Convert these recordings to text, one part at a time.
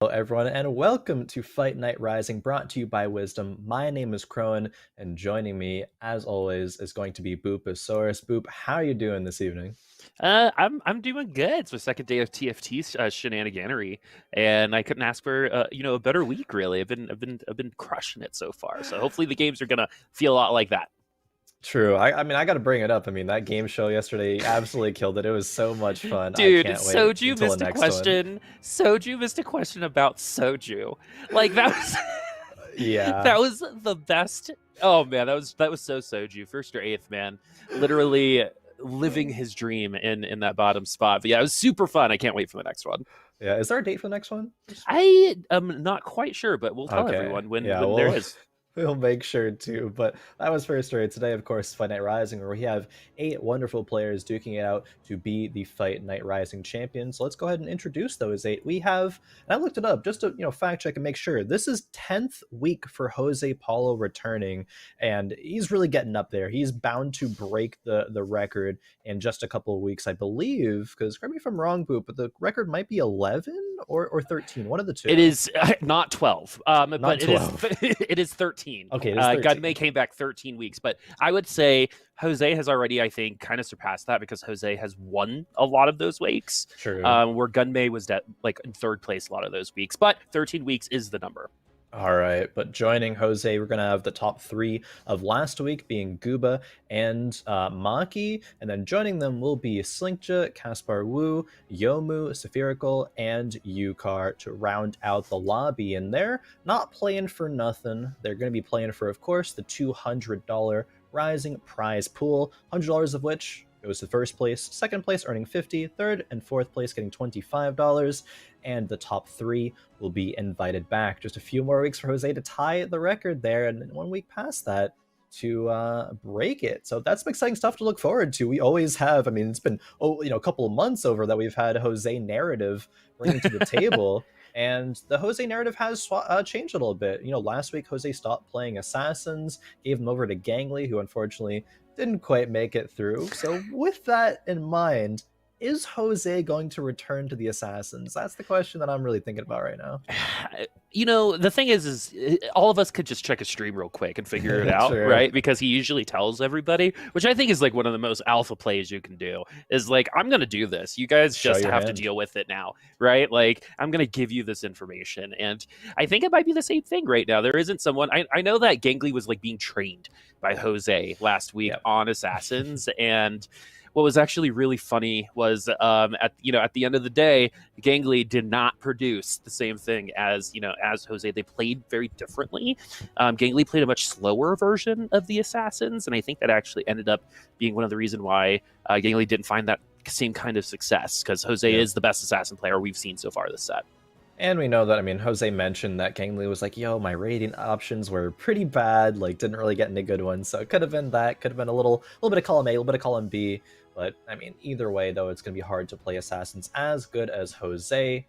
Hello, everyone, and welcome to Fight Night Rising, brought to you by Wisdom. My name is Khroen, and joining me, as always, is going to be Boopasaurus. Boop, how are you doing this evening? I'm doing good. It's my second day of TFT shenaniganery, and I couldn't ask for a better week. Really, I've been crushing it so far. So hopefully the games are gonna feel a lot like that. True. I mean, I got to bring it up. I mean, that game show yesterday absolutely killed it. It was so much fun. I Dude, can't wait Soju until the missed a next one. question. Soju missed a question about Soju. Like that was Yeah. that was the best. Oh man, that was so Soju. First or eighth, man. Literally living his dream in that bottom spot. But yeah, it was super fun. I can't wait for the next one. Yeah. Is there a date for the next one? I am not quite sure, but we'll tell Okay. everyone when Yeah, when there well, is. we'll make sure to. But that was first rate. Today, of course, Fight Night Rising, where we have 8 wonderful players duking it out to be the Fight Night Rising champions. So let's go ahead and introduce those 8. We have, and I looked it up just to fact check and make sure. This is 10th week for Jose Paulo returning, and he's really getting up there. He's bound to break the record in just a couple of weeks, I believe. Because correct me if I'm wrong, Boop, but the record might be 11 or 13, one of the It two. is not 12, Not but it is 12. it is 13. Okay, it is 13. Gunmay came back 13 weeks, but I would say Jose has already, I think, kind of surpassed that because Jose has won a lot of those weeks, True. where Gunmay was like in third place a lot of those weeks. But 13 weeks is the number. All right, but joining Jose, we're going to have the top 3 of last week being Gooba and Maki, and then joining them will be Slinkja, Kaspar Wu, Yomu, Spherical, and Yukar to round out the lobby. And they're not playing for nothing. They're going to be playing for, of course, the $200 Rising prize pool, $100 of which goes to first place, second place earning 50, third and fourth place getting $25, and the top 3 will be invited back. Just a few more weeks for Jose to tie the record there, and 1 week past that to break it. So that's some exciting stuff to look forward to. We always have, I mean, it's been a couple of months over that we've had Jose narrative bringing to the table. And the Jose narrative has changed a little bit. Last week Jose stopped playing assassins, gave them over to Gangly, who unfortunately didn't quite make it through. So with that in mind, is Jose going to return to the assassins? That's the question that I'm really thinking about right now. The thing is all of us could just check a stream real quick and figure it out, True. right? Because he usually tells everybody, which I think is like one of the most alpha plays you can do, is like, I'm going to do this. You guys Show just your have to hand. deal with it now, right? Like, I'm going to give you this information. And I think it might be the same thing right now. There isn't someone, I know that Gangly was like being trained by Jose last week Yep. on assassins, and what was actually really funny was at the end of the day, Gangly did not produce the same thing as Jose. They played very differently. Gangly played a much slower version of the assassins, and I think that actually ended up being one of the reasons why Gangly didn't find that same kind of success, because Jose Yep. is the best assassin player we've seen so far this set. And we know that, I mean, Jose mentioned that Gangly was like, yo, my rating options were pretty bad, like, didn't really get any good ones. So it could have been that, could have been a little bit of column A, a little bit of column B. But, I mean, either way, though, it's going to be hard to play assassins as good as Jose.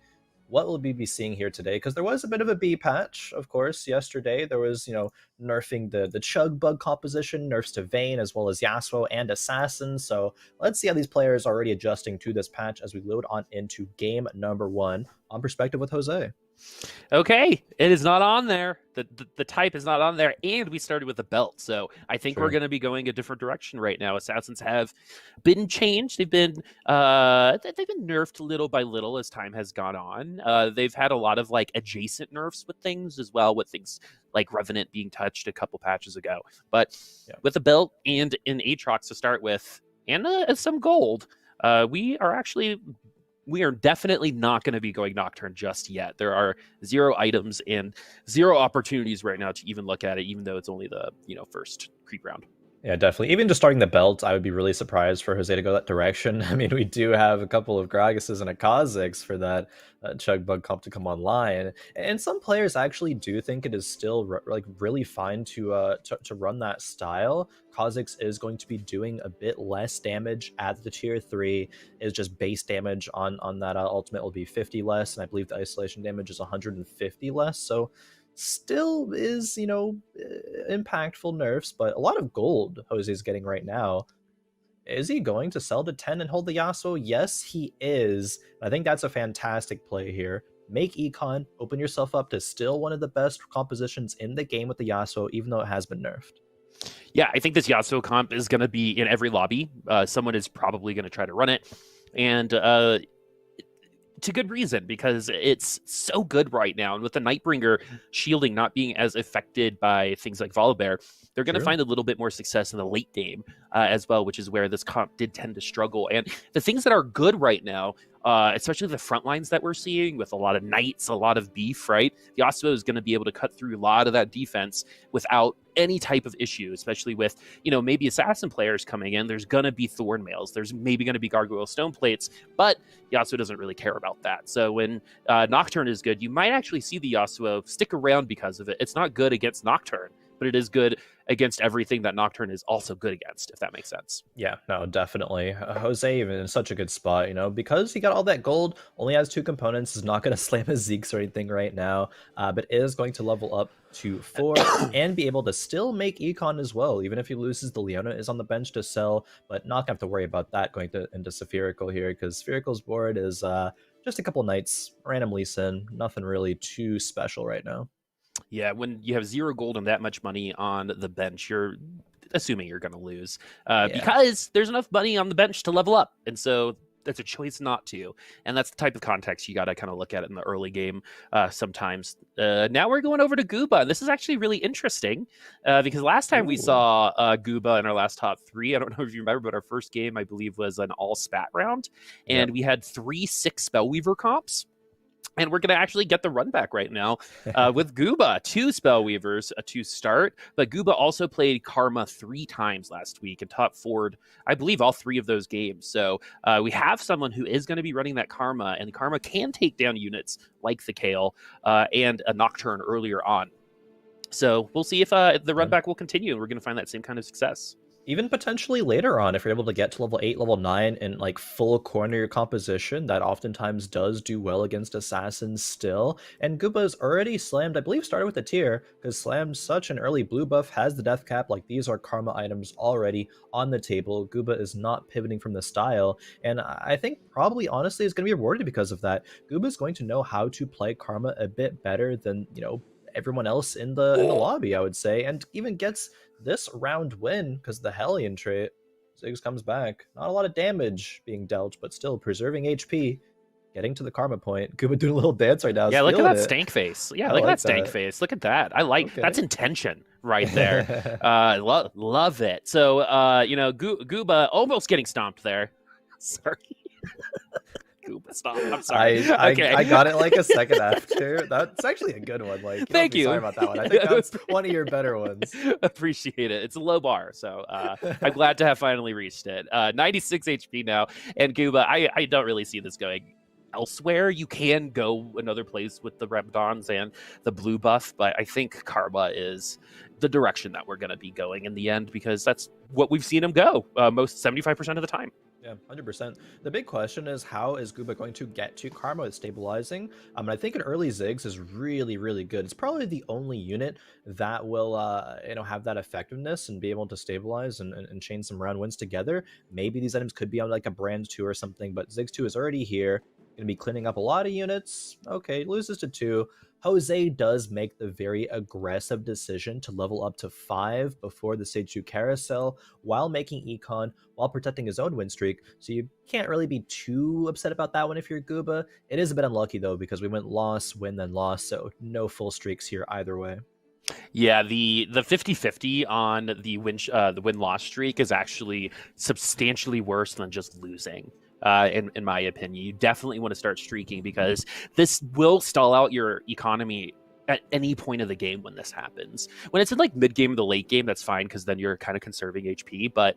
What will we be seeing here today? Because there was a bit of a B patch, of course, yesterday. There was, nerfing the Chug bug composition, nerfs to Vayne, as well as Yasuo and Assassin. So let's see how these players are already adjusting to this patch as we load on into game number 1 on Perspective with Jose. Okay, it is not on there. The type is not on there, and we started with a belt, so I think we're Sure. going to be going a different direction right now. Assassins have been changed. They've been nerfed little by little as time has gone on. They've had a lot of like adjacent nerfs with things as well, with things like Revenant being touched a couple patches ago. But Yeah. with a belt and an Aatrox to start with, and some gold, we are definitely not going to be going Nocturne just yet. There are 0 items and 0 opportunities right now to even look at it, even though it's only the first creep round. Yeah, definitely. Even just starting the belt, I would be really surprised for Jose to go that direction. I mean, we do have a couple of Gragas's and a Kha'Zix for that Chug Bug comp to come online, and some players actually do think it is still like really fine to run that style. Kha'Zix is going to be doing a bit less damage at the tier 3. Is just base damage on that ultimate will be 50 less, and I believe the isolation damage is 150 less. So still is, impactful nerfs, but a lot of gold Jose's getting right now. Is he going to sell to 10 and hold the Yasuo? Yes, he is. I think that's a fantastic play here. make econ, open yourself up to still one of the best compositions in the game with the Yasuo, even though it has been nerfed. Yeah, I think this Yasuo comp is going to be in every lobby. Someone is probably going to try to run it. And to good reason, because it's so good right now. And with the Nightbringer shielding not being as affected by things like Volibear, they're going to find a little bit more success in the late game as well, which is where this comp did tend to struggle. And the things that are good right now, especially the front lines that we're seeing with a lot of knights, a lot of beef, right? Yasuo is going to be able to cut through a lot of that defense without any type of issue, especially with, maybe assassin players coming in. There's going to be thorn mails. There's maybe going to be gargoyle stone plates, but Yasuo doesn't really care about that. So when Nocturne is good, you might actually see the Yasuo stick around because of it. It's not good against Nocturne, but it is good against everything that Nocturne is also good against, if that makes sense. Yeah, no, definitely. Jose even in such a good spot, because he got all that gold, only has 2 components, is not going to slam his Zeeks or anything right now, but is going to level up to 4 and be able to still make econ as well, even if he loses the Leona is on the bench to sell, but not going to have to worry about that going into Spherical here, because Spherical's board is just a couple knights, random Lee Sin, nothing really too special right now. Yeah, when you have 0 gold and that much money on the bench, you're assuming you're going to lose because there's enough money on the bench to level up. And so that's a choice not to. And that's the type of context you got to kind of look at it in the early game sometimes. Now we're going over to Gooba. And this is actually really interesting because last time we saw Gooba in our last top 3, I don't know if you remember, but our first game, I believe, was an all spat round. And we had 3 6 Spellweaver comps. And we're going to actually get the run back right now with Gooba. 2 Spellweavers to start. But Gooba also played Karma 3 times last week and top forward, I believe, all 3 of those games. So we have someone who is going to be running that Karma. And Karma can take down units like the Kale and a Nocturne earlier on. So we'll see if the run back will continue. And we're going to find that same kind of success. Even potentially later on, if you're able to get to level 8, level 9, and like full corner your composition, that oftentimes does do well against assassins still. And Gooba's already slammed, I believe started with the tier, because slammed such an early blue buff, has the death cap, like these are karma items already on the table. Gooba is not pivoting from the style, and I think probably honestly is going to be rewarded because of that. Gooba's going to know how to play karma a bit better than, everyone else in the lobby, I would say, and even gets this round win because the Hellion trait. Ziggs comes back. Not a lot of damage being dealt, but still preserving HP. Getting to the karma point. Gooba doing a little dance right now. Yeah, look at that stank face. Yeah, look at that stank face. Look at that. I like that's intention right there. Love it. So Gooba almost getting stomped there. Sorry. Gooba stop. I'm sorry. I got it like a second after. That's actually a good one. Like, thank you. Sorry about that one. I think that's one of your better ones. Appreciate it. It's a low bar, so I'm glad to have finally reached it. 96 HP now, and Gooba. I don't really see this going elsewhere. You can go another place with the Rabadons and the blue buff, but I think Karma is the direction that we're going to be going in the end because that's what we've seen him go most 75% of the time. Yeah, 100%. The big question is, how is Gooba going to get to Karma with stabilizing? And I think an early Ziggs is really, really good. It's probably the only unit that will, have that effectiveness and be able to stabilize and chain some round wins together. Maybe these items could be on like a brand 2 or something, but Ziggs 2 is already here. Going to be cleaning up a lot of units. Okay, loses to 2. Jose does make the very aggressive decision to level up to 5 before the Stage 2 Carousel while making econ, while protecting his own win streak. So you can't really be too upset about that one if you're Gooba. It is a bit unlucky though, because we went loss, win, then loss, so no full streaks here either way. Yeah, the 50-50 on the win-loss streak is actually substantially worse than just losing. In my opinion, you definitely want to start streaking because this will stall out your economy at any point of the game when this happens. When it's in like mid game or the late game, that's fine because then you're kind of conserving HP. But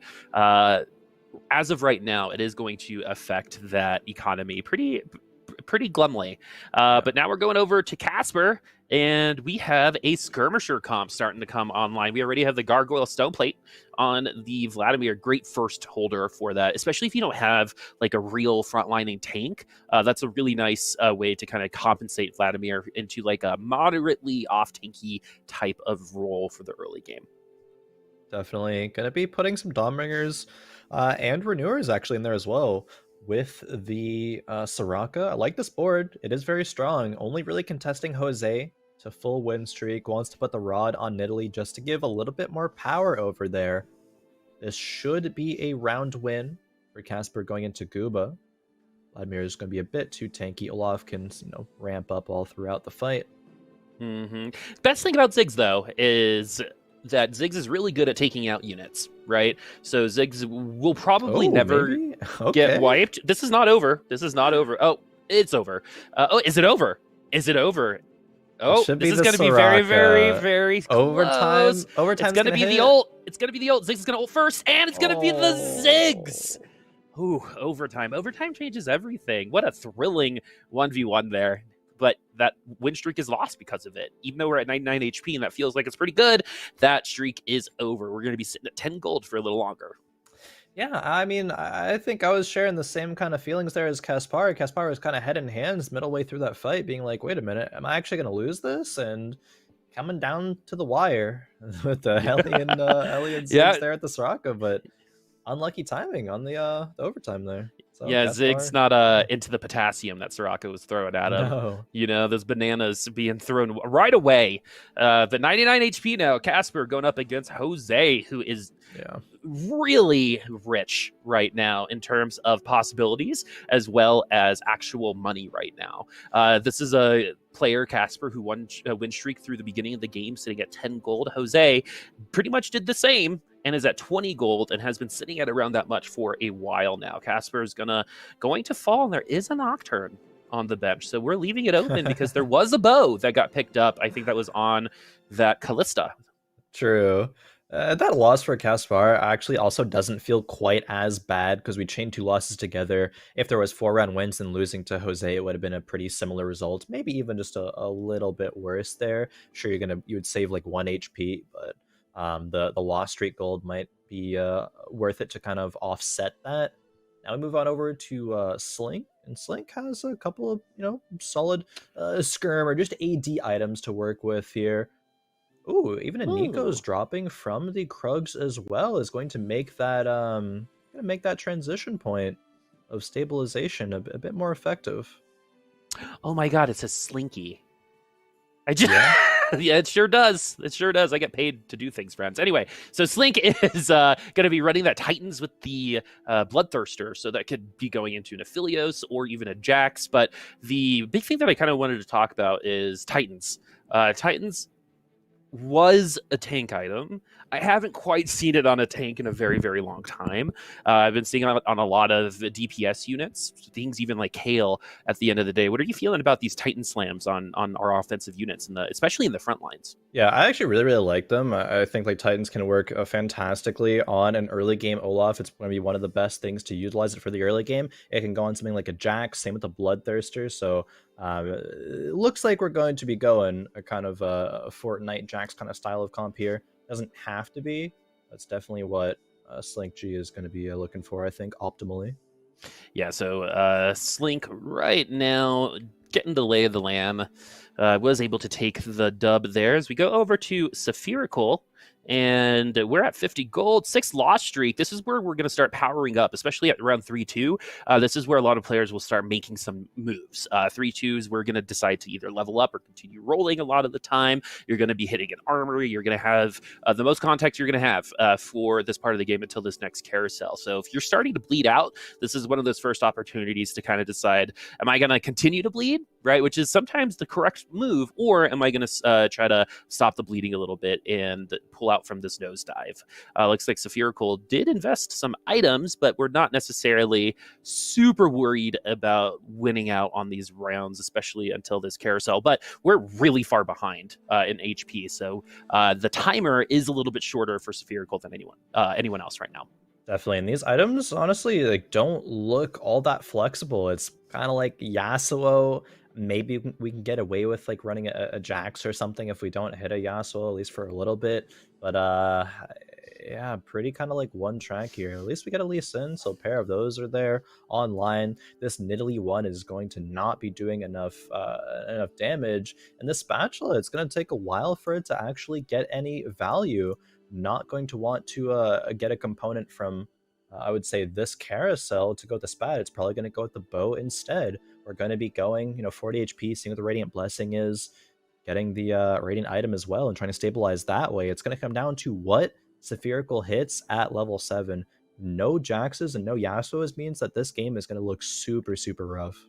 as of right now, it is going to affect that economy pretty glumly. But now we're going over to Casper, and we have a skirmisher comp starting to come online. We already have the Gargoyle Stoneplate on the Vladimir. Great first holder for that, especially if you don't have like a real frontlining tank. That's a really nice way to kind of compensate Vladimir into like a moderately off-tanky type of role for the early game. Definitely going to be putting some Dawnbringers and Renewers actually in there as well. with the Soraka. I like this board. It is very strong. Only really contesting Jose to full win streak. Wants to put the rod on Nidalee just to give a little bit more power over there. This should be a round win for Casper going into Gooba. Vladimir is going to be a bit too tanky. Olaf can, ramp up all throughout the fight. Best thing about Ziggs, though, is that Ziggs is really good at taking out units, right? So Ziggs will probably never get wiped. This is not over. This is not over. Oh, it's over. Is it over? Is it over? Oh, this is going to be very, very, very overtime. Close. Overtime. It's going to be the ult. It's going to be the ult. Ziggs is going to ult first, and it's going to be the Ziggs. Ooh, overtime. Overtime changes everything. What a thrilling 1v1 there. But that win streak is lost because of it. Even though we're at 99 HP and that feels like it's pretty good, that streak is over. We're going to be sitting at 10 gold for a little longer. Yeah, I mean, I think I was sharing the same kind of feelings there as Caspar. Caspar was kind of head in hands middle way through that fight, being like, wait a minute, am I actually going to lose this? And coming down to the wire with the Hellion Ziggs there at the Soraka, but unlucky timing on the overtime there. So yeah, Caspar, Ziggs not into the potassium that Soraka was throwing at him. No. You know, those bananas being thrown right away. The 99 HP now, Casper going up against Jose, who is really rich right now in terms of possibilities as well as actual money right now. This is a player, Casper, who won a win streak through the beginning of the game, sitting at 10 gold. Jose pretty much did the same and is at 20 gold and has been sitting at around that much for a while now. Casper is going to fall, and there is a Nocturne on the bench. So we're leaving it open because there was a bow that got picked up. I think that was on that Callista. True. That loss for Caspar actually also doesn't feel quite as bad because we chained 2 losses together. If there was 4-round wins and losing to Jose, it would have been a pretty similar result. Maybe even just a little bit worse there. Sure, you would save like 1 HP, but the loss streak gold might be worth it to kind of offset that. Now we move on over to Slink, and Slink has a couple of solid skirm or just AD items to work with here. Ooh, even a Nico's dropping from the Krugs as well is going to make that transition point of stabilization a bit more effective. Oh my god, it says Slinky. Yeah, it sure does. It sure does. I get paid to do things, friends. Anyway, so Slink is going to be running that Titans with the Bloodthirster, so that could be going into an Aphelios or even a Jax. But the big thing that I kind of wanted to talk about is Titans. Titans was a tank item. I haven't quite seen it on a tank in a very, very long time. I've been seeing it on a lot of DPS units, things even like Kale at the end of the day. What are you feeling about these Titan slams on our offensive units, especially in the front lines? Yeah, I actually really, really like them. I think like Titans can work fantastically on an early game Olaf. It's going to be one of the best things to utilize it for the early game. It can go on something like a Jax, same with the Bloodthirster. So it looks like we're going to be going a kind of a Fortnite Jax kind of style of comp here. Doesn't have to be. That's definitely what Slink G is going to be looking for, I think, optimally. Yeah, so Slink right now getting the lay of the land. Was able to take the dub there as we go over to Saphirical. And we're at 50 gold, 6 loss streak. This is where we're going to start powering up, especially at around 3-2. This is where a lot of players will start making some moves. 3-2s, we're going to decide to either level up or continue rolling a lot of the time. You're going to be hitting an armory. You're going to have the most context you're going to have for this part of the game until this next carousel. So if you're starting to bleed out, this is one of those first opportunities to kind of decide, am I going to continue to bleed, right? Which is sometimes the correct move, or am I going to try to stop the bleeding a little bit and pull out from this nosedive? Looks like Saphirical did invest some items, but we're not necessarily super worried about winning out on these rounds, especially until this carousel. But we're really far behind in HP, so the timer is a little bit shorter for Saphirical than anyone else right now. Definitely, and these items honestly like don't look all that flexible. It's kind of like Yasuo. Maybe we can get away with like running a Jax or something if we don't hit a Yasuo, at least for a little bit. But yeah, pretty kind of like one track here. At least we got a Lee Sin, so a pair of those are there online. This Nidalee one is going to not be doing enough damage, and this spatula, it's going to take a while for it to actually get any value. Not going to want to get a component from I would say this carousel to go with the spat, it's probably going to go with the bow instead. We're going to be going, 40 HP, seeing what the Radiant Blessing is, getting the Radiant item as well, and trying to stabilize that way. It's going to come down to what Spherical hits at level 7. No Jaxes and no Yasuo's means that this game is going to look super, super rough.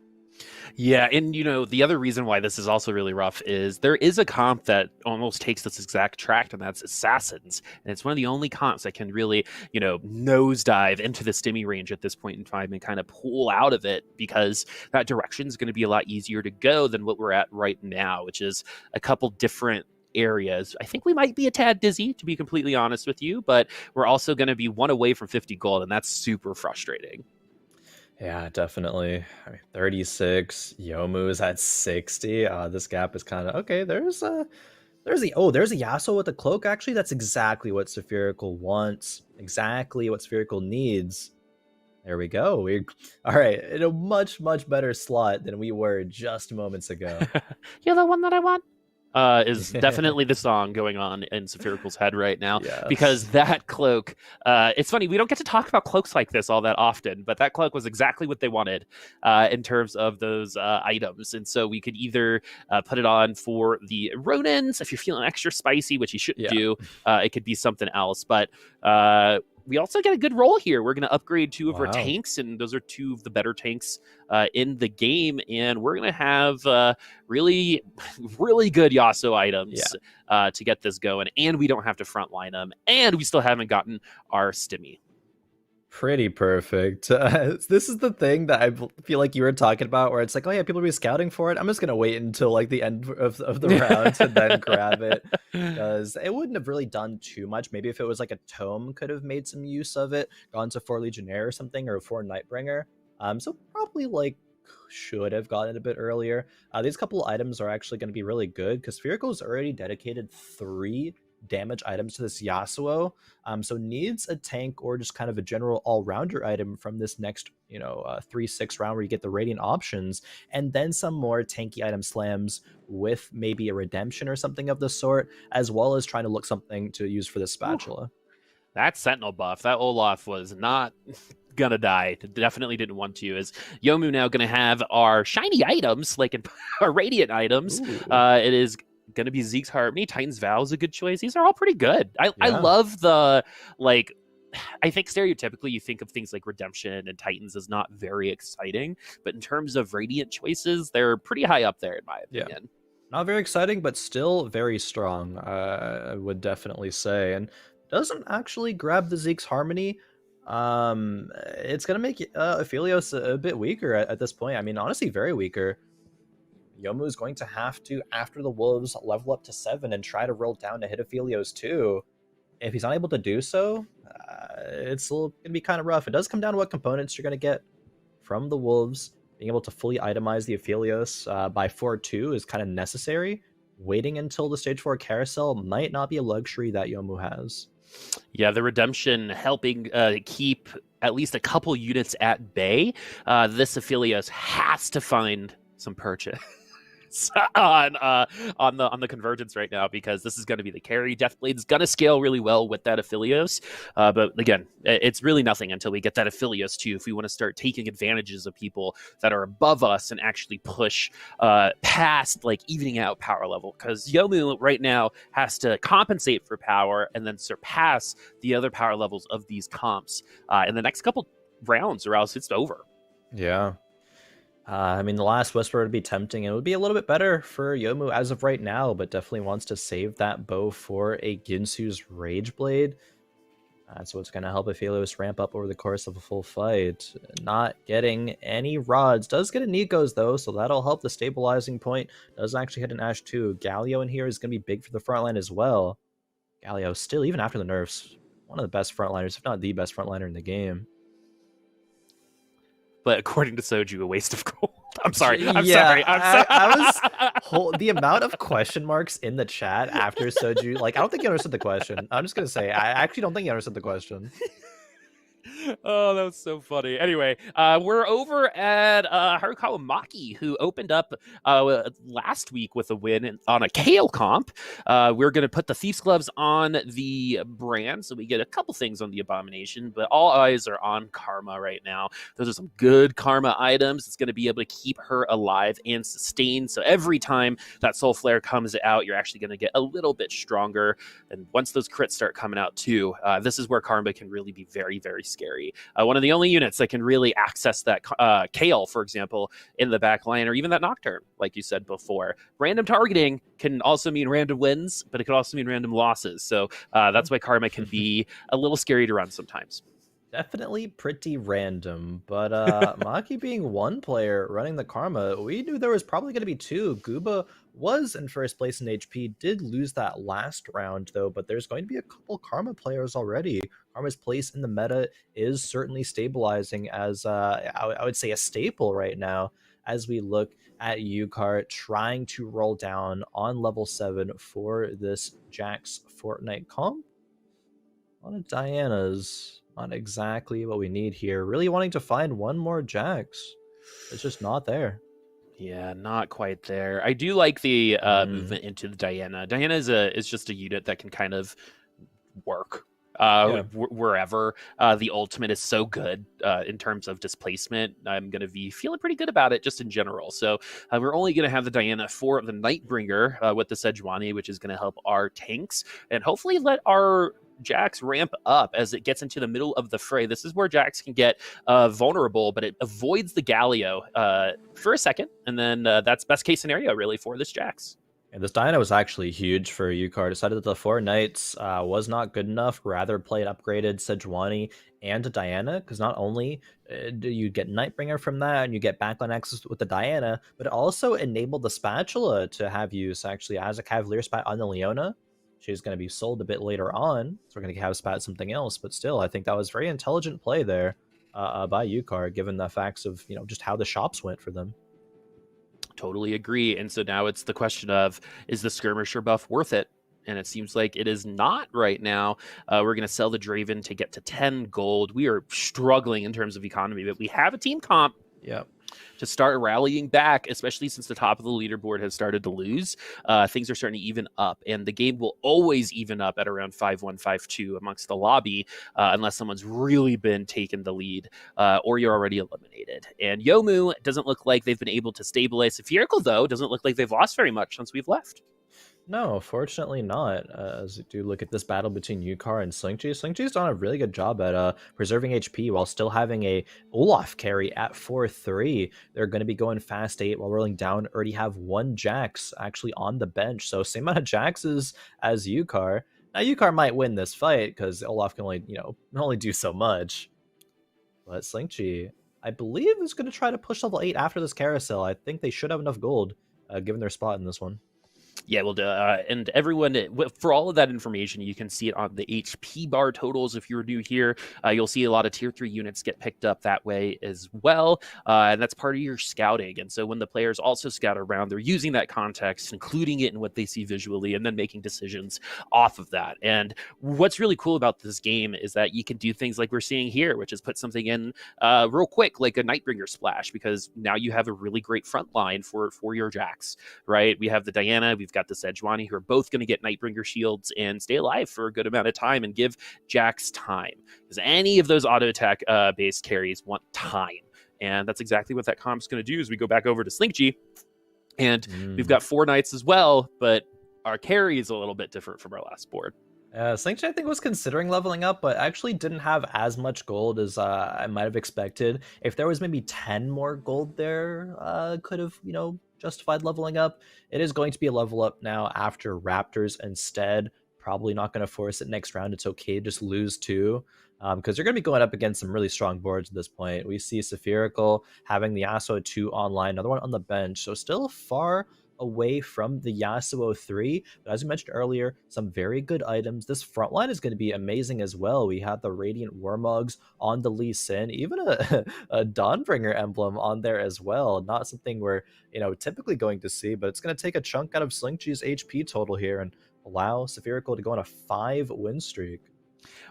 Yeah, and the other reason why this is also really rough is there is a comp that almost takes this exact track, and that's Assassins. And it's one of the only comps that can really, nosedive into the stimmy range at this point in time and kind of pull out of it, because that direction is going to be a lot easier to go than what we're at right now, which is a couple different areas. I think we might be a tad dizzy, to be completely honest with you, but we're also going to be one away from 50 gold, and that's super frustrating. Yeah, definitely. 36. Yomu is at 60. This gap is kind of okay. There's a Yasuo with a cloak. Actually, that's exactly what Spherical wants. Exactly what Spherical needs. There we go. We're all right in a much, much better slot than we were just moments ago. You're the one that I want. Is definitely the song going on in Sepherical's head right now. Yes. Because that cloak, it's funny, we don't get to talk about cloaks like this all that often, but that cloak was exactly what they wanted in terms of those items. And so we could either put it on for the Ronins if you're feeling extra spicy, which you shouldn't do. It could be something else, but we also get a good roll here. We're going to upgrade 2 of our tanks, and those are 2 of the better tanks in the game. And we're going to have really, really good Yasuo items to get this going. And we don't have to frontline them. And we still haven't gotten our stimmy. Pretty perfect. This is the thing that I feel like you were talking about, where it's like, oh yeah, people will be scouting for it. I'm just gonna wait until like the end of the round to then grab it, because it wouldn't have really done too much. Maybe if it was like a tome, could have made some use of it, gone to 4 Legionnaire or something, or 4 Nightbringer. So probably like should have gotten it a bit earlier. These couple items are actually going to be really good, because Spherical's already dedicated 3 damage items to this Yasuo, so needs a tank or just kind of a general all-rounder item from this next 3-6 round, where you get the Radiant options, and then some more tanky item slams with maybe a redemption or something of the sort, as well as trying to look something to use for the spatula. Ooh. That Sentinel buff, that Olaf was not gonna die. Definitely didn't want to. Is Yomu now gonna have our shiny items, like our Radiant items? It is going to be Zeke's Harmony. Titan's Vow is a good choice. These are all pretty good. I love the, like, I think stereotypically you think of things like Redemption and Titans as not very exciting, but in terms of Radiant choices, they're pretty high up there in my opinion. Not very exciting, but still very strong, I would definitely say. And doesn't actually grab the Zeke's Harmony. It's going to make Aphelios a bit weaker at this point. I mean, honestly, very weaker. Yomu is going to have to, after the Wolves, level up to 7 and try to roll down to hit Aphelios too. If he's unable to do so, it's going to be kind of rough. It does come down to what components you're going to get from the Wolves. Being able to fully itemize the Aphelios by 4-2 is kind of necessary. Waiting until the stage 4 carousel might not be a luxury that Yomu has. Yeah, the Redemption helping keep at least a couple units at bay. This Aphelios has to find some purchase on the Convergence right now, because this is going to be the carry. Deathblade's going to scale really well with that Aphelios, but again, it's really nothing until we get that Aphelios too, if we want to start taking advantages of people that are above us and actually push past like evening out power level, because Yomu right now has to compensate for power and then surpass the other power levels of these comps in the next couple rounds, or else it's over. Yeah. I mean, the last Whisper would be tempting, and it would be a little bit better for Yomu as of right now, but definitely wants to save that bow for a Ginsu's Rage Blade. That's what's going to help Aphelios ramp up over the course of a full fight. Not getting any rods. Does get a Nikos, though, so that'll help the stabilizing point. Does actually hit an Ash, too. Galio in here is going to be big for the front line as well. Galio still, even after the nerfs, one of the best frontliners, if not the best frontliner in the game. But according to Soju, a waste of gold. I'm sorry. I'm sorry. I was the amount of question marks in the chat after Soju. Like, I don't think you understood the question. I'm just gonna say, I actually don't think you understood the question. Oh, that was so funny. Anyway, we're over at Harukawa Maki, who opened up last week with a win on a Kale comp. We're going to put the Thief's Gloves on the brand, so we get a couple things on the Abomination, but all eyes are on Karma right now. Those are some good Karma items. It's going to be able to keep her alive and sustained, so every time that Soul Flare comes out, you're actually going to get a little bit stronger. And once those crits start coming out too, this is where Karma can really be very, very scary. One of the only units that can really access that Kale, for example, in the back line, or even that Nocturne, like you said before. Random targeting can also mean random wins, but it could also mean random losses. So that's why Karma can be a little scary to run sometimes. Definitely pretty random, but Maki being one player running the Karma, we knew there was probably going to be two. Gooba was in first place in HP, did lose that last round though, but there's going to be a couple Karma players already. Karma's place in the meta is certainly stabilizing as I would say a staple right now as we look at Yukar trying to roll down on level 7 for this Jax Fortnite comp. A lot of Diana's not exactly what we need here. Really wanting to find one more Jax. It's just not there. Yeah, not quite there. I do like the movement into the Diana. Diana is just a unit that can kind of work wherever. The ultimate is so good in terms of displacement. I'm going to be feeling pretty good about it just in general. So we're only going to have the Diana for the Nightbringer with the Sejuani, which is going to help our tanks and hopefully let our Jax ramp up as it gets into the middle of the fray. This is where Jax can get vulnerable, but it avoids the Galio for a second, and then that's best case scenario really for this Jax. And this Diana was actually huge for Yukar. Decided that the 4 Knights was not good enough. Rather play an upgraded Sejuani and Diana, because not only do you get Nightbringer from that, and you get backline access with the Diana, but it also enabled the Spatula to have use actually as a Cavalier Spat on the Leona. She's going to be sold a bit later on, so we're going to have Spat something else. But still, I think that was very intelligent play there by Yukar, given the facts of just how the shops went for them. Totally agree. And so now it's the question of, is the skirmisher buff worth it? And it seems like it is not right now. We're going to sell the Draven to get to 10 gold. We are struggling in terms of economy, but we have a team comp. Yep. To start rallying back, especially since the top of the leaderboard has started to lose. Things are starting to even up, and the game will always even up at around 5-1, 5-2 amongst the lobby, unless someone's really been taking the lead, or you're already eliminated. And Yomu doesn't look like they've been able to stabilize. Spherical, though, doesn't look like they've lost very much since we've left. No, fortunately not. As you do look at this battle between Yukar and Slinkji, Slinkji's done a really good job at preserving HP while still having a Olaf carry at 4-3. They're going to be going fast 8 while rolling down. Already have one Jax actually on the bench, so same amount of Jaxes as Yukar. Now Yukar might win this fight because Olaf can only do so much. But Slinkji, I believe, is going to try to push level 8 after this carousel. I think they should have enough gold given their spot in this one. Yeah, well, and everyone, for all of that information, you can see it on the HP bar totals. If you're new here, you'll see a lot of tier 3 units get picked up that way as well. And that's part of your scouting. And so when the players also scout around, they're using that context, including it in what they see visually, and then making decisions off of that. And what's really cool about this game is that you can do things like we're seeing here, which is put something in real quick, like a Nightbringer splash, because now you have a really great front line for your Jax, right? We have the Diana, we've got the Sejuani, who are both going to get Nightbringer shields and stay alive for a good amount of time and give Jax time. Because any of those auto attack based carries want time. And that's exactly what that comp's going to do as we go back over to Slinkji. And we've got 4 Knights as well, but our carry is a little bit different from our last board. Slinkji, I think, was considering leveling up, but actually didn't have as much gold as I might have expected. If there was maybe 10 more gold there, could have, justified leveling up. It is going to be a level up now after Raptors instead. Probably not going to force it next round. It's okay to just lose 2. Because you're going to be going up against some really strong boards at this point. We see Spherical having the Yasuo 2 online, another one on the bench, so still far away from the Yasuo 3, but as we mentioned earlier, some very good items. This front line is going to be amazing as well. We have the Radiant Warmugs on the Lee Sin, even a Dawnbringer emblem on there as well. Not something we're typically going to see, but it's going to take a chunk out of Slinkji's HP total here and allow Spherical to go on a 5 win streak.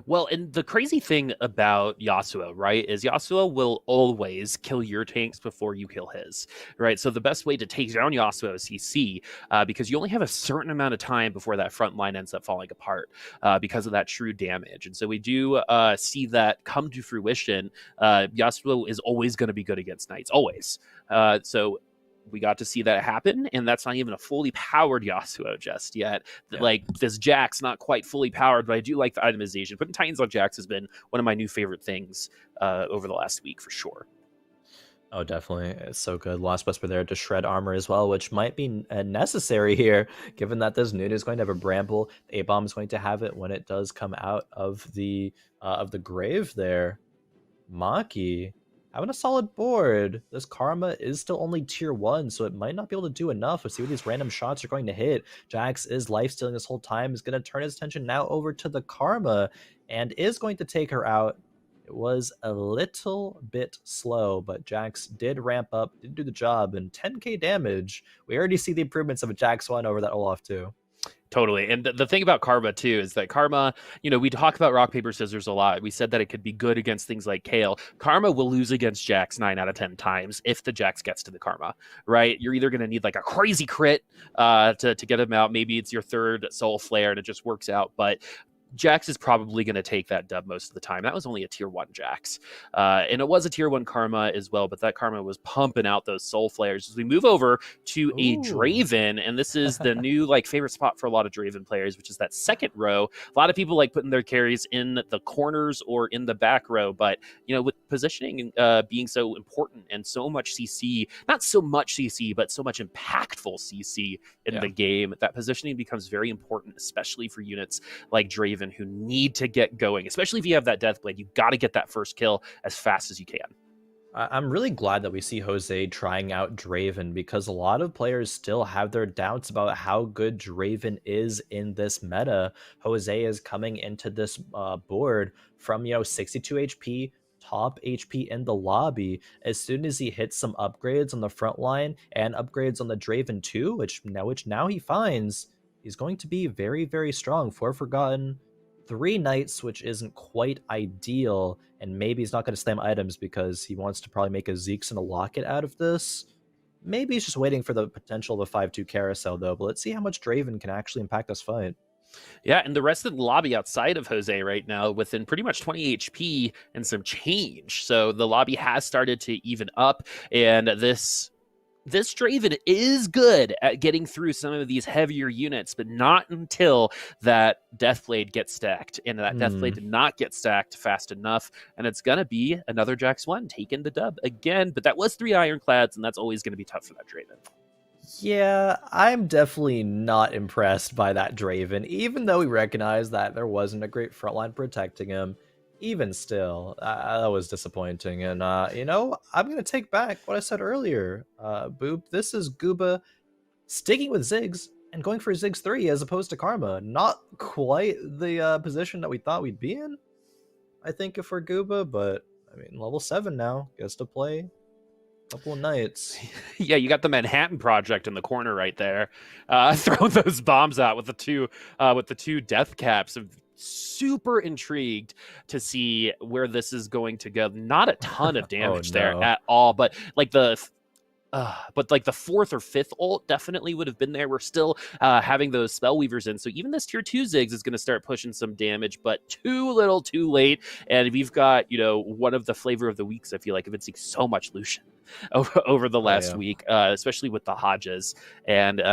Well, and the crazy thing about Yasuo, right, is Yasuo will always kill your tanks before you kill his, right? So the best way to take down Yasuo is CC, because you only have a certain amount of time before that front line ends up falling apart because of that true damage. And so we do see that come to fruition. Yasuo is always going to be good against knights, always. So we got to see that happen, and that's not even a fully powered Yasuo just yet. Yeah. Like, this Jax not quite fully powered, but I do like the itemization. Putting Titans on Jax has been one of my new favorite things over the last week for sure. Oh, definitely. It's so good. Lost Whisper there to shred armor as well, which might be necessary here, given that this Nunu is going to have a Bramble. The A-Bomb is going to have it when it does come out of the grave there. Maki having a solid board. This Karma is still only tier 1, so it might not be able to do enough. We'll see where these random shots are going to hit. Jax is lifestealing this whole time, is going to turn his attention now over to the Karma, and is going to take her out. It was a little bit slow, but Jax did ramp up, did do the job, and 10k damage. We already see the improvements of a Jax 1 over that Olaf 2. Totally. And the thing about Karma, too, is that Karma, we talk about rock, paper, scissors a lot. We said that it could be good against things like Kale. Karma will lose against Jax 9 out of 10 times if the Jax gets to the Karma, right? You're either going to need like a crazy crit to get him out. Maybe it's your third Soul Flare and it just works out. But Jax is probably going to take that dub most of the time. That was only a tier 1 Jax. And it was a tier 1 Karma as well, but that Karma was pumping out those soul flares. As we move over to a Draven, and this is the new favorite spot for a lot of Draven players, which is that second row. A lot of people like putting their carries in the corners or in the back row, but with positioning being so important and so much CC, not so much CC, but so much impactful CC in the game, that positioning becomes very important, especially for units like Draven who need to get going, especially if you have that Deathblade. You got to get that first kill as fast as you can. I'm really glad that we see Jose trying out Draven, because a lot of players still have their doubts about how good Draven is in this meta. Jose is coming into this board from 62 HP, top HP in the lobby. As soon as he hits some upgrades on the front line and upgrades on the Draven too, which now he finds, he's going to be very, very strong. 4 Forgotten, 3 Knights, which isn't quite ideal, and maybe he's not going to slam items because he wants to probably make a Zeeks and a Locket out of this. Maybe he's just waiting for the potential of a 5-2 Carousel, though, but let's see how much Draven can actually impact this fight. Yeah, and the rest of the lobby outside of Jose right now within pretty much 20 HP and some change. So the lobby has started to even up, and this Draven is good at getting through some of these heavier units, but not until that Deathblade gets stacked. And that Deathblade did not get stacked fast enough. And it's going to be another Jax 1 taking the dub again. But that was 3 Ironclads, and that's always going to be tough for that Draven. Yeah, I'm definitely not impressed by that Draven, even though we recognize that there wasn't a great frontline protecting him. Even still, that was disappointing. And, I'm going to take back what I said earlier. Boop, this is Gooba sticking with Ziggs and going for Ziggs 3 as opposed to Karma. Not quite the position that we thought we'd be in, I think, if we're Gooba, but, level 7 now. Gets to play a couple of nights. Yeah, you got the Manhattan Project in the corner right there. Throwing those bombs out with the two death caps. Super intrigued to see where this is going to go. Not a ton of damage there at all, but the fourth or fifth ult definitely would have been there. We're still having those spell weavers in, so even this tier 2 Ziggs is going to start pushing some damage, but too little too late. And we've got one of the flavor of the weeks, I feel like, I've been seeing so much Lucian over the last week, especially with the Hodges. And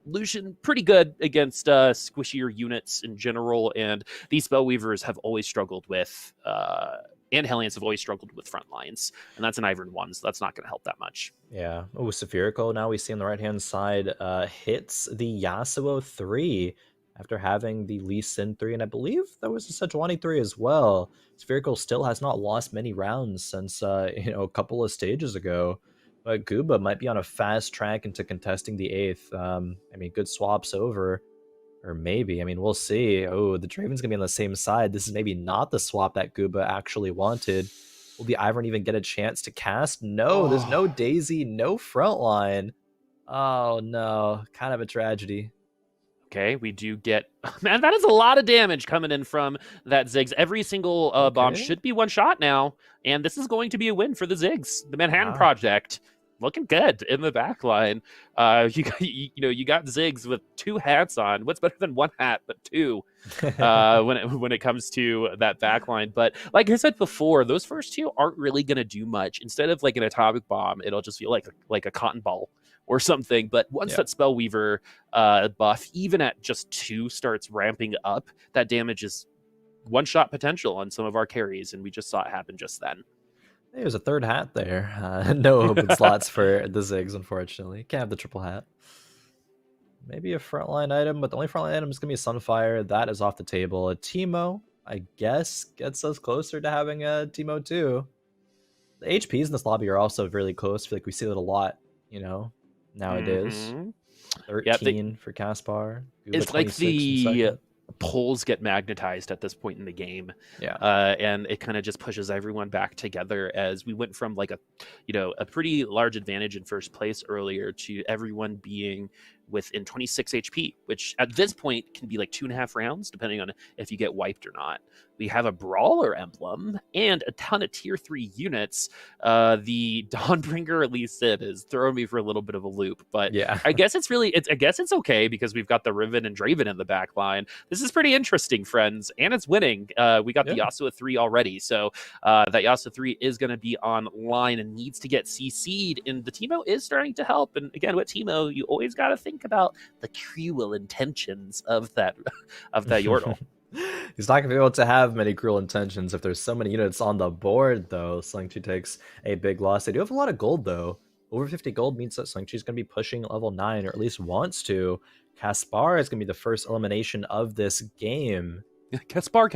Lucian pretty good against squishier units in general, and these Spellweavers have always struggled with, and Hellions have always struggled with front lines, and that's an Ivern 1, so that's not going to help that much. Yeah. Oh, Saphirico, now we see on the right-hand side, hits the Yasuo 3 after having the Lee Sin 3, and I believe there was a Sejuani 3 as well. Saphirico still has not lost many rounds since, a couple of stages ago. But Gooba might be on a fast track into contesting the 8th. Good swaps over. Or maybe. We'll see. Oh, the Draven's going to be on the same side. This is maybe not the swap that Gooba actually wanted. Will the Ivern even get a chance to cast? No, there's no Daisy, no frontline. Oh, no. Kind of a tragedy. Okay, we do get man. That is a lot of damage coming in from that Ziggs. Every single bomb Okay. should be one shot now, and this is going to be a win for the Ziggs. The Manhattan Wow. Project looking good in the back line. You got, you got Ziggs with 2 hats on. What's better than 1 hat but 2? When it comes to that back line. But like I said before, those first 2 aren't really going to do much. Instead of like an atomic bomb, it'll just feel like a cotton ball or something. But once Yeah. that Spellweaver buff, even at just 2, starts ramping up, that damage is one shot potential on some of our carries, and we just saw it happen just then. There's a third hat there. No open slots for the Ziggs, unfortunately. Can't have the triple hat. Maybe a frontline item, but the only frontline item is going to be Sunfire. That is off the table. A Teemo, I guess, gets us closer to having a Teemo too. The HPs in this lobby are also really close. I feel like we see it a lot, nowadays. 13 for Caspar. It's like the polls get magnetized at this point in the game. Yeah. And it kind of just pushes everyone back together as we went from like a pretty large advantage in first place earlier to everyone being within 26 HP, which at this point can be like 2.5 rounds, depending on if you get wiped or not. We have a Brawler emblem and a ton of tier 3 units. The Dawnbringer, at least it is throwing me for a little bit of a loop, but yeah, I guess it's okay because we've got the Riven and Draven in the back line. This is pretty interesting, friends, and it's winning. We got the Yasuo 3 already, so that Yasuo 3 is going to be online and needs to get CC'd, and the Teemo is starting to help. And again, with Teemo, you always got to think about the cruel intentions of that Yordle. He's not going to be able to have many cruel intentions if there's so many units on the board, though. Slingchu takes a big loss. They do have a lot of gold, though. Over 50 gold means that Slingchu's going to be pushing level 9, or at least wants to. Caspar is going to be the first elimination of this game. Caspar.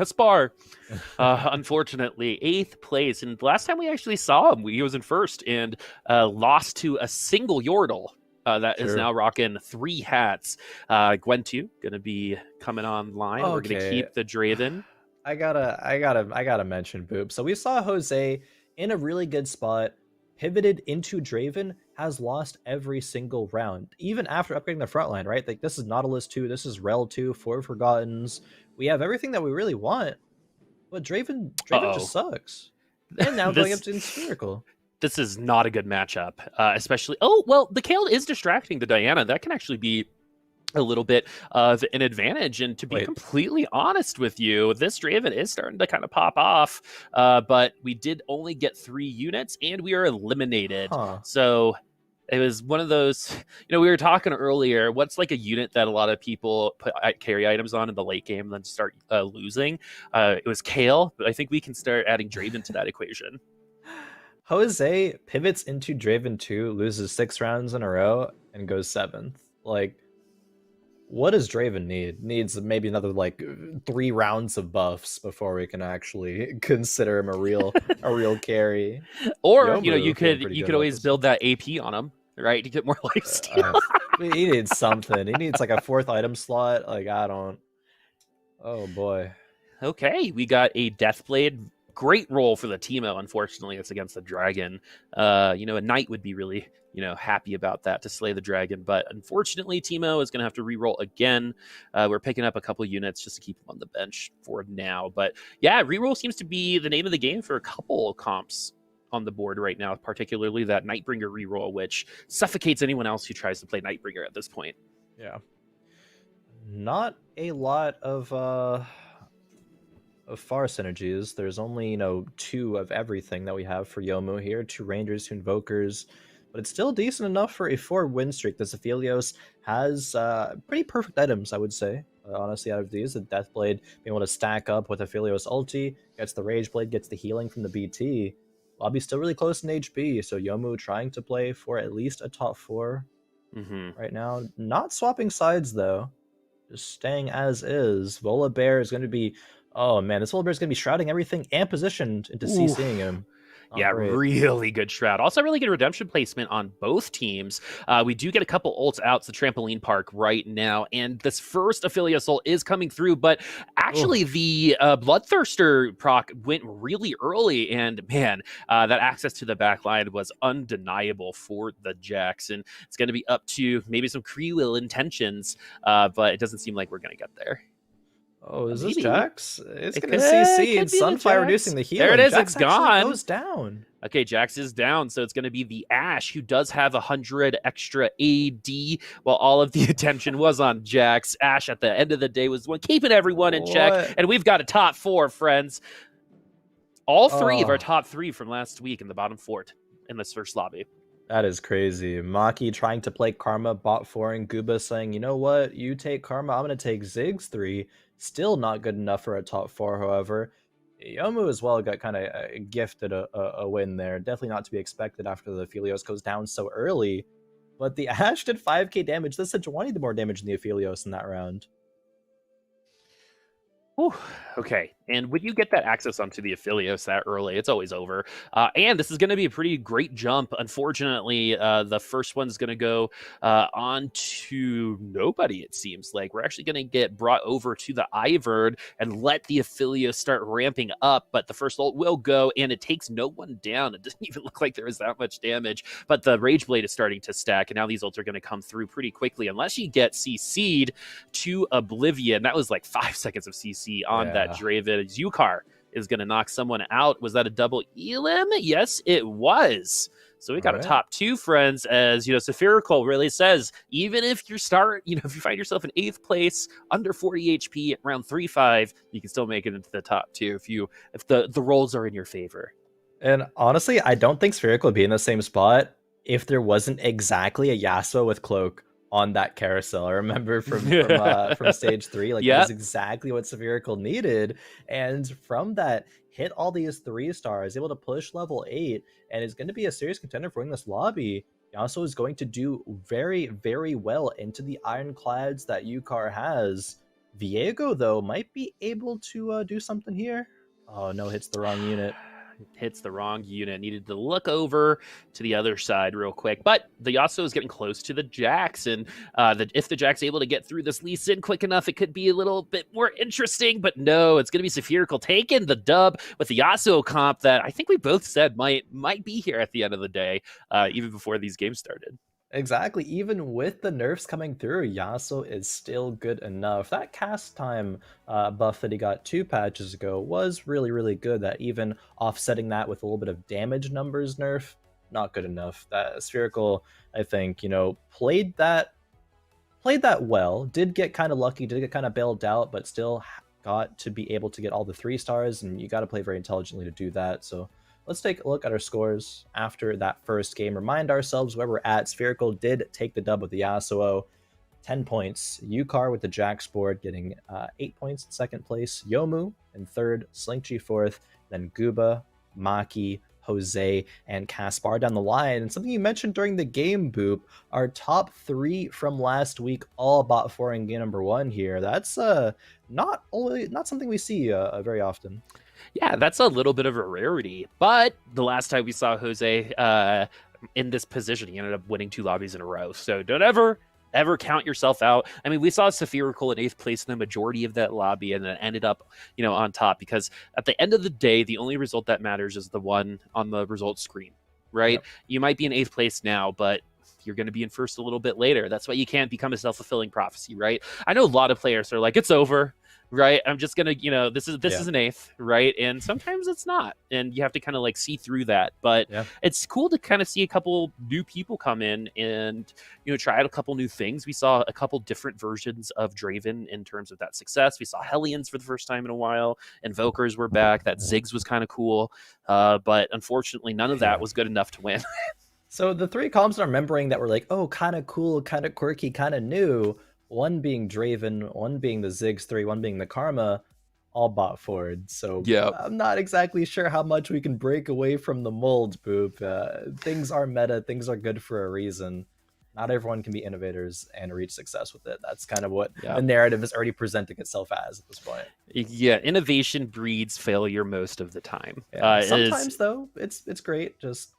Unfortunately, 8th place. And the last time we actually saw him, he was in first and lost to a single Yordle. That is now rocking 3 hats. Gwen2 gonna be coming online. Okay. We're gonna keep the Draven. I gotta mention Boop. So we saw Jose in a really good spot, pivoted into Draven, has lost every single round, even after upgrading the front line, right? Like, this is Nautilus 2, this is Rel 2, 4 Forgottens. We have everything that we really want, but Draven just sucks. And now going up to Spherical. This is not a good matchup, especially... Oh, well, the Kale is distracting the Diana. That can actually be a little bit of an advantage. And to be completely honest with you, this Draven is starting to kind of pop off. But we did only get 3 units, and we are eliminated. So it was one of those... we were talking earlier, what's like a unit that a lot of people put carry items on in the late game and then start losing? It was Kale, but I think we can start adding Draven to that equation. Jose pivots into Draven 2, loses 6 rounds in a row, and goes 7th. Like, what does Draven need? Needs maybe another, 3 rounds of buffs before we can actually consider him a real carry. Or, Yomu, you could always build that AP on him, right? To get more lifesteal. He needs something. He needs, a 4th item slot. I don't... Oh, boy. Okay, we got a Deathblade. Great roll for the Teemo. Unfortunately, it's against the dragon. A knight would be really, happy about that to slay the dragon. But unfortunately, Teemo is going to have to re-roll again. We're picking up a couple units just to keep him on the bench for now. But yeah, re-roll seems to be the name of the game for a couple comps on the board right now, particularly that Nightbringer re-roll, which suffocates anyone else who tries to play Nightbringer at this point. Yeah. Not a lot of far synergies. There's only 2 of everything that we have for Yomu here, 2 Rangers, 2 Invokers, but it's still decent enough for a 4 win streak. This Aphelios has pretty perfect items, I would say. Honestly, out of these, the Deathblade being able to stack up with Aphelios ulti, gets the Rageblade, gets the healing from the BT. Lobby's still really close in HP, so Yomu trying to play for at least a top 4 right now. Not swapping sides though, just staying as is. Volibear is going to be... Oh man, this Volibear is going to be shrouding everything and positioned into CCing him. Not Yeah, great. really good Shroud. Also, really good redemption placement on both teams. We do get a couple ults out to the trampoline park right now, and this first affiliate ult is coming through. But Oh, actually, the Bloodthirster proc went really early, and man, that access to the back line was undeniable for the Jax. And it's going to be up to maybe some Khroen intentions, but it doesn't seem like we're going to get there. oh, is this Maybe. Jax? It's It gonna could, CC and could be the Sunfire reducing Jax. the There it healing. is. It's Jax actually gone. goes down. Okay, Jax is down, so it's going to be the Ashe who does have 100 extra AD, while all of the attention was on Jax. Ashe, at the end of the day, was the one keeping everyone in check, What? and we've got a top 4, friends. All 3 of our Oh, top 3 from last week in the bottom fort in this first lobby. that is crazy. Maki trying to play Karma, bot 4, and Gooba saying, you know what, you take Karma, I'm going to take Ziggs 3. Still not good enough for a top 4, however. Yomu as well got kind of gifted a win there. Definitely not to be expected after the Aphelios goes down so early. But the Ashe did 5k damage. This did 20 more damage than the Aphelios in that round. Whew, okay, and when you get that access onto the Aphelios that early, it's always over. And this is going to be a pretty great jump. Unfortunately, the first one's going to go on to nobody, it seems like. We're actually going to get brought over to the Ivern and let the Aphelios start ramping up, but the first ult will go, and it takes no one down. It doesn't even look like there is that much damage, but the Rage Blade is starting to stack, and now these ults are going to come through pretty quickly, unless you get CC'd to oblivion. That was like 5 seconds of CC on that Draven. Yukar is going to knock someone out. Was that a double elim? Yes, it was. So we got a top 2, friends, as, Spherical really says, even if you start, if you find yourself in 8th place, under 40 HP at round 3-5, you can still make it into the top 2 if the rolls are in your favor. And honestly, I don't think Spherical would be in the same spot if there wasn't exactly a Yasuo with Cloak on that carousel. I remember from stage 3, like that was exactly what Spherical needed. And from that, hit all these 3 stars, able to push level 8, and is going to be a serious contender for winning this lobby. Yasuo is going to do very, very well into the ironclads that Yukar has. Viego, though, might be able to do something here. Oh no, hits the wrong unit. Hits the wrong unit. Needed to look over to the other side real quick. But the Yasuo is getting close to the Jax, and if the Jax able to get through this Lee Sin quick enough, it could be a little bit more interesting. But no, it's going to be Spherical taking the dub with the Yasuo comp that I think we both said might be here at the end of the day, even before these games started. Exactly. Even with the nerfs coming through, Yasuo is still good enough. That cast time buff that he got 2 patches ago was really, really good. That even offsetting that with a little bit of damage numbers nerf, not good enough. That Spherical, I think, played that well. Did get kind of lucky, did get kind of bailed out, but still got to be able to get all the 3 stars, and you got to play very intelligently to do that. So let's take a look at our scores after that first game. Remind ourselves where we're at. Spherical did take the dub with the Yasuo, 10 points. Yukar with the Jax board getting 8 points in second place. Yomu in third. Slinkgy fourth. Then Gooba, Maki, Jose, and Caspar down the line. And something you mentioned during the game, Boop, our top 3 from last week, all bot 4 in game number 1 here. That's not something we see very often. Yeah, that's a little bit of a rarity. But the last time we saw Jose in this position, he ended up winning 2 lobbies in a row. So don't ever count yourself out. I mean, we saw Spherical in 8th place in the majority of that lobby, and then ended up, on top, because at the end of the day, the only result that matters is the one on the results screen, right? Yep. You might be in 8th place now, but you're going to be in first a little bit later. That's why you can't become a self-fulfilling prophecy, right? I know a lot of players are like, it's over, right? I'm just gonna, this is an 8th, right? And sometimes it's not, and you have to kind of like see through that. But it's cool to kind of see a couple new people come in and try out a couple new things. We saw a couple different versions of Draven in terms of that success. We saw Hellions for the first time in a while, Invokers were back. That Ziggs was kind of cool, but unfortunately, none of that was good enough to win. So the 3 comps I'm remembering that were like, oh, kind of cool, kind of quirky, kind of new. One being Draven, one being the Ziggs 3, one being the Karma, all bot forward. So I'm not exactly sure how much we can break away from the mold, Boop. Things are meta, things are good for a reason. not everyone can be innovators and reach success with it. That's kind of what Yeah. the narrative is already presenting itself as at this point. Yeah, innovation breeds failure most of the time. Yeah. Sometimes though, it's great. Just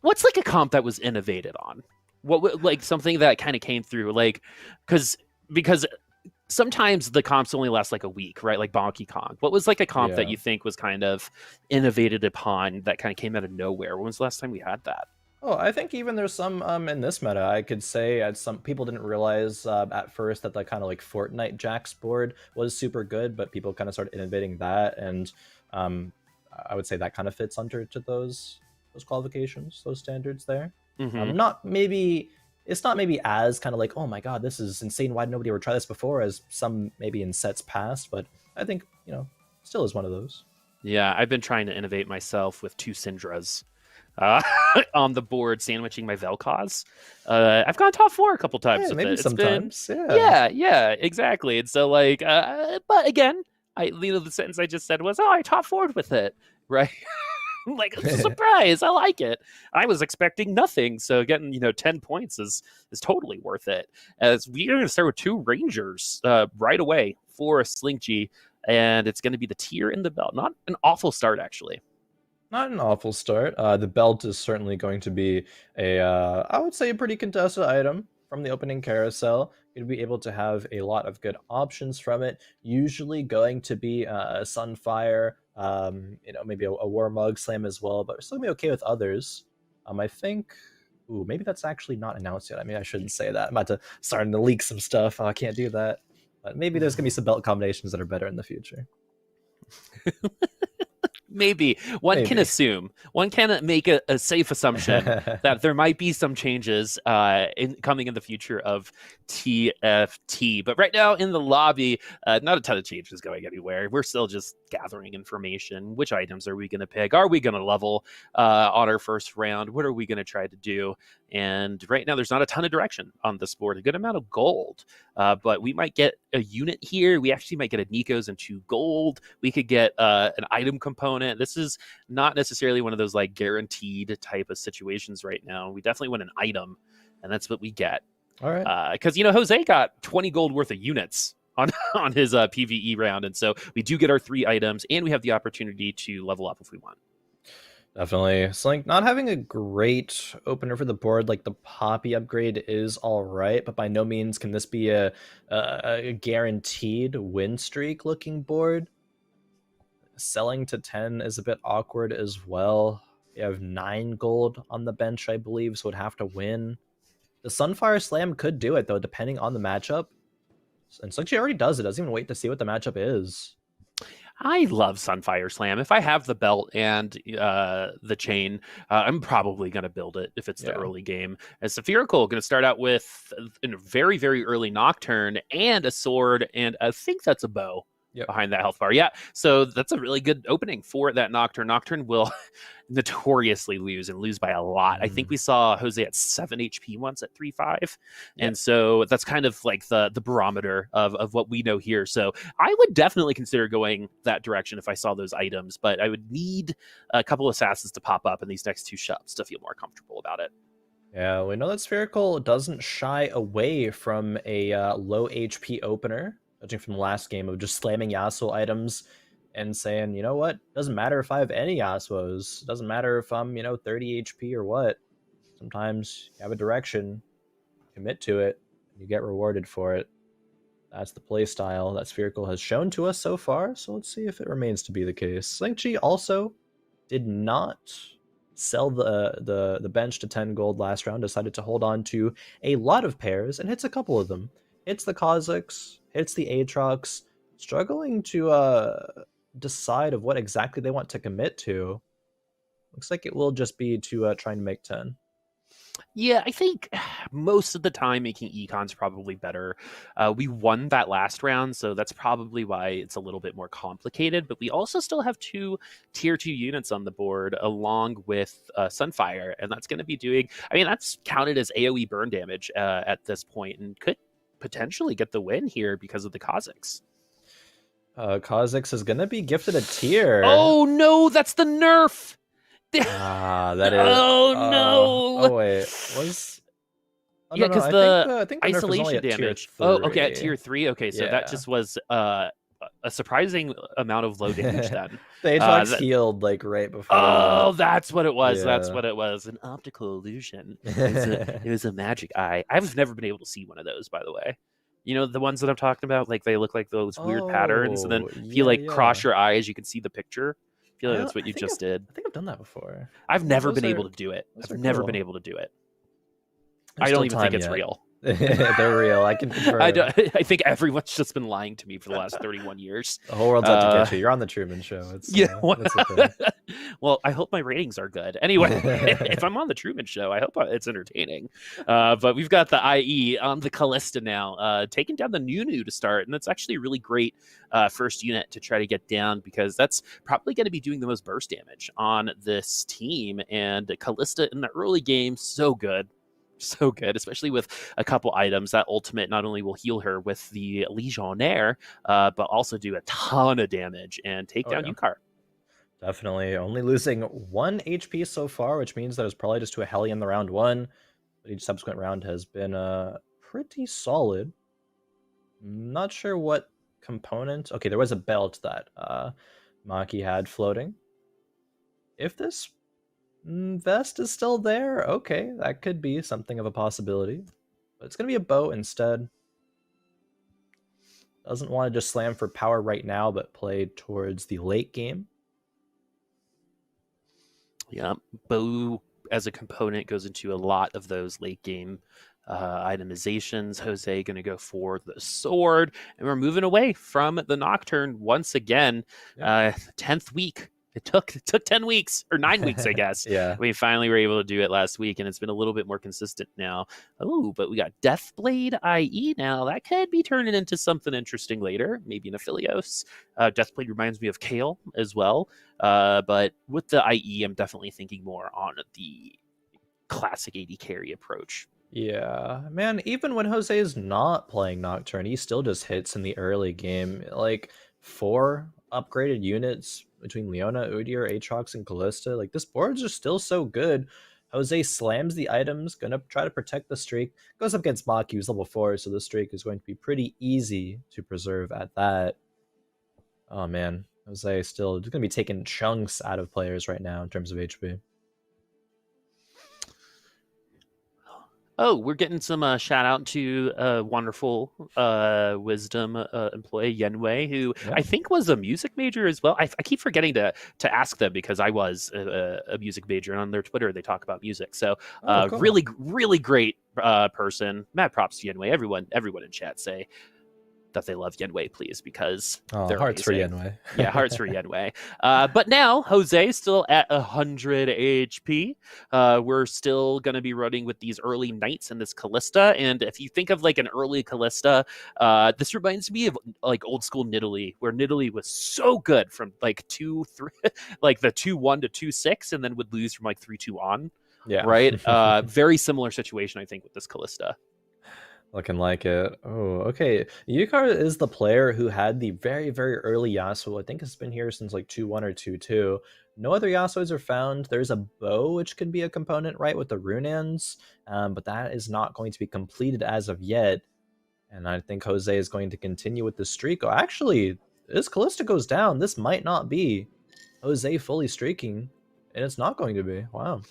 What's like a comp that was innovated on? What like something that kind of came through, like because sometimes the comps only last like a week, right? Like Donkey Kong. What was like a comp that Yeah. you think was kind of innovated upon that kind of came out of nowhere? When was the last time we had that? Oh, I think even there's some in this meta. I could say some people didn't realize at first that the kind of like Fortnite Jax board was super good, but people kind of started innovating that, and um, I would say that kind of fits under to those qualifications, those standards there. Mm-hmm. Not maybe it's not maybe as kind of like, oh my god, this is insane. Why did nobody ever try this before? As some maybe in sets past, but I think still is one of those. Yeah, I've been trying to innovate myself with 2 Syndras uh, on the board, sandwiching my Vel'Koz. I've gone top 4 a couple times Yeah, with maybe it. sometimes. Yeah, exactly. And so, like, but again, the sentence I just said was, "Oh, I top 4'd with it," right? Like, it's a surprise. I like it. I was expecting nothing, so getting 10 points is totally worth it. As we're going to start with 2 Rangers right away for a Slinky, and it's going to be the tier and the belt. Not an awful start, actually. Not an awful start. The belt is certainly going to be I would say, a pretty contested item from the opening carousel. You'd be able to have a lot of good options from it. Usually going to be a Sunfire, maybe a Warmog Slam as well, but we're still gonna be okay with others. I think. Ooh, maybe that's actually not announced yet. I mean, I shouldn't say that. I'm about to starting to leak some stuff. Oh, I can't do that. But maybe there's gonna be some belt combinations that are better in the future. Maybe one can assume, one can make a safe assumption that there might be some changes coming in the future of TFT. But right now in the lobby, not a ton of changes going anywhere. We're still just gathering information. Which items are we going to pick? Are we going to level on our first round? What are we going to try to do? And right now, there's not a ton of direction on this board. A good amount of gold, but we might get a unit here. We actually might get a Nico's and 2 gold. We could get an item component. This is not necessarily one of those like guaranteed type of situations right now. We definitely want an item, and that's what we get. All right. Because Jose got 20 gold worth of units on his PVE round, and so we do get our 3 items, and we have the opportunity to level up if we want. Definitely. Slink not having a great opener for the board. Like the Poppy upgrade is all right, but by no means can this be a guaranteed win streak looking board. Selling to 10 is a bit awkward as well. You have 9 gold on the bench, I believe, so would have to win. The Sunfire Slam could do it, though, depending on the matchup. And Slink already does it. Doesn't even wait to see what the matchup is. I love Sunfire Slam. If I have the belt and the chain, I'm probably going to build it if it's the early game. As Spherical, going to start out with a very, very early Nocturne and a sword, and I think that's a bow behind that health bar. Yeah, so that's a really good opening for that Nocturne. Nocturne will notoriously lose by a lot. I think we saw Jose at 7 HP once at 3-5. And so that's kind of like the barometer of what we know here. So I would definitely consider going that direction if I saw those items, but I would need a couple of assassins to pop up in these next 2 shops to feel more comfortable about it. Yeah, we know that Spherical doesn't shy away from a low HP opener, judging from the last game of just slamming Yasuo items and saying, you know what, doesn't matter if I have any Yasuos, doesn't matter if I'm 30 HP or what. Sometimes you have a direction, commit to it, and you get rewarded for it. That's the playstyle that Spherical has shown to us so far, so let's see if it remains to be the case. Slinkchi also did not sell the bench to 10 gold last round, decided to hold on to a lot of pairs, and hits a couple of them. Hits the Kha'Zix, hits the Aatrox, struggling to decide of what exactly they want to commit to. Looks like it will just be to trying to make 10. Yeah, I think most of the time making Econ's probably better. We won that last round, so that's probably why it's a little bit more complicated. But we also still have 2 tier 2 units on the board along with Sunfire, and that's going to be doing, I mean, that's counted as AoE burn damage at this point and could potentially get the win here because of the Kha'Zix. Kha'Zix is going to be gifted a tier. Oh no, that's the nerf! That is. Oh no! Oh wait, Oh Yeah, no, no, because the I think the nerf is only isolation at tier damage. Oh, okay, at 3. tier 3. Okay, so that Yeah. just was a surprising amount of low damage then. The Aatrox That, healed like right before oh, that. that's what it was. That's Yeah. what it was. An optical illusion. It was a magic eye. I've never been able to see one of those, by the way. You know the ones that I'm talking about? Like they look like those weird patterns, and then Oh, if you yeah, like cross yeah. your eyes, you can see the picture. I feel like that's what you just did. I think I've done that before. I've never been able Those to do it. those I've are never been cool. able to do it. There's I don't still even think time it's yet. real. They're real. I can confirm. I think everyone's just been lying to me for the last 31 years. The whole world's out to get you. You're on the Truman Show. Yeah. It's okay. Well, I hope my ratings are good. Anyway, if I'm on the Truman Show, I hope it's entertaining. But we've got the IE on the Callista now, taking down the Nunu to start, and that's actually a really great first unit to try to get down because that's probably going to be doing the most burst damage on this team. And Callista in the early game, so good. So good, especially with a couple items. That ultimate not only will heal her with the Legionnaire, but also do a ton of damage and take down Yeah. Yukar. Definitely. Only losing 1 HP so far, which means that it was probably just to a Helly in the round 1. But each subsequent round has been pretty solid. Not sure what component. Okay, there was a belt that Maki had floating. If this vest is still there, okay, that could be something of a possibility. But it's going to be a bow instead. Doesn't want to just slam for power right now, but play towards the late game. Yeah, bow as a component goes into a lot of those late game itemizations. Jose going to go for the sword, and we're moving away from the Nocturne once again. 10th week. It took 10 weeks or 9 weeks, I guess. Yeah. We finally were able to do it last week, and it's been a little bit more consistent now. Oh, but we got Deathblade IE now. That could be turning into something interesting later, maybe an Aphelios. Deathblade reminds me of Kale as well. But with the IE, I'm definitely thinking more on the classic AD carry approach. Yeah, man, even when Jose is not playing Nocturne, he still just hits in the early game. Like 4 upgraded units between Leona, Udyr, Aatrox, and Callista. Like this board's just still so good. Jose slams the items, gonna try to protect the streak. Goes up against Maki, who's level 4, so the streak is going to be pretty easy to preserve at that. Oh man, Jose still gonna be taking chunks out of players right now in terms of HP. Oh, we're getting some shout out to wonderful wisdom employee Yenwei, who I think was a music major as well. I keep forgetting to ask them because I was a music major, and on their Twitter they talk about music. So Cool. really, really great person. Mad props to Yenwei. Everyone in chat say that they love Yenwei, please, because they're hearts amazing. for Yenwei. Yeah, hearts for Yenwei. But now Jose is still at 100 HP. We're still going to be running with these early knights in this Callista. And if you think of like an early Callista, this reminds me of like old school Nidalee, where Nidalee was so good from like 2-3, like the 2-1 to 2-6, and then would lose from like 3-2 on. Yeah. Right. Very similar situation, I think, with this Callista. Looking like it. Oh, okay. Yukar is the player who had the very, very early Yasuo. I think it's been here since like 2-1 or 2-2. No other Yasuos are found. There's a bow, which can be a component, right, with the Runaans, but that is not going to be completed as of yet. And I think Jose is going to continue with the streak. Oh, actually, this Callista goes down. This might not be Jose fully streaking, and it's not going to be. Wow.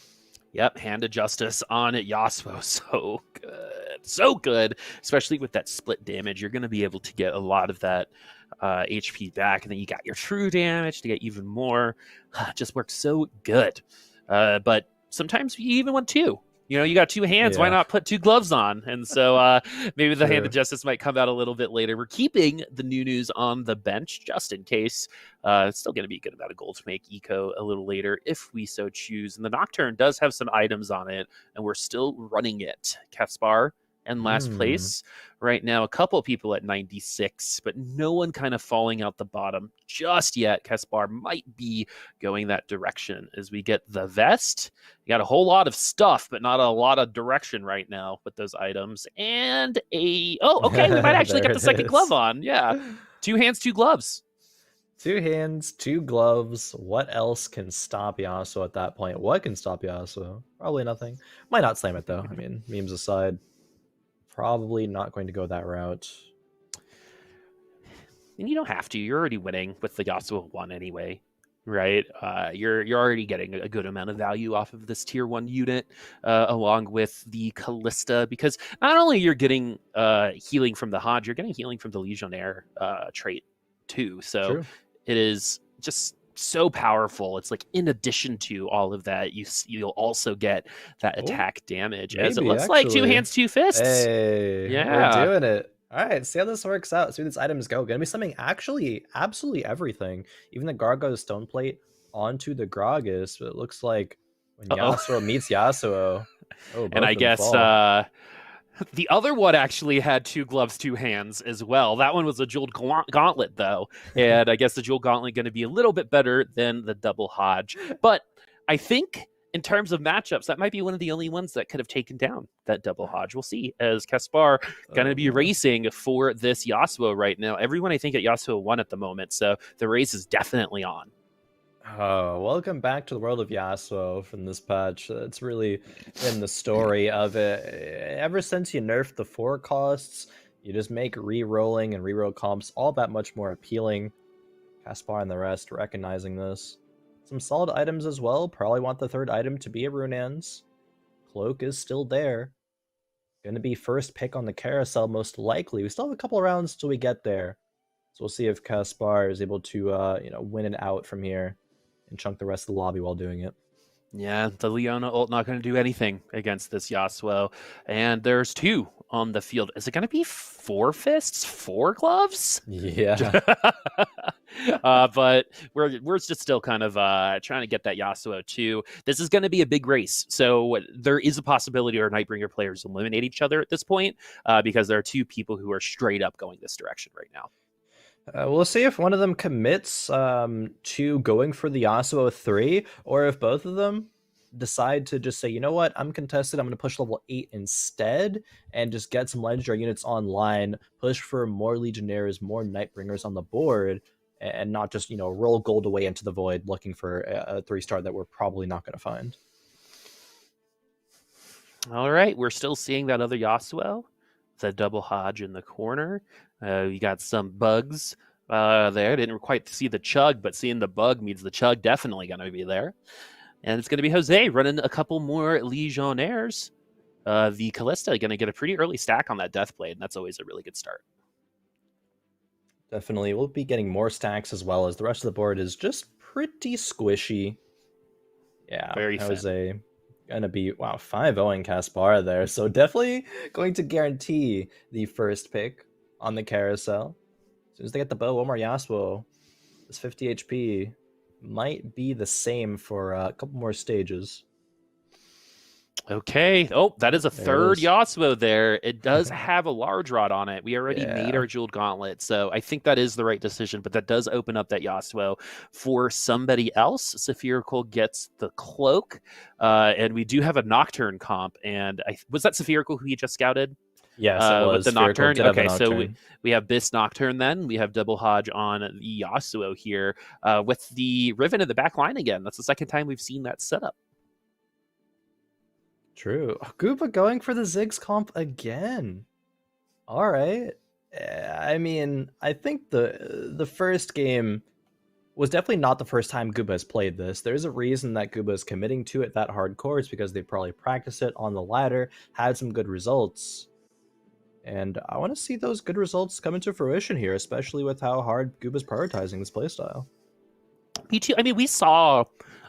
Yep, Hand of Justice on Yasuo. So good. So good. Especially with that split damage. You're going to be able to get a lot of that HP back. And then you got your true damage to get even more. It just works so good. But sometimes you even want 2. You know, you got 2 hands. Yeah. Why not put 2 gloves on? And so maybe the True. Hand of Justice might come out a little bit later. We're keeping the Nunus on the bench just in case. It's still going to be a good amount of gold to make eco a little later if we so choose. And the Nocturne does have some items on it, and we're still running it. Caspar in last place right now. A couple people at 96, but no one kind of falling out the bottom just yet. Caspar might be going that direction as we get the vest. You got a whole lot of stuff, but not a lot of direction right now with those items. And we might actually get the second glove on. Yeah, 2 hands, 2 gloves. 2 hands, 2 gloves. What else can stop Yasuo at that point? What can stop Yasuo? Probably nothing. Might not slam it though. I mean, memes aside. Probably not going to go that route. And you don't have to. You're already winning with the Yasuo 1 anyway, right? You're already getting a good amount of value off of this tier 1 unit, along with the Callista, because not only you're getting healing from the Hodge, you're getting healing from the Legionnaire trait too. So True. it is just so powerful. It's like in addition to all of that, you'll also get that Oh, attack damage, as it maybe looks like two actually. hands, two fists. Hey, we're Yeah. doing it. All right, see how this works out. See where these items go. Gonna be something actually, absolutely everything. Even the Gargo's stone plate onto the Gragas. But it looks like when Uh-oh. Yasuo meets Yasuo, oh, And both I of them guess fall. the other one actually had 2 gloves, 2 hands as well. That one was a jeweled gauntlet, though. And I guess the jeweled gauntlet going to be a little bit better than the double Hodge. But I think in terms of matchups, that might be one of the only ones that could have taken down that double Hodge. We'll see, as Caspar going to Oh be no. racing for this Yasuo right now. Everyone, I think, at Yasuo 1 at the moment. So the race is definitely on. Oh, welcome back to the world of Yasuo from this patch. It's really been the story of it. Ever since you nerfed the 4 costs, you just make re-rolling and reroll comps all that much more appealing. Caspar and the rest recognizing this. Some solid items as well. Probably want the 3rd item to be a Runeans. Cloak is still there. Gonna be first pick on the carousel most likely. We still have a couple rounds till we get there. So we'll see if Caspar is able to win it out from here and chunk the rest of the lobby while doing it. Yeah, the Leona ult not going to do anything against this Yasuo. And there's 2 on the field. Is it going to be 4 fists, 4 gloves? Yeah. But we're just still kind of trying to get that Yasuo too. This is going to be a big race, so there is a possibility our Nightbringer players eliminate each other at this point, because there are 2 people who are straight up going this direction right now. We'll see if one of them commits to going for the Yasuo 3, or if both of them decide to just say, you know what, I'm contested, I'm going to push level 8 instead, and just get some legendary units online, push for more Legionnaires, more Nightbringers on the board, and not just, roll gold away into the void looking for a 3-star that we're probably not going to find. All right, we're still seeing that other Yasuo, the double Hodge in the corner. You got some bugs there. Didn't quite see the chug, but seeing the bug means the chug definitely going to be there. And it's going to be Jose running a couple more Legionnaires. The Callista going to get a pretty early stack on that Deathblade, and that's always a really good start. Definitely. We'll be getting more stacks as well, as the rest of the board is just pretty squishy. Yeah, Very Jose gonna be 5-0ing Caspar there, so definitely going to guarantee the first pick on the carousel. As soon as they get the bow, one more Yasuo. This 50 HP might be the same for a couple more stages. Okay. Oh, that is a There third it is. Yasuo there. It does have a large rod on it. We already made our jeweled gauntlet, so I think that is the right decision, but that does open up that Yasuo for somebody else. Spherical gets the cloak, and we do have a Nocturne comp, and was that Spherical who he just scouted? Yes, it was. With the Spherical Nocturne. did have a Okay, so Nocturne. we have this Nocturne then. We have Double Hodge on the Yasuo here with the Riven in the back line again. That's the second time we've seen that setup. True. Gooba going for the Ziggs comp again. All right. I mean, I think the first game was definitely not the first time Gooba has played this. There's a reason that Gooba is committing to it that hardcore. It's because they probably practiced it on the ladder, had some good results. And I want to see those good results come into fruition here, especially with how hard Gooba's prioritizing this playstyle. Me too. I mean, we saw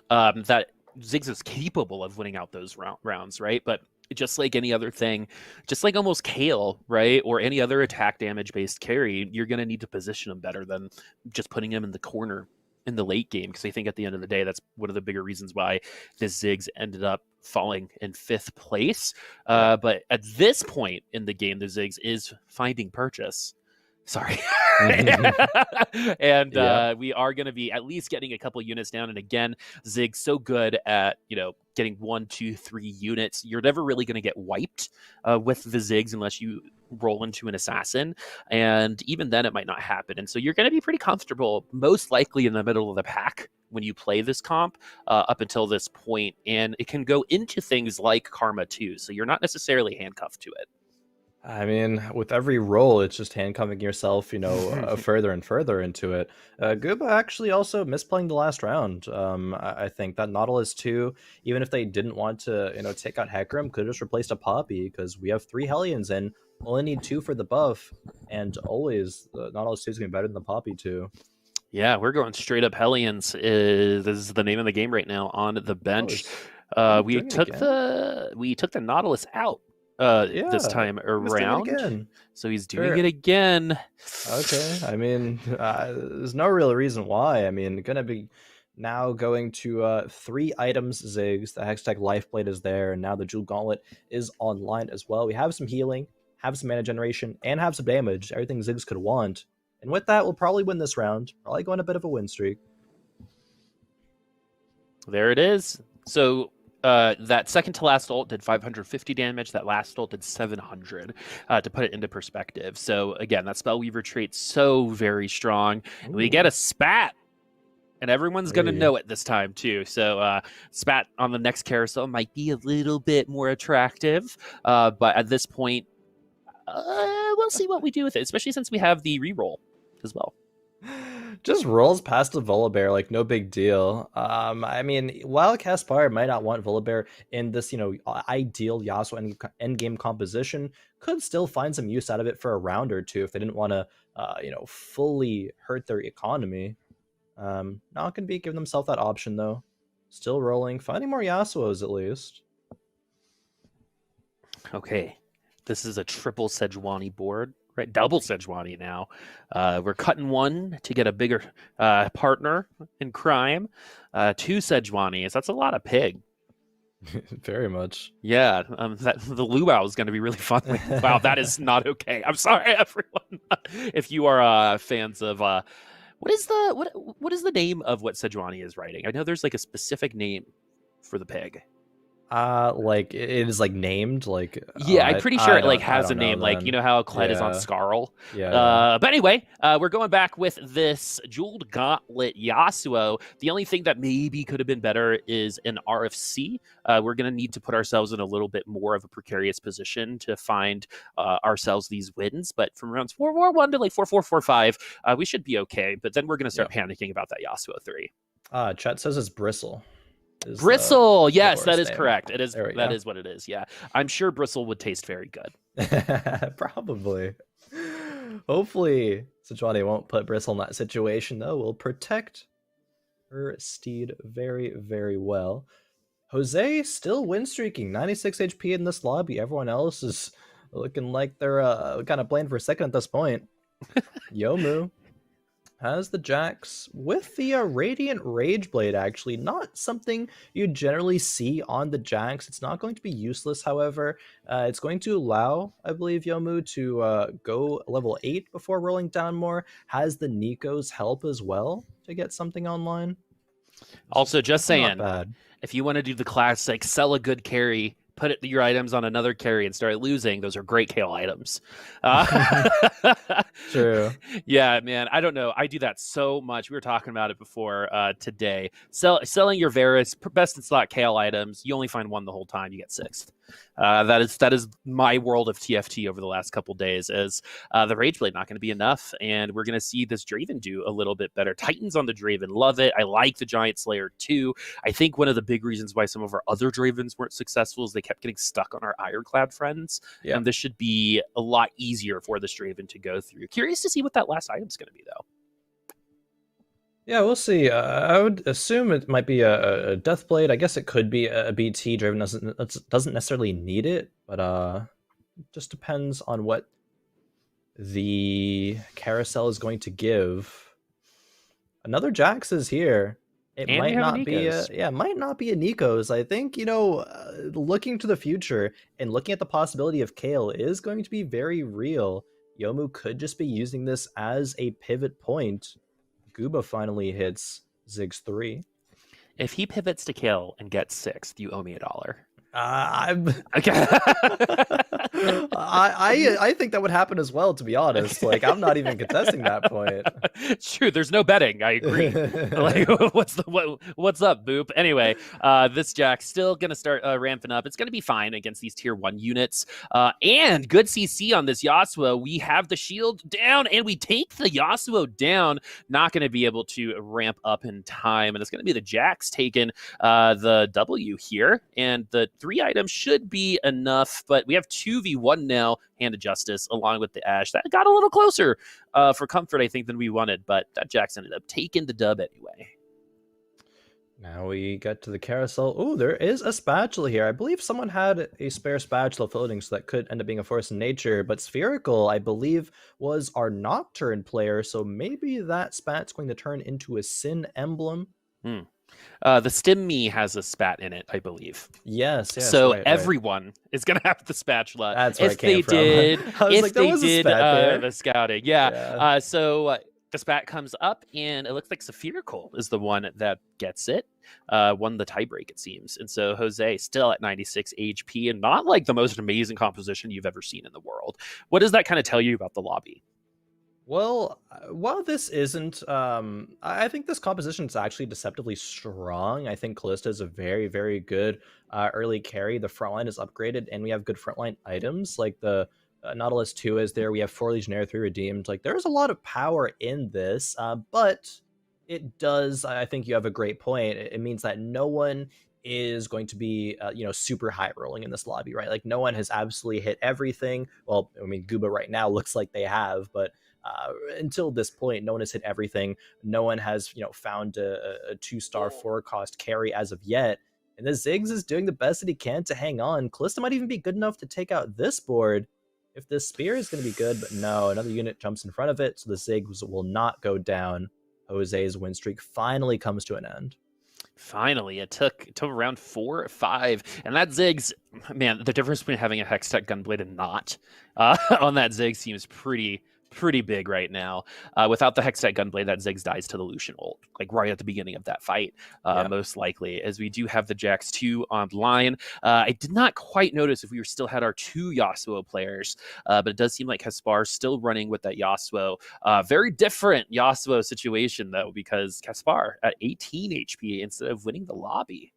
that Ziggs is capable of winning out those rounds, right? But just like any other thing, just like almost Kale, right? Or any other attack damage based carry, you're going to need to position him better than just putting him in the corner in the late game. Because I think at the end of the day, that's one of the bigger reasons why this Ziggs ended up falling in 5th place. But at this point in the game, the Ziggs is finding purchase. Sorry. And we are going to be at least getting a couple units down. And again, Zig's so good at, getting 1, 2, 3 units. You're never really going to get wiped with the Ziggs unless you roll into an assassin. And even then it might not happen. And so you're going to be pretty comfortable, most likely in the middle of the pack when you play this comp up until this point. And it can go into things like Karma too. So you're not necessarily handcuffed to it. I mean, with every roll, it's just handcuffing yourself, further and further into it. Gooba actually also misplaying the last round. I think that Nautilus 2, even if they didn't want to, take out Hecarim, could have just replaced a Poppy because we have 3 Hellions in, only need 2 for the buff, and always Nautilus 2 is going to be better than the Poppy 2. Yeah, we're going straight up Hellions. This is the name of the game right now on the bench. We took the Nautilus out this time around. Again. So he's doing it again. Okay, I mean, there's no real reason why. I mean, gonna be now going to 3 items Ziggs. The Hextech Lifeblade is there, and now the Jewel Gauntlet is online as well. We have some healing, have some mana generation, and have some damage. Everything Ziggs could want. And with that, we'll probably win this round. Probably go on a bit of a win streak. There it is. So that second to last ult did 550 damage. That last ult did 700, to put it into perspective. So again, that Spellweaver trait's so very strong. Ooh. We get a spat, and everyone's going to know it this time too. So spat on the next carousel might be a little bit more attractive, but at this point, we'll see what we do with it, especially since we have the reroll as well. Just rolls past the Volibear, like no big deal. I mean, while Caspar might not want Volibear in this, ideal Yasuo endgame composition, could still find some use out of it for a round or two if they didn't want to, fully hurt their economy. Not going to be giving themselves that option though. Still rolling, finding more Yasuos at least. Okay, this is a triple Sejuani board. Right, double Sejuani now. We're cutting one to get a bigger partner in crime. 2 Sejuanis. That's a lot of pig. Very much. Yeah, the luau is going to be really fun. Wow, that is not okay. I'm sorry, everyone. If you are fans of what is the name of what Sejuani is writing? I know there's like a specific name for the pig. Like it is like named, like I'm pretty sure it like has a name, like how Kled is on Scarl. But anyway, we're going back with this Jeweled Gauntlet Yasuo. The only thing that maybe could have been better is an RFC. We're gonna need to put ourselves in a little bit more of a precarious position to find ourselves these wins. But from rounds 4-4-1 to like 4-4-4-5, we should be okay. But then we're gonna start panicking about that Yasuo 3. Chat says it's Bristle. Bristle, yes, that is correct. It is. That is what it is. Yeah, I'm sure Bristle would taste very good. Probably. Hopefully, Sejuani won't put Bristle in that situation, though. We'll protect her steed very, very well. Jose still win streaking, 96 HP in this lobby. Everyone else is looking like they're kind of playing for a second at this point. Yomu has the Jax with the Radiant Rageblade, actually. Not something you generally see on the Jax. It's not going to be useless, however. It's going to allow, I believe, Yomu to go level 8 before rolling down more. Has the Nico's help as well to get something online. Also, just saying, if you want to do the classic, sell a good carry, put your items on another carry and start losing, those are great KO items. True. Yeah, man. I don't know. I do that so much. We were talking about it before today. Selling your Varus, best in slot KO items. You only find one the whole time. You get 6th. That is my world of TFT over the last couple days. Is the Rageblade not going to be enough, and we're going to see this Draven do a little bit better. Titans on the Draven, love it. I like the Giant Slayer too. I think one of the big reasons why some of our other Dravens weren't successful is they kept getting stuck on our Ironclad friends, and this should be a lot easier for this Draven to go through. Curious to see what that last item's going to be, though. Yeah, we'll see. I would assume it might be a Deathblade. I guess it could be a BT. Draven doesn't necessarily need it, but just depends on what the Carousel is going to give. Another Jax is here. It might not be a Nico's. I think, looking to the future and looking at the possibility of Kale is going to be very real. Yomu could just be using this as a pivot point. Gooba finally hits Ziggs 3. If he pivots to kill and gets 6th, you owe me $1. I'm I think that would happen as well, to be honest. Like, I'm not even contesting that point. True, there's no betting. I agree. Like, what's up, Boop? Anyway, this Jack's still gonna start ramping up. It's gonna be fine against these tier 1 units. And good CC on this Yasuo. We have the shield down, and we take the Yasuo down. Not gonna be able to ramp up in time, and it's gonna be the Jax taking the W here, and the 3 items should be enough. But we have 2v1 now. Hand of Justice along with the Ashe. That got a little closer for comfort, I think, than we wanted, but that Jax ended up taking the dub anyway. Now we get to the carousel. Oh, there is a spatula here. I believe someone had a spare spatula floating, so that could end up being a force in nature. But Spherical, I believe, was our Nocturne player, so maybe that spat's going to turn into a Sin emblem. The Stim Me has a spat in it, I believe. Yes. So everyone is going to have the spatula. That's where if it came they from. did, if like, they did the scouting, yeah. So the spat comes up, and it looks like Spherical is the one that gets it. Won the tiebreak, it seems. And so Jose still at 96 HP, and not like the most amazing composition you've ever seen in the world. What does that kind of tell you about the lobby? Well, while this isn't, I think this composition is actually deceptively strong. I think Callista is a very, very good early carry. The frontline is upgraded, and we have good frontline items. Like the Nautilus 2 is there. We have 4 Legionnaire, 3 redeemed. Like, there's a lot of power in this, but it does, I think you have a great point. It means that no one is going to be, super high rolling in this lobby, right? Like, no one has absolutely hit everything. Well, I mean, Gooba right now looks like they have, but until this point, no one has hit everything. No one has, found a 2-star 4-cost carry as of yet. And the Ziggs is doing the best that he can to hang on. Callista might even be good enough to take out this board if this spear is going to be good, but no, another unit jumps in front of it, so the Ziggs will not go down. Jose's win streak finally comes to an end. Finally, it took around 4 or 5, and that Ziggs, man, the difference between having a Hextech Gunblade and not on that Ziggs seems pretty big right now. Without the Hextech Gunblade, that Ziggs dies to the Lucian ult, like right at the beginning of that fight, most likely, as we do have the Jax 2 online. I did not quite notice if we still had our 2 Yasuo players, but it does seem like Caspar still running with that Yasuo. Very different Yasuo situation, though, because Caspar at 18 HP instead of winning the lobby.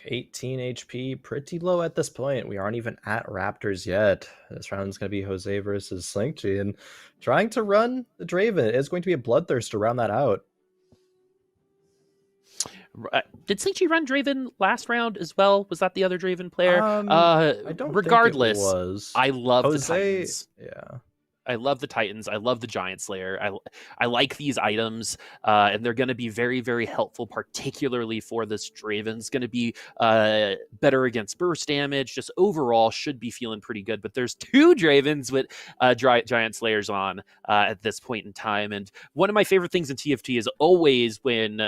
18 HP, pretty low at this point. We aren't even at Raptors yet. This round's going to be Jose versus Slinkgy, and trying to run the Draven is going to be a bloodthirst to round that out. Did Slinkgy run Draven last round as well? Was that the other Draven player? I don't regardless, think it was. I love Jose, the Titans. Yeah. I love the Titans. I love the giantslayer. I like these items, and they're going to be very, very helpful, particularly for this Draven. It's going to be better against burst damage. Just overall, should be feeling pretty good. But there's 2 Dravens with giantslayers on at this point in time. And one of my favorite things in TFT is always when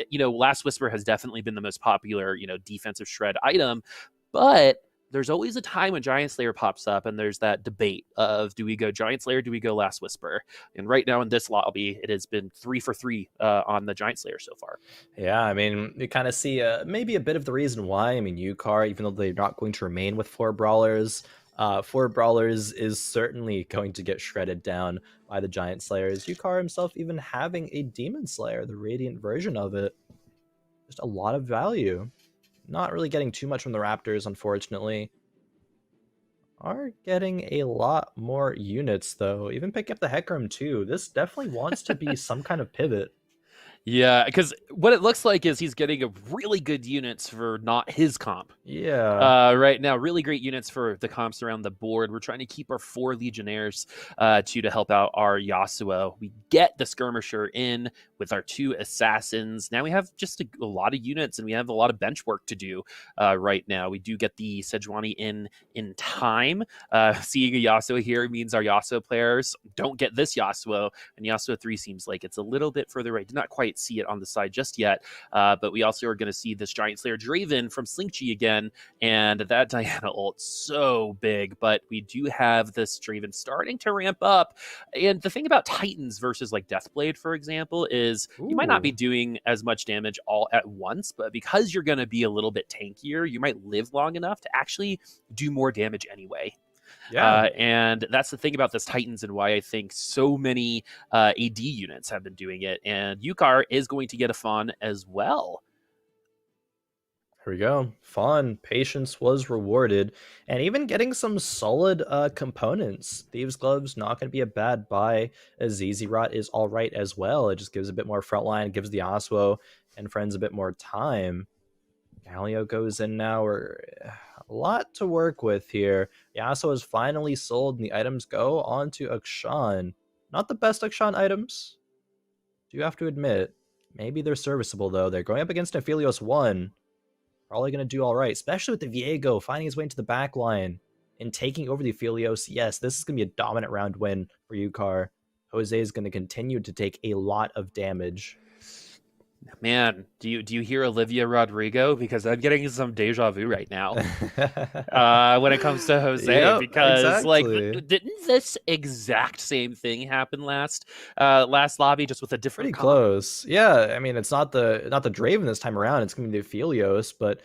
Last Whisper has definitely been the most popular defensive shred item, but there's always a time when Giant Slayer pops up, and there's that debate of, do we go Giant Slayer, do we go Last Whisper? And right now in this lobby, it has been 3 for 3 on the Giant Slayer so far. Yeah, I mean, you kind of see maybe a bit of the reason why. I mean, UCAR, even though they're not going to remain with 4 Brawlers, 4 Brawlers is certainly going to get shredded down by the Giant Slayers. UCAR himself even having a Demon Slayer, the Radiant version of it. Just a lot of value. Not really getting too much from the Raptors, unfortunately. Are getting a lot more units, though. Even picking up the Hecarim, too. This definitely wants to be some kind of pivot. Yeah, because what it looks like is he's getting a really good units for not his comp. Yeah. Right now, really great units for the comps around the board. We're trying to keep our 4 Legionnaires to help out our Yasuo. We get the Skirmisher in with our 2 Assassins. Now we have just a lot of units, and we have a lot of bench work to do right now. We do get the Sejuani in time. Seeing a Yasuo here means our Yasuo players don't get this Yasuo, and Yasuo 3 seems like it's a little bit further right. Did not quite see it on the side just yet, but we also are going to see this Giant Slayer Draven from Slinkgy again, and that Diana ult so big, but we do have this Draven starting to ramp up. And the thing about Titans versus like Deathblade, for example, is is you might not be Ooh. doing as much damage all at once, but because you're going to be a little bit tankier, you might live long enough to actually do more damage anyway. Yeah. And that's the thing about this Titans and why I think so many AD units have been doing it. And Yukar is going to get a fawn as well. Here we go. Fun. Patience was rewarded. And even getting some solid components. Thieves' Gloves, not going to be a bad buy. A ZZ Rot is all right as well. It just gives a bit more frontline, gives the Oswo and friends a bit more time. Galio goes in now. We're a lot to work with here. Yasuo is finally sold, and the items go on to Akshan. Not the best Akshan items, do you have to admit. Maybe they're serviceable, though. They're going up against Aphelios 1. Probably going to do all right, especially with the Viego finding his way into the back line and taking over the Aphelios. Yes, this is going to be a dominant round win for Yukar. Jose is going to continue to take a lot of damage. Man, do you hear Olivia Rodrigo? Because I'm getting some deja vu right now when it comes to Jose. Yep, because exactly. didn't this exact same thing happen last lobby, just with a different Pretty comp? close. Yeah, I mean, it's not the Draven this time around. It's going to be the Aphelios, but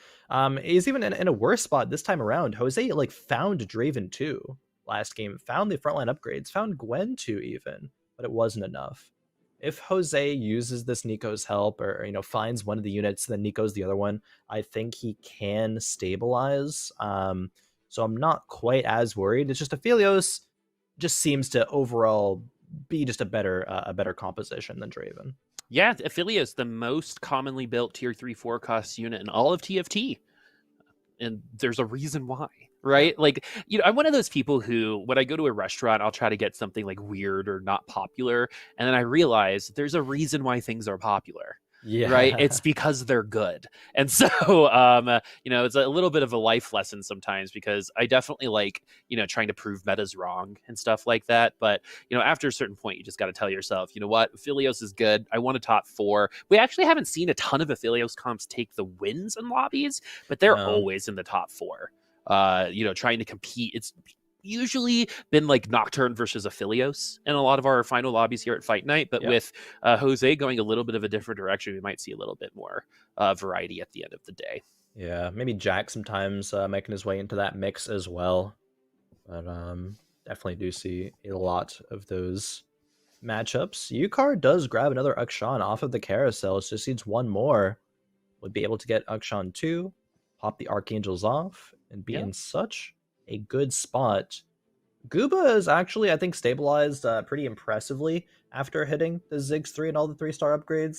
he's even in a worse spot this time around. Jose like found Draven too last game, found the frontline upgrades, found Gwen too even, but it wasn't enough. If Jose uses this Nico's help, or finds one of the units, then Nico's the other one, I think he can stabilize. So I'm not quite as worried. It's just Aphelios just seems to overall be just a better composition than Draven. Yeah, Aphelios, the most commonly built tier 3/4 cost unit in all of TFT. And there's a reason why, right? Yeah. Like, I'm one of those people who, when I go to a restaurant, I'll try to get something like weird or not popular. And then I realize there's a reason why things are popular. Right, it's Yeah. because they're good. And so it's a little bit of a life lesson sometimes, because I definitely like trying to prove metas wrong and stuff like that. But after a certain point, you just got to tell yourself, you know what, Aphelios is good. I want a top 4. We actually haven't seen a ton of Aphelios comps take the wins in lobbies, but they're No. always in the top 4, trying to compete. It's usually been like Nocturne versus Aphelios in a lot of our final lobbies here at Fight Night, but Yep. with Jose going a little bit of a different direction, we might see a little bit more variety at the end of the day. Yeah, maybe Jack sometimes making his way into that mix as well. But definitely do see a lot of those matchups. Yukar does grab another Akshan off of the Carousel. It just needs one more. Would be able to get Akshan 2, pop the Archangels off, and be in such a good spot. Gooba is actually, I think, stabilized pretty impressively after hitting the Ziggs 3 and all the 3-star upgrades.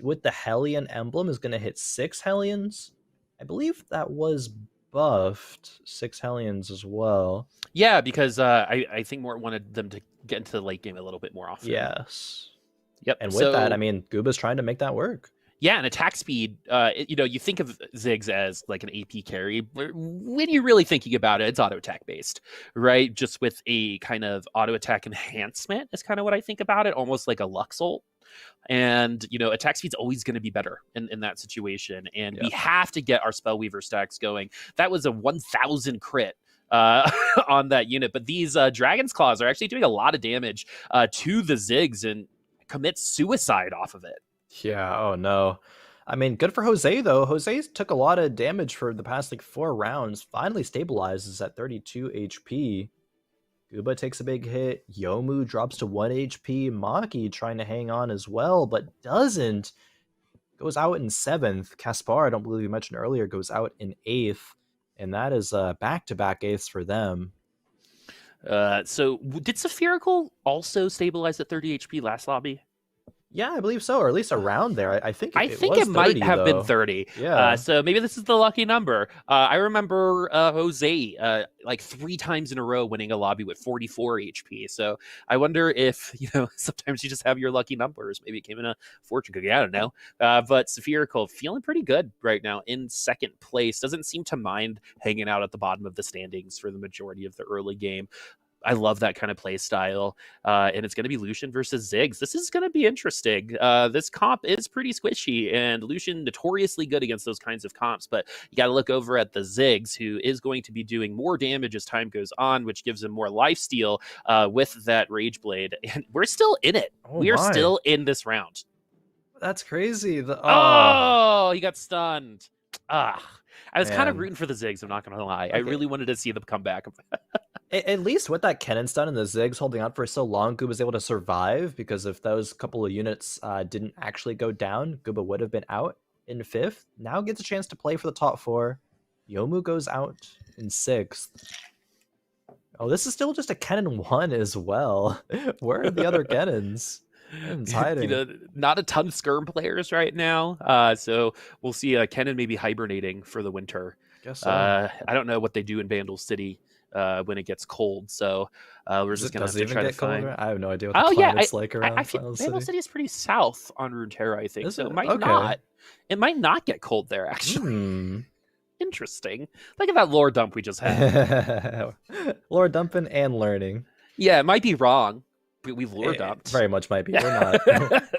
With the Hellion emblem, is going to hit 6 Hellions. I believe that was buffed 6 Hellions as well. Yeah, because I think Mort wanted them to get into the late game a little bit more often. Yes. Yep. And with that, I mean, Gooba's trying to make that work. Yeah, and attack speed, you think of Ziggs as like an AP carry. When you're really thinking about it, it's auto attack based, right? Just with a kind of auto attack enhancement is kind of what I think about it, almost like a Luxult. And, attack speed's always going to be better in that situation. And we have to get our Spellweaver stacks going. That was a 1,000 crit on that unit. But these Dragon's Claws are actually doing a lot of damage to the Ziggs and commit suicide off of it. Yeah, oh no. I mean, good for Jose, though. Jose took a lot of damage for the past, 4 rounds. Finally stabilizes at 32 HP. Gooba takes a big hit. Yomu drops to 1 HP. Maki trying to hang on as well, but doesn't. Goes out in 7th. Caspar, I don't believe you mentioned earlier, goes out in 8th. And that is back-to-back 8ths for them. So did Spherical also stabilize at 30 HP last lobby? Yeah, I believe so, or at least around there. I think it was it might 30, have though. been 30. Yeah. So maybe this is the lucky number. I remember Jose like 3 times in a row winning a lobby with 44 HP. So I wonder if, sometimes you just have your lucky numbers. Maybe it came in a fortune cookie. I don't know. But Spherical feeling pretty good right now in 2nd place. Doesn't seem to mind hanging out at the bottom of the standings for the majority of the early game. I love that kind of play style. And it's going to be Lucian versus Ziggs. This is going to be interesting. This comp is pretty squishy, and Lucian notoriously good against those kinds of comps. But you got to look over at the Ziggs, who is going to be doing more damage as time goes on, which gives him more lifesteal with that Rage Blade. And we're still in it. We are still in this round. That's crazy. Oh, he got stunned. Ah, I was kind of Man. rooting for the Ziggs. I'm not gonna lie. I Okay. really wanted to see them come back. At least with that cannon stun and the Ziggs holding out for so long, Gooba was able to survive, because if those couple of units didn't actually go down, Gooba would have been out in 5th. Now gets a chance to play for the top 4. Yomu goes out in 6th. Oh, this is still just a cannon 1 as well. Where are the other cannons? Cannon's hiding. Not a ton of Skirm players right now. So we'll see Kennen maybe hibernating for the winter. I guess so. I don't know what they do in Vandal City when it gets cold. So we're just gonna have to try to find. I have no idea what the Oh yeah, climate's like around I feel Vandal Vandal City is pretty south on Runeterra, I think. Is so it? it might Okay. not. It might not get cold there actually. Interesting. Look at that lore dump we just had. Lore dumping and learning. Yeah, it might be wrong. But we've lore dumped. Very much might be.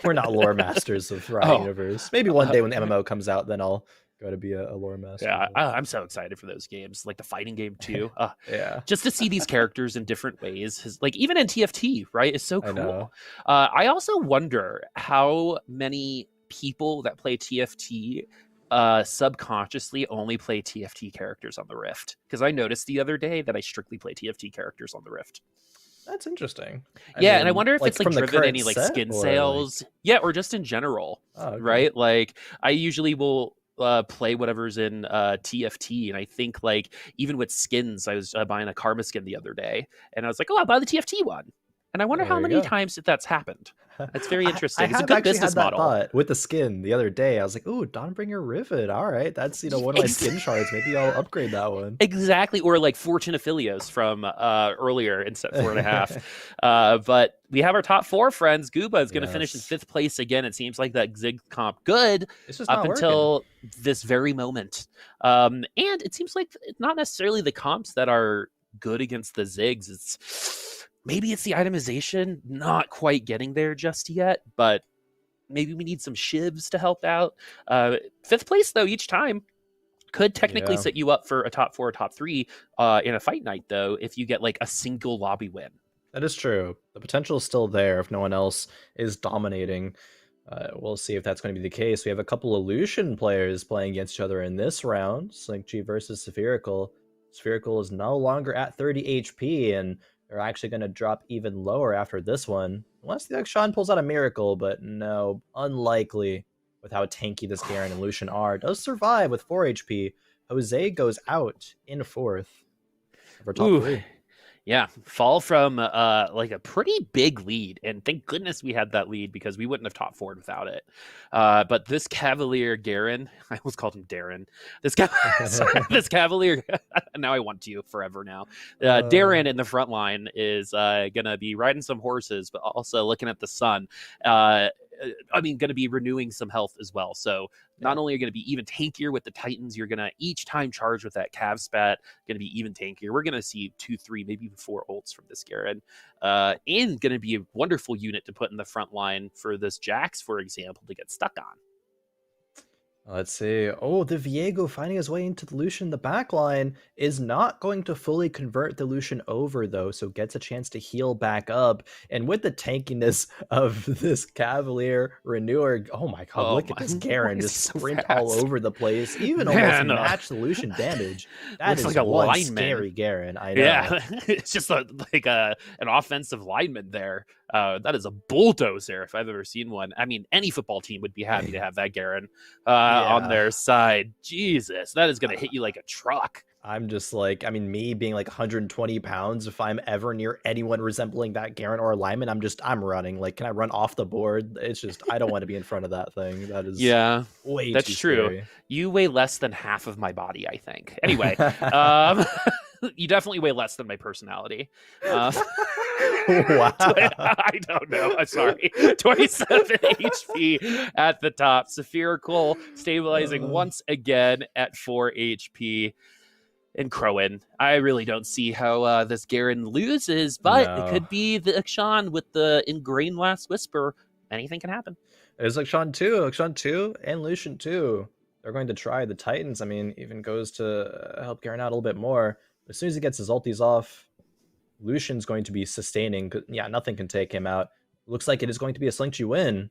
We're not lore masters of Riot Universe. Maybe one day when the MMO comes out, then I'll go to be a lore master. Yeah, I'm so excited for those games, like the fighting game too. Yeah, just to see these characters in different ways, like even in TFT, right? It's so cool. I also wonder how many people that play TFT subconsciously only play TFT characters on the Rift, because I noticed the other day that I strictly play TFT characters on the Rift. That's interesting. And I wonder if it's like from driven any like skin sales, or just in general, right? Like I usually will play whatever's in TFT, and I think like even with skins, I was buying a Karma skin the other day, and I was like, oh, I'll buy the TFT one, and I wonder how many times that's happened. That's very interesting. It's a good business model. Thought with the skin the other day. I was like, "Ooh, Dawnbringer Rivet. All right, that's one of my skin shards. Maybe I'll upgrade that one." Exactly, or like Fortune Affilios from earlier in set 4.5. But we have our top 4 friends. Gooba is going to finish in 5th place again. It seems like that Zig comp good up until this very moment. And it seems like not necessarily the comps that are good against the Zigs. Maybe it's the itemization, not quite getting there just yet, but maybe we need some shivs to help out. 5th place, though, each time could technically set you up for a top 4 or top 3 in a fight night, though, if you get like a single lobby win. That is true. The potential is still there if no one else is dominating. We'll see if that's going to be the case. We have a couple of Lucian players playing against each other in this round. Slinkg versus Spherical. Spherical is no longer at 30 HP, and they're actually going to drop even lower after this one. Unless the Akshan pulls out a miracle, but no, unlikely with how tanky this Garen and Lucian are. Does survive with 4 HP. Jose goes out in 4th for top 3. Yeah, fall from like a pretty big lead, and thank goodness we had that lead because we wouldn't have top 4'd without it. But this Cavalier Garen, I almost called him Darren. This Cavalier, now I want to forever now. Darren in the front line is gonna be riding some horses, but also looking at the sun. Going to be renewing some health as well. So not only are you going to be even tankier with the Titans, you're going to each time charge with that Cav spat, going to be even tankier. We're going to see 2, 3, maybe even 4 ults from this Garen. And going to be a wonderful unit to put in the front line for this Jax, for example, to get stuck on. Let's see. Oh, the Viego finding his way into the Lucian. The backline is not going to fully convert the Lucian over, though, so gets a chance to heal back up. And with the tankiness of this Cavalier Renewer, oh my god, look at this Garen just sprint all over the place, even almost match the Lucian damage. That is like a one scary Garen, I know. Yeah, it's just like an offensive lineman there. That is a bulldozer if I've ever seen one. I mean, any football team would be happy to have that Garen on their side. Jesus, that is going to hit you like a truck. I'm just like, I mean, me being like 120 pounds, if I'm ever near anyone resembling that Garen or a lineman, I'm running. Like, can I run off the board? It's just, I don't want to be in front of that thing. That is way that's too true. Scary. You weigh less than half of my body, I think. Anyway, you definitely weigh less than my personality. Wow. I don't know. I'm sorry. 27 HP at the top. Spherical stabilizing once again at 4 HP. And Khroen, I really don't see how this Garen loses, but it could be the Akshan with the ingrained last whisper. Anything can happen. There's Akshan 2 and Lucian 2. They're going to try the Titans. I mean, even goes to help Garen out a little bit more. As soon as he gets his ultis off, Lucian's going to be sustaining. Yeah, nothing can take him out. Looks like it is going to be a Slinkg win.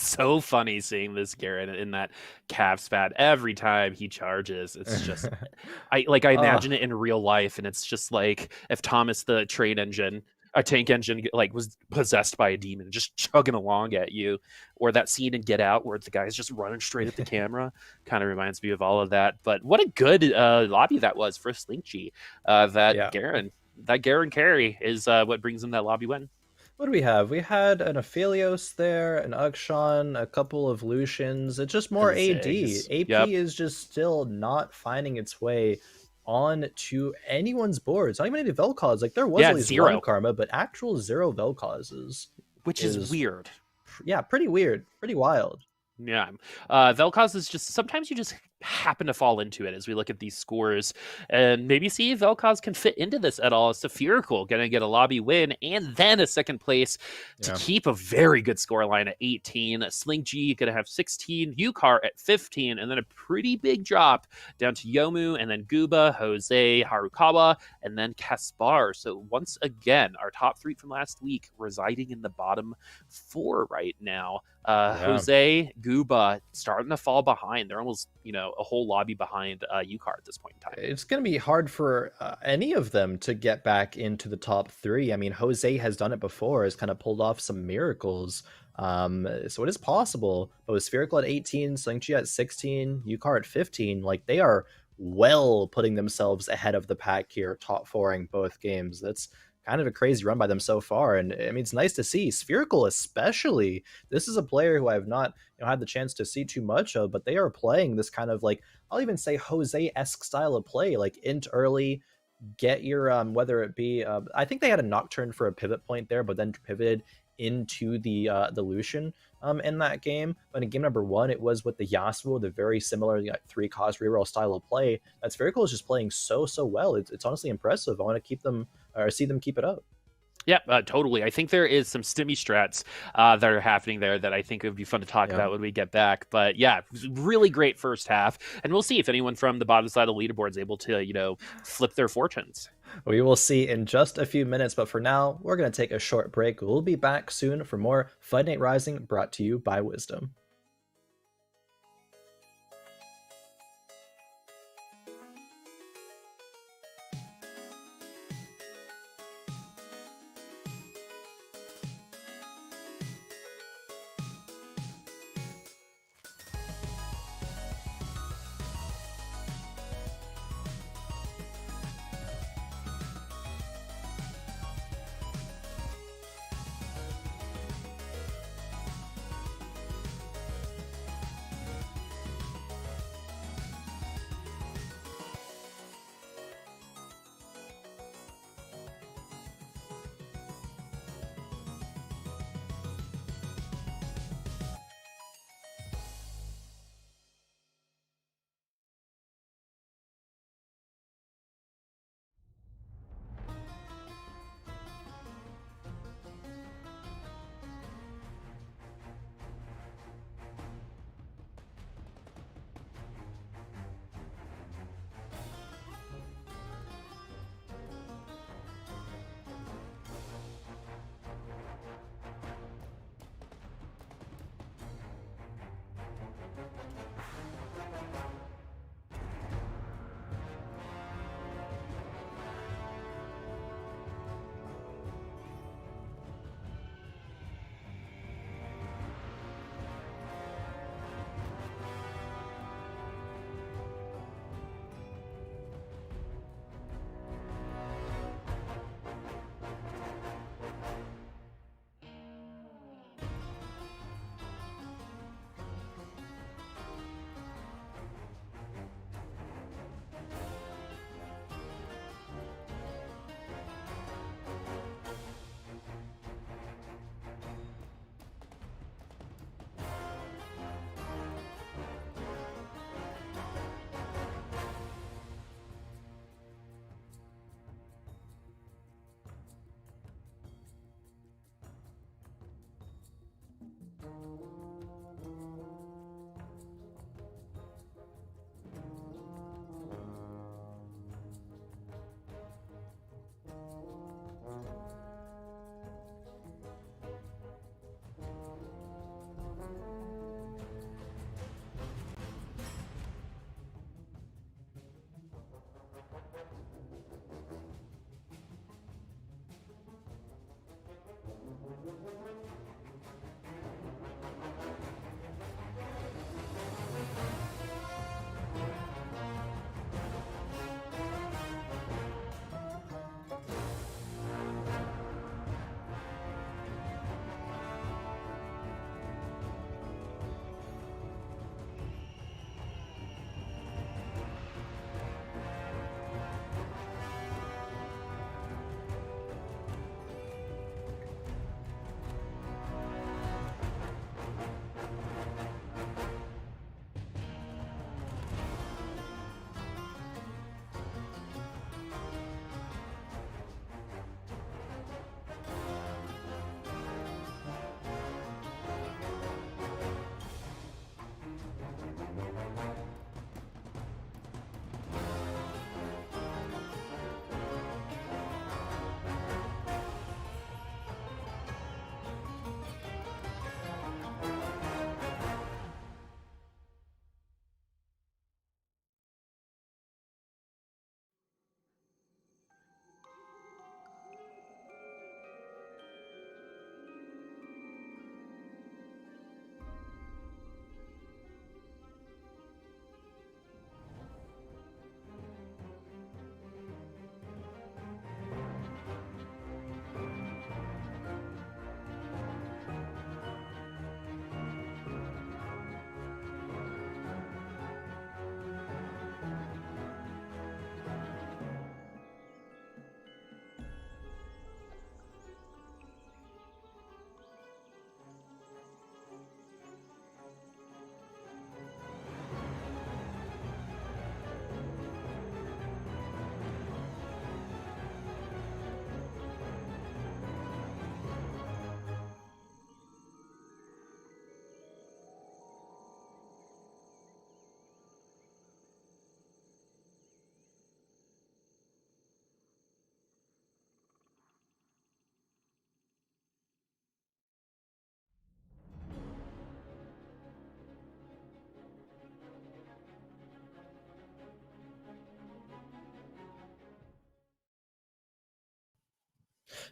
so funny seeing this Garen in that calf spat every time he charges. It's just I Oh, imagine it in real life, and it's just like if Thomas the train engine, a tank engine, like was possessed by a demon, just chugging along at you, or that scene in Get Out where the guy's just running straight at the camera. Kind of reminds me of all of that. But what a good lobby that was for Slinky. yeah. That Garen carry is what brings him that lobby win. What do we have? We had an Aphelios there, an Uxon, a couple of Lucians. It's just And more AD. Ziggs. Yep. AP is just still not finding its way on to anyone's boards. Not even any Vel'Koz. Like there was Yeah, at least one 0, Karma, but actual 0 Vel'Kozes which is is weird. yeah, pretty weird, pretty wild. Yeah. Vel'Koz is just sometimes you just happen to fall into it as we look at these scores and maybe see if Vel'Koz can fit into this at all. Spherical going to get a lobby win and then a second place to Yeah. keep a very good score line at 18. Sling G going to have 16, Yukar at 15, and then a pretty big drop down to Yomu and then Guba, Jose, Harukawa, and then Kaspar. So once again, our top 3 from last week residing in the bottom 4 right now. Yeah. Jose, Guba starting to fall behind. They're almost, a whole lobby behind Yukar at this point in time. It's going to be hard for any of them to get back into the top 3. I mean, Jose has done it before, has kind of pulled off some miracles. So it is possible. But with Spherical at 18, Slingchi at 16, Yukar at 15, like they are well putting themselves ahead of the pack here, top 4ing both games. That's kind of a crazy run by them so far. And I mean, it's nice to see Spherical, especially. This is a player who I've not had the chance to see too much of, but they are playing this kind of like, I'll even say Jose-esque style of play, like int early, get your whether it be I think they had a Nocturne for a pivot point there, but then pivoted into the Lucian in that game. But in game number 1, it was with the Yasuo, the very similar 3 cost reroll style of play. That's very cool. Is just playing so well. It's honestly impressive. I want to keep them or see them keep it up. Yeah, totally. I think there is some stimmy strats that are happening there that I think it would be fun to talk about when we get back. But yeah, really great first half. And we'll see if anyone from the bottom side of the leaderboard is able to, flip their fortunes. We will see in just a few minutes, but for now, we're going to take a short break. We'll be back soon for more Fight Night Rising brought to you by Wisdom.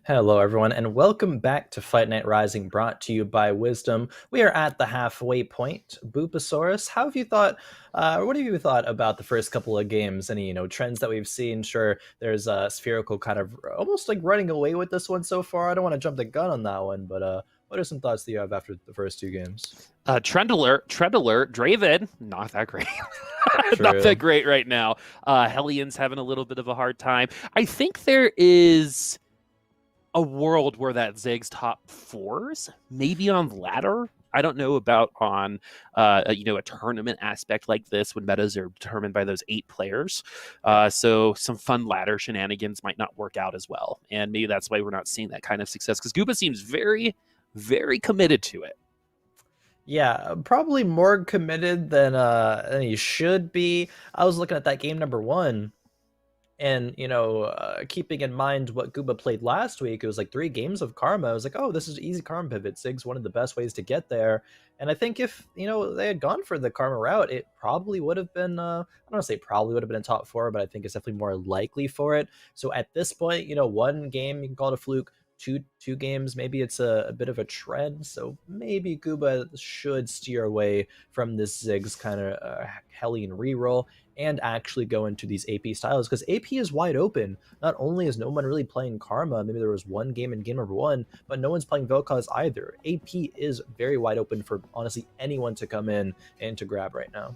Hello, everyone, and welcome back to Fight Night Rising, brought to you by Wisdom. We are at the halfway point. Boopasaurus, how have you thought? What have you thought about the first couple of games? Any trends that we've seen? Sure, there's a spherical kind of almost like running away with this one so far. I don't want to jump the gun on that one, but what are some thoughts that you have after the first two games? Trend alert, Draven, not that great. Not True. that great right now. Hellions having a little bit of a hard time. I think there is a world where that Ziggs top fours, maybe on ladder. I don't know about on a tournament aspect like this when metas are determined by those 8 players. So some fun ladder shenanigans might not work out as well, and maybe that's why we're not seeing that kind of success because Gooba seems very, very committed to it. Yeah, probably more committed than he should be. I was looking at that game number one, and keeping in mind what Gooba played last week, it was like 3 games of Karma. I was like, oh, this is easy Karma pivot. Sig's one of the best ways to get there. And I think if they had gone for the Karma route, it probably would have been. I don't want to say probably would have been in top 4, but I think it's definitely more likely for it. So at this point, 1 game you can call it a fluke. Two games, maybe it's a bit of a trend. So maybe Gooba should steer away from this Ziggs kind of Hellion reroll and actually go into these AP styles, because AP is wide open. Not only is no one really playing Karma, maybe there was 1 game in game number 1, but no one's playing Vel'Koz either. AP is very wide open for honestly anyone to come in and to grab right now.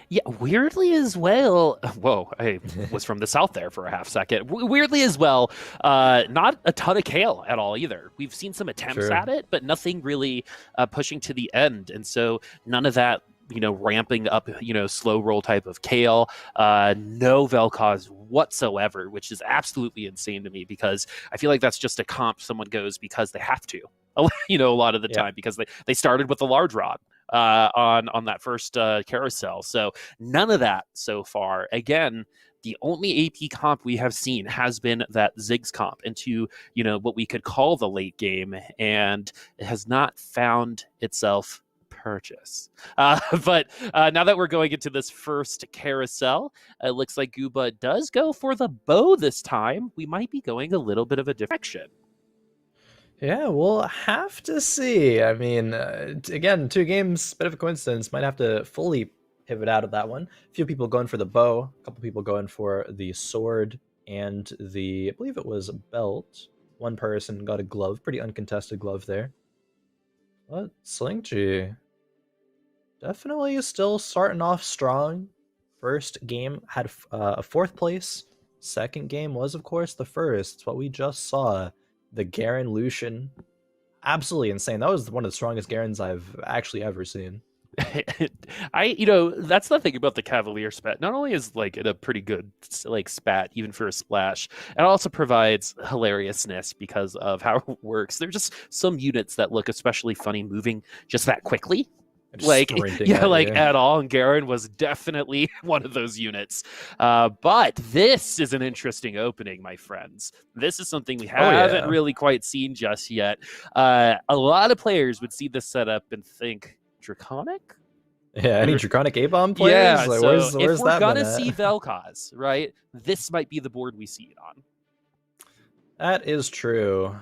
Yeah, weirdly as well. Whoa, I was from the south there for a half second. Weirdly as well, not a ton of Kale at all either. We've seen some attempts True. at it, but nothing really pushing to the end. And so none of that, ramping up, slow roll type of Kale. No Vel'Koz whatsoever, which is absolutely insane to me because I feel like that's just a comp someone goes because they have to. A lot of the Yeah. time because they started with a large rod on that first carousel. So none of that so far. Again, the only AP comp we have seen has been that Ziggs comp into what we could call the late game, and it has not found itself purchase. But now that we're going into this first carousel, it looks like Gooba does go for the bow this time. We might be going a little bit of a direction. Yeah, we'll have to see. I mean, again, 2 games, bit of a coincidence. Might have to fully pivot out of that one. A few people going for the bow, a couple people going for the sword and I believe it was a belt. One person got a glove, pretty uncontested glove there. But Slinky definitely still starting off strong. First game had a 4th place. Second game was, of course, the first. It's what we just saw. The Garen Lucian. Absolutely insane. That was one of the strongest Garens I've actually ever seen. That's the thing about the Cavalier spat. Not only is it a pretty good spat, even for a splash, it also provides hilariousness because of how it works. There's just some units that look especially funny moving just that quickly. At all. And Garen was definitely one of those units. But this is an interesting opening, my friends. This is something we haven't really quite seen just yet. A lot of players would see this setup and think, Draconic? Yeah, any Draconic A-Bomb players? Yeah, where's if we're that gonna been at? see Vel'Koz, right, this might be the board we see it on. That is true.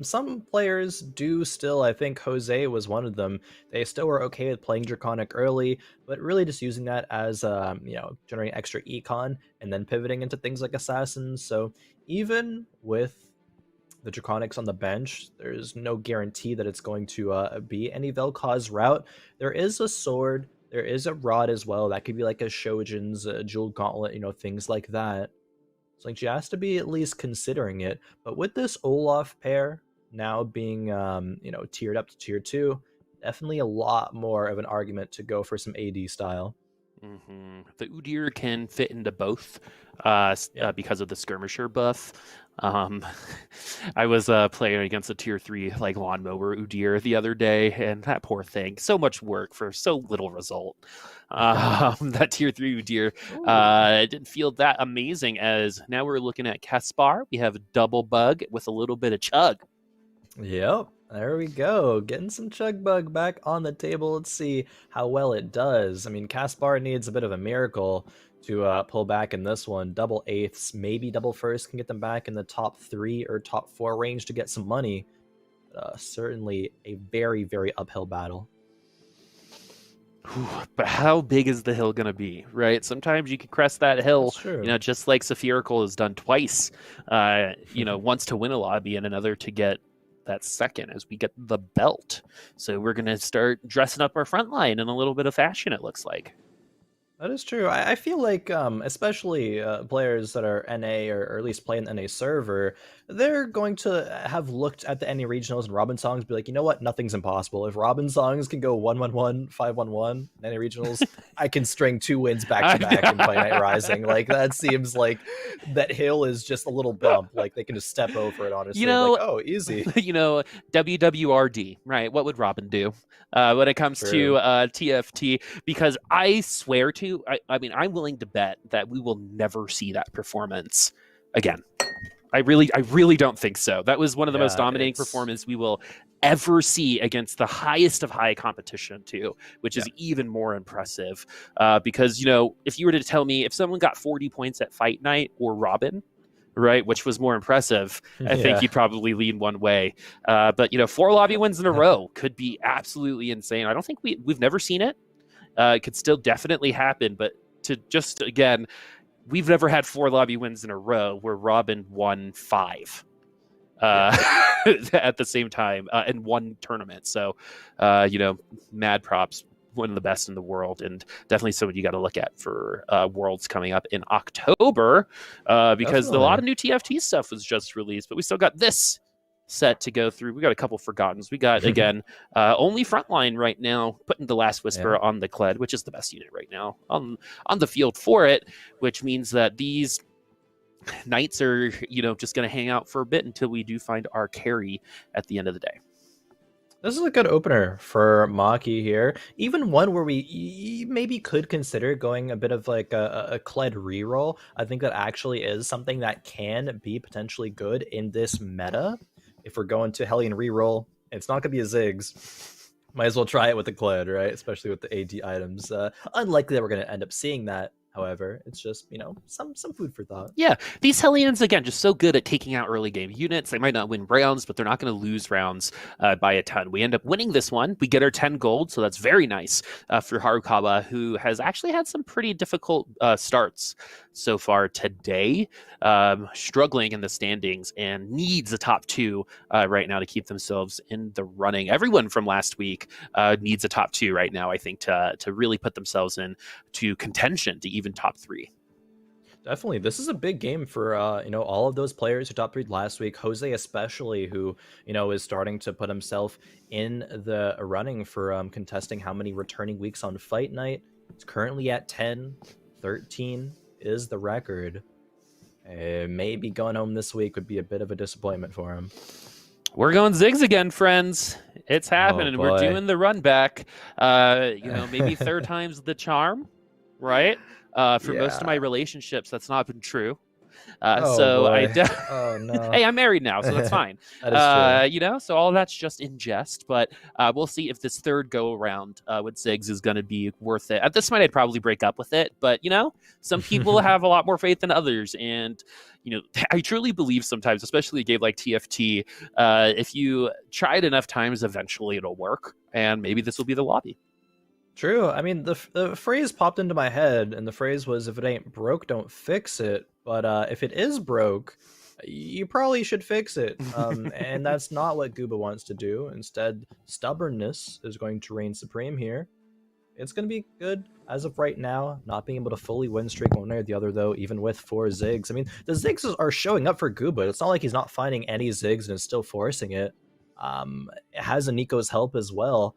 Some players do still, I think Jose was one of them. They still were okay with playing Draconic early, but really just using that as, generating extra econ and then pivoting into things like Assassins. So even with the Draconics on the bench, there's no guarantee that it's going to be any Vel'Koz route. There is a sword, there is a rod as well. That could be like a Shojin's Jewel Gauntlet, things like that. So she has to be at least considering it. But with this Olaf pair now being, tiered up to tier 2, definitely a lot more of an argument to go for some AD style. Mm-hmm. The Udyr can fit into both because of the skirmisher buff. I was playing against a tier 3 lawnmower Udyr the other day, and that poor thing, so much work for so little result. That tier 3 Udyr didn't feel that amazing. As now we're looking at Caspar. We have a double bug with a little bit of chug. Yep. There we go. Getting some Chug Bug back on the table. Let's see how well it does. I mean, Caspar needs a bit of a miracle to pull back in this one. Double eighths, maybe double first can get them back in the top 3 or top 4 range to get some money. Certainly a very, very uphill battle. But how big is the hill going to be, right? Sometimes you can crest that hill, That's true. just like Spherical has done twice, once to win a lobby and another to get that second as we get the belt. So we're going to start dressing up our front line in a little bit of fashion, it looks like. That is true. I feel like, especially players that are NA or at least play in the NA server, they're going to have looked at the NA regionals and Robin songs, be like, you know what? Nothing's impossible. If Robin songs can go 1-1-1, 5-1-1, NA regionals, I can string 2 wins back to back in Fight Night Rising. Like, that seems like that hill is just a little bump. Like, they can just step over it, honestly. Like, oh, easy. WWRD, right? What would Robin do when it comes to TFT? Because I swear to, I'm willing to bet that we will never see that performance again. I really don't think so. That was one of the most dominating performances we will ever see against the highest of high competition too, which is even more impressive. Because, if you were to tell me if someone got 40 points at Fight Night or Robin, right, which was more impressive, I think you'd probably lean one way. But 4 lobby wins in a row could be absolutely insane. I don't think we've never seen it. It could still definitely happen, but to just, again, we've never had 4 lobby wins in a row where Robin won 5 at the same time in one tournament. So, mad props. One of the best in the world, and definitely someone you got to look at for Worlds coming up in October, because a lot of new TFT stuff was just released, but we still got this set to go through. We got a couple forgottens. We got, again, only frontline right now, putting the Last Whisper on the Kled, which is the best unit right now on the field for it, which means that these knights are, just going to hang out for a bit until we do find our carry at the end of the day. This is a good opener for Maki here. Even one where we maybe could consider going a bit of like a Kled reroll. I think that actually is something that can be potentially good in this meta. If we're going to Hellion reroll, it's not going to be a Ziggs. Might as well try it with the Kled, right? Especially with the AD items. Unlikely that we're going to end up seeing that. However, it's just, some food for thought. Yeah, these Hellions, again, just so good at taking out early game units. They might not win rounds, but they're not going to lose rounds by a ton. We end up winning this one. We get our 10 gold, so that's very nice for Harukawa, who has actually had some pretty difficult starts so far today, struggling in the standings and needs a top 2 right now to keep themselves in the running. Everyone from last week needs a top 2 right now, I think, to really put themselves in to contention to even top 3. Definitely. This is a big game for, all of those players who top 3'd last week. Jose especially, who, is starting to put himself in the running for contesting how many returning weeks on Fight Night. It's currently at 10. 13 is the record. Maybe going home this week would be a bit of a disappointment for him. We're going Ziggs again, friends. It's happening. We're doing the run back. Maybe third time's the charm, right? For most of my relationships, that's not been true. Oh no. Hey, I'm married now, so that's fine. That is true. So all that's just in jest, but we'll see if this third go around with Ziggs is going to be worth it. At this point, I'd probably break up with it, but some people have a lot more faith than others, and I truly believe sometimes, especially a game like TFT, if you try it enough times, eventually it'll work, and maybe this will be the lobby. True. I mean, the phrase popped into my head, and the phrase was, if it ain't broke, don't fix it. But if it is broke, you probably should fix it. And that's not what Gooba wants to do. Instead, stubbornness is going to reign supreme here. It's going to be good as of right now, not being able to fully win streak one way or the other, though, even with 4 Ziggs. I mean, the Ziggs are showing up for Gooba. It's not like he's not finding any Ziggs and is still forcing it. It has a Nico's help as well.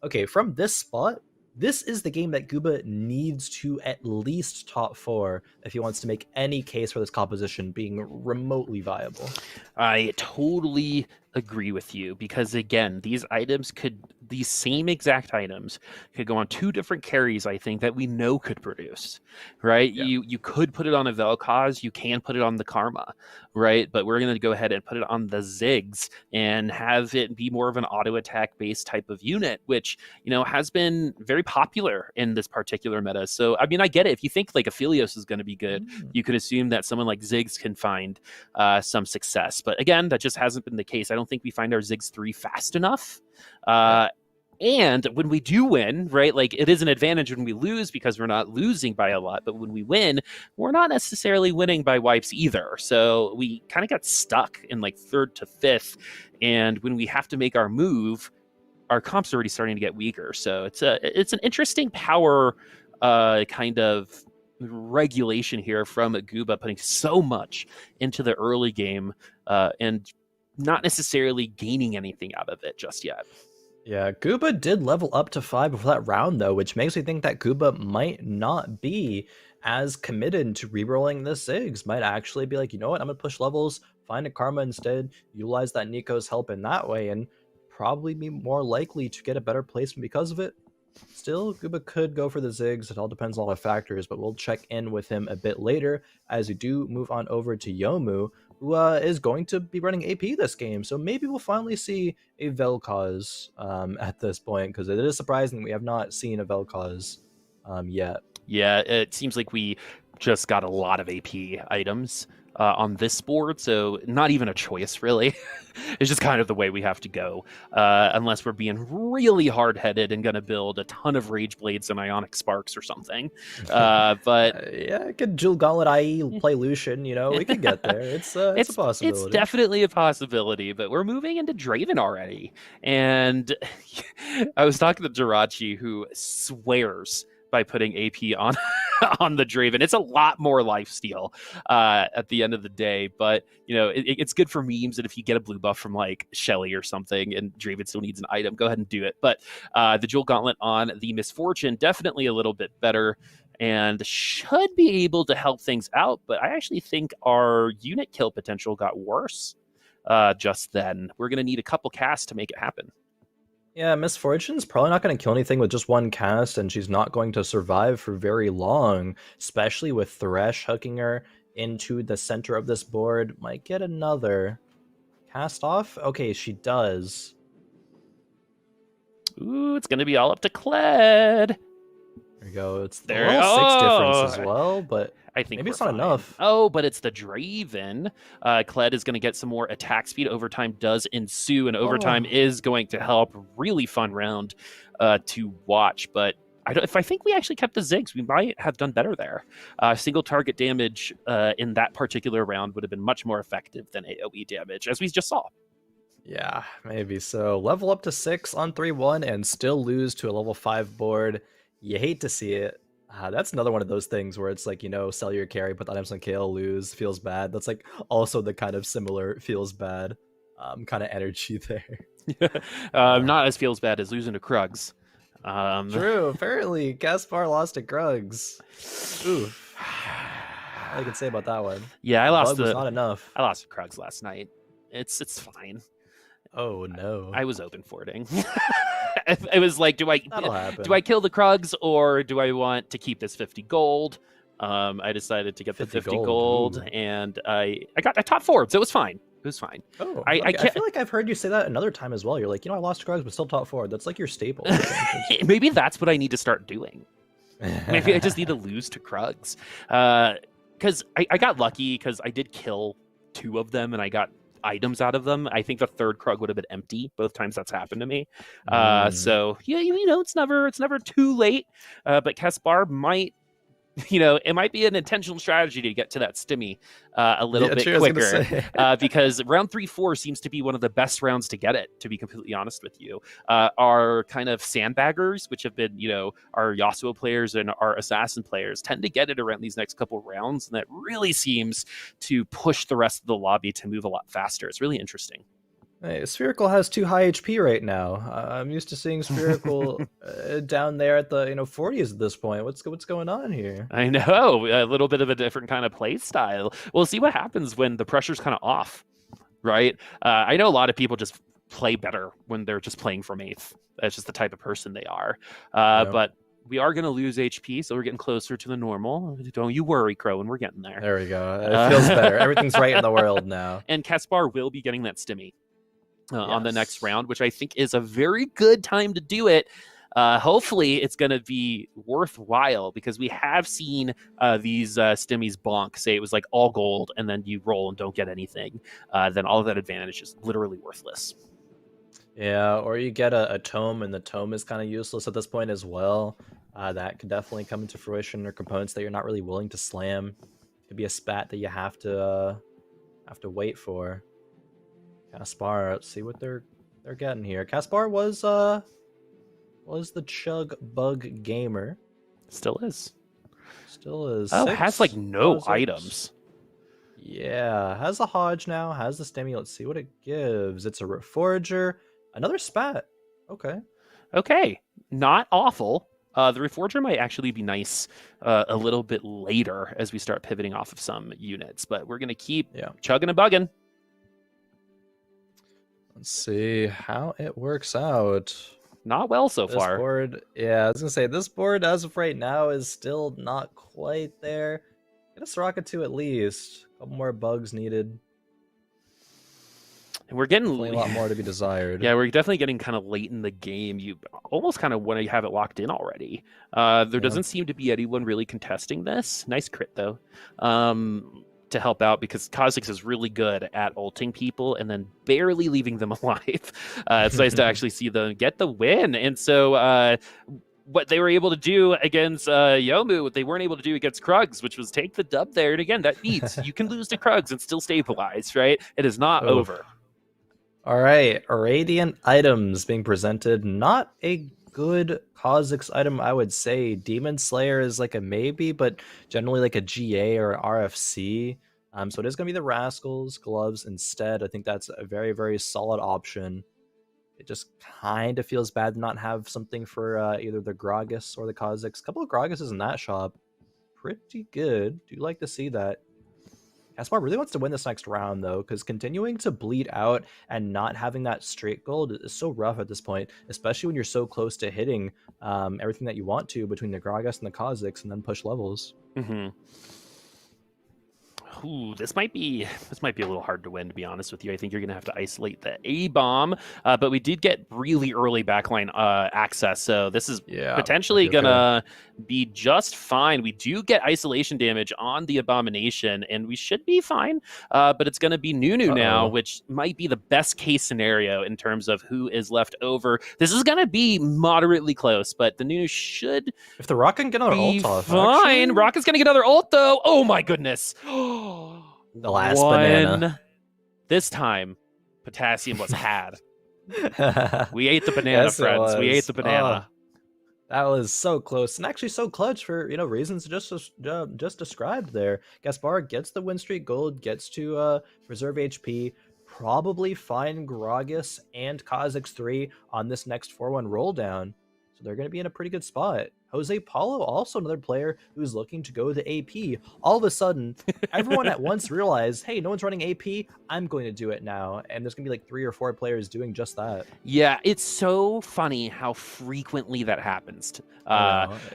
Okay, from this spot, this is the game that Gooba needs to at least top 4 if he wants to make any case for this composition being remotely viable. I totally agree with you, because again, these items these same exact items could go on 2 different carries, I think, that we know could produce, right? Yeah. You could put it on a Vel'Koz, you can put it on the Karma, right? But we're going to go ahead and put it on the Ziggs and have it be more of an auto attack based type of unit, which, has been very popular in this particular meta. So, I mean, I get it. If you think like Aphelios is going to be good, you could assume that someone like Ziggs can find some success. But again, that just hasn't been the case. I don't think we find our Ziggs 3 fast enough. And when we do win, right, like it is an advantage when we lose because we're not losing by a lot. But when we win, we're not necessarily winning by wipes either. So we kind of got stuck in like 3rd to 5th. And when we have to make our move, our comp's already starting to get weaker. So it's an interesting power kind of regulation here from Gooba, putting so much into the early game and not necessarily gaining anything out of it just yet. Yeah, Gooba did level up to 5 before that round, though, which makes me think that Gooba might not be as committed to rerolling the Ziggs. Might actually be like, you know what, I'm going to push levels, find a Karma instead, utilize that Nico's help in that way, and probably be more likely to get a better placement because of it. Still, Gooba could go for the Ziggs. It all depends on a lot of factors, but we'll check in with him a bit later as we do move on over to Yomu, who is going to be running AP this game. So maybe we'll finally see a Vel'Koz at this point, because it is surprising we have not seen a Vel'Koz yet. Yeah, it seems like we just got a lot of AP items on this board, so not even a choice, really. It's just kind of the way we have to go, unless we're being really hard-headed and going to build a ton of Rage Blades and Ionic Sparks or something. But yeah, I could Jewel Gauntlet IE, play Lucian, we could get there. It's a possibility. It's definitely a possibility, but we're moving into Draven already. And I was talking to Jirachi, who swears by putting AP on on the Draven. It's a lot more lifesteal at the end of the day, but it's good for memes. And if you get a blue buff from like Shelly or something and Draven still needs an item, go ahead and do it. But the Jewel Gauntlet on the Misfortune, definitely a little bit better and should be able to help things out. But I actually think our unit kill potential got worse just then. We're going to need a couple casts to make it happen. Yeah, Misfortune's probably not going to kill anything with just one cast, and she's not going to survive for very long, especially with Thresh hooking her into the center of this board. Might get another cast off? Okay, she does. Ooh, it's going to be all up to Kled. There you go. It's there. 6 difference as well, but I think maybe it's not enough. Oh, but it's the Draven. Kled is going to get some more attack speed. Overtime does ensue, and overtime is going to help. Really fun round to watch. But if I think we actually kept the Ziggs, we might have done better there. Single target damage in that particular round would have been much more effective than AoE damage, as we just saw. Yeah, maybe so. Level up to 6 on 3-1 and still lose to a level 5 board. You hate to see it. That's another one of those things where it's like, sell your carry, put the items on kill, lose, feels bad. That's like also the kind of similar feels bad kind of energy there. Not as feels bad as losing to Krugs. True, apparently Caspar lost to Krugs. Oof. All I can say about that one. Yeah, I lost was not enough. I lost to Krugs last night. It's fine. Oh no. I was open forwarding. It was like, do I kill the Krugs or do I want to keep this 50 gold? I decided to get the 50 gold and I top forward, so it was fine. It was fine. Oh, I feel like I've heard you say that another time as well. You're like, I lost Krugs, but still top forward. That's like your staple. Maybe that's what I need to start doing. Maybe I just need to lose to Krugs. Because I got lucky because I did kill 2 of them and I got items out of them. I think the 3rd Krug would have been empty both times that's happened to me. So yeah, it's never too late. But Caspar might, it might be an intentional strategy to get to that stimmy a little bit quicker because round 3-4 seems to be one of the best rounds to get it, to be completely honest with you. Our kind of sandbaggers, which have been, our Yasuo players and our assassin players, tend to get it around these next couple rounds, and that really seems to push the rest of the lobby to move a lot faster. It's really interesting. Hey, Spherical has 2 high HP right now. I'm used to seeing Spherical down there at the 40s at this point. What's going on here? I know, a little bit of a different kind of play style. We'll see what happens when the pressure's kind of off, right? I know a lot of people just play better when they're just playing from 8th. That's just the type of person they are. Yeah. But we are going to lose HP, so we're getting closer to the normal. Don't you worry, Khroen, we're getting there. There we go. It feels better. Everything's right in the world now. And Caspar will be getting that stimmy on the next Yes. round, which I think is a very good time to do it. Hopefully, it's going to be worthwhile because we have seen these stimmies bonk. Say it was like all gold, and then you roll and don't get anything. Then all of that advantage is literally worthless. Yeah, or you get a tome, and the tome is kind of useless at this point as well. That could definitely come into fruition, or components that you're not really willing to slam. Could be a spat that you have to wait for. Caspar, let's see what they're getting here. Caspar was the chug bug gamer. Still is. Still is. Oh, 6 has like no Kha'Zix. items. Yeah, has a Hodge now, has the Stimmy. Let's see what it gives. It's a Reforger, another Spat. Okay, not awful. The Reforger might actually be nice a little bit later as we start pivoting off of some units, but we're going to keep chugging and bugging. Let's see how it works out. Not well so far. Board, yeah, I was going to say, this board as of right now is still not quite there. Get a Soraka 2 at least. A couple more bugs needed. And we're getting definitely a lot more to be desired. Yeah, we're definitely getting kind of late in the game. You almost kind of want to have it locked in already. There doesn't seem to be anyone really contesting this. Nice crit, though, to help out, because Kha'Zix is really good at ulting people and then barely leaving them alive. It's nice to actually see them get the win. And so what they were able to do against Yomu, what they weren't able to do against Krugs, which was take the dub there. And again, that beats. You can lose to Krugs and still stabilize, right? It is not over. All right, Radiant items being presented. Not a good Kha'Zix item, I would say. Demon Slayer is like a maybe, but generally like a GA or RFC. So it is going to be the Rascals gloves instead. I think that's a very, very solid option. It just kind of feels bad to not have something for either the Gragas or the Kha'Zix. A couple of Gragases in that shop. Pretty good. Do like to see that. Caspar really wants to win this next round, though, because continuing to bleed out and not having that straight gold is so rough at this point, especially when you're so close to hitting everything that you want to between the Gragas and the Kha'Zix and then push levels. Ooh, this might be a little hard to win, to be honest with you. I think you're going to have to isolate the A-bomb, but we did get really early backline access, so this is potentially going to be just fine. We do get isolation damage on the Abomination, and we should be fine, but it's going to be Nunu now, which might be the best case scenario in terms of who is left over. This is going to be moderately close, but the Nunu should if the Rock can get another ult off, fine. Rock is going to get another ult, though. Oh, my goodness. The last banana. This time, Potassium was had. We ate the banana, yes, friends. We ate the banana. That was so close and actually so clutch for reasons just described there. Caspar gets the win streak gold, gets to preserve HP, probably find Gragas and Kha'Zix 3 on this next 4-1 roll down. So they're going to be in a pretty good spot. Jose Paulo, also another player who's looking to go the AP. All of a sudden, everyone at once realized, hey, no one's running AP. I'm going to do it now. And there's going to be like 3 or 4 players doing just that. Yeah, it's so funny how frequently that happens.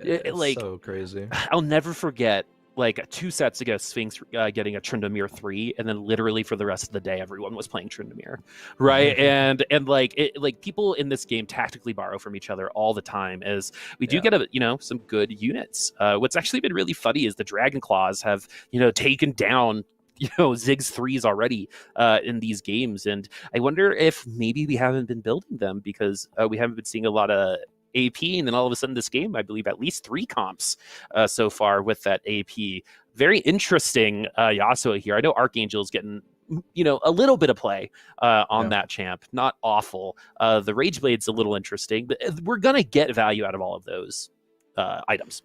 It's so crazy. I'll never forget, like 2 sets ago, Sphinx getting a Tryndamere 3, and then literally for the rest of the day, everyone was playing Tryndamere, right? and like people in this game tactically borrow from each other all the time, as we do get some good units. What's actually been really funny is the Dragon Claws have taken down Ziggs 3s already in these games, and I wonder if maybe we haven't been building them because we haven't been seeing a lot of AP, and then all of a sudden this game, I believe at least 3 comps so far with that AP. Very interesting Yasuo here. I know Archangel's getting a little bit of play on that champ. Not awful. The Rage Blade's a little interesting, but we're gonna get value out of all of those items.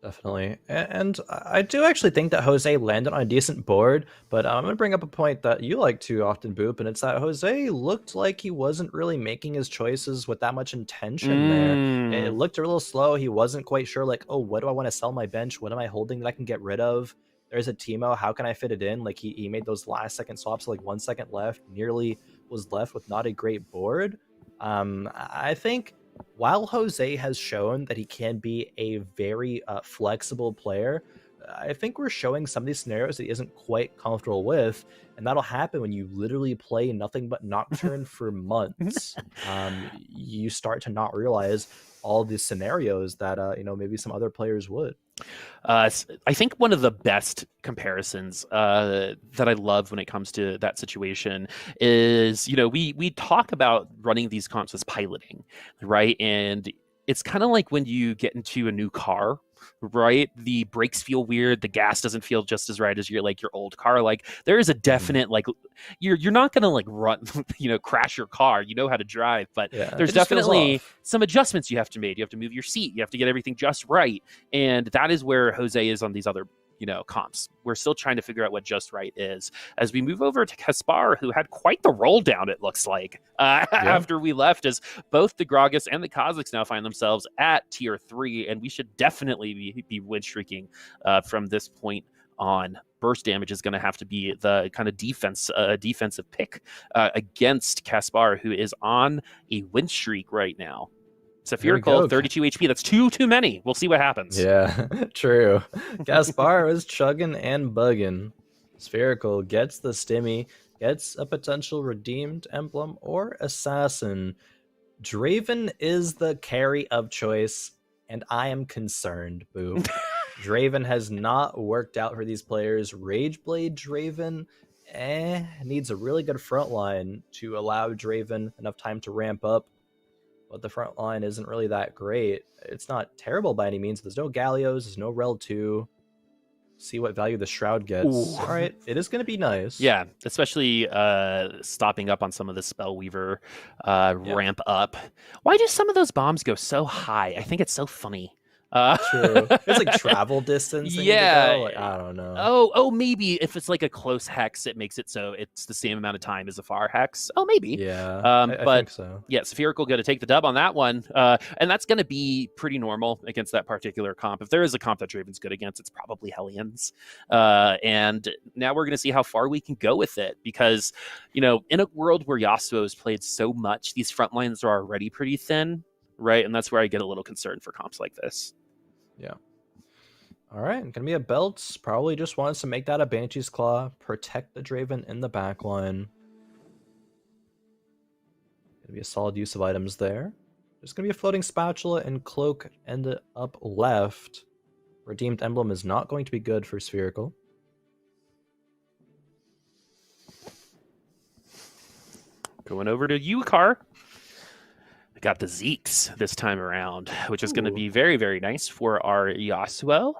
Definitely. And I do actually think that Jose landed on a decent board, but I'm going to bring up a point that you like to often, Boop, and it's that Jose looked like he wasn't really making his choices with that much intention there. It looked a little slow. He wasn't quite sure, like, oh, what do I want to sell my bench? What am I holding that I can get rid of? There's a Teemo. How can I fit it in? Like, he made those last second swaps, like 1 second left, nearly was left with not a great board. I think while Jose has shown that he can be a very flexible player, I think we're showing some of these scenarios that he isn't quite comfortable with, and that'll happen when you literally play nothing but Nocturne for months. You start to not realize all these scenarios that maybe some other players would. I think one of the best comparisons that I love when it comes to that situation is, we talk about running these comps as piloting, right? And it's kind of like when you get into a new car, right? The brakes feel weird, the gas doesn't feel just as right as your old car. Like there is a definite you're not gonna run crash your car. You know how to drive, but there's definitely some adjustments you have to make. You have to move your seat, you have to get everything just right, and that is where Jose is on these other comps. We're still trying to figure out what just right is. As we move over to Caspar, who had quite the roll down, it looks like, after we left, as both the Gragas and the Kazakhs now find themselves at tier 3, and we should definitely be win streaking from this point on. Burst damage is going to have to be the kind of defensive pick against Caspar, who is on a win streak right now. Spherical, 32 HP. That's too many. We'll see what happens. Yeah, true. Caspar is chugging and bugging. Spherical gets the stimmy, gets a potential redeemed emblem or assassin. Draven is the carry of choice, and I am concerned, Boop. Draven has not worked out for these players. Rageblade Draven needs a really good front line to allow Draven enough time to ramp up. But the front line isn't really that great. It's not terrible by any means. There's no Gallios, there's no Rel 2. See what value the Shroud gets. Ooh. All right, it is going to be nice. Yeah, especially stopping up on some of the Spellweaver ramp up. Why do some of those bombs go so high? I think it's so funny. True. It's like travel distance. Yeah. I don't know. Oh, maybe if it's like a close hex, it makes it so it's the same amount of time as a far hex. Oh, maybe. Yeah. I but think so. Yeah, Spherical going to take the dub on that one, and that's going to be pretty normal against that particular comp. If there is a comp that Draven's good against, it's probably Hellions. And now we're going to see how far we can go with it, because in a world where Yasuo has played so much, these front lines are already pretty thin, right? And that's where I get a little concerned for comps like this. Yeah. All right, gonna be a belt. Probably just wants to make that a Banshee's Claw, protect the Draven in the backline. Gonna be a solid use of items there. There's gonna be a floating spatula and cloak end up left. Redeemed emblem is not going to be good for Spherical. Going over to Yukar. Got the Zeeks this time around, which is going to be very, very nice for our Yasuo.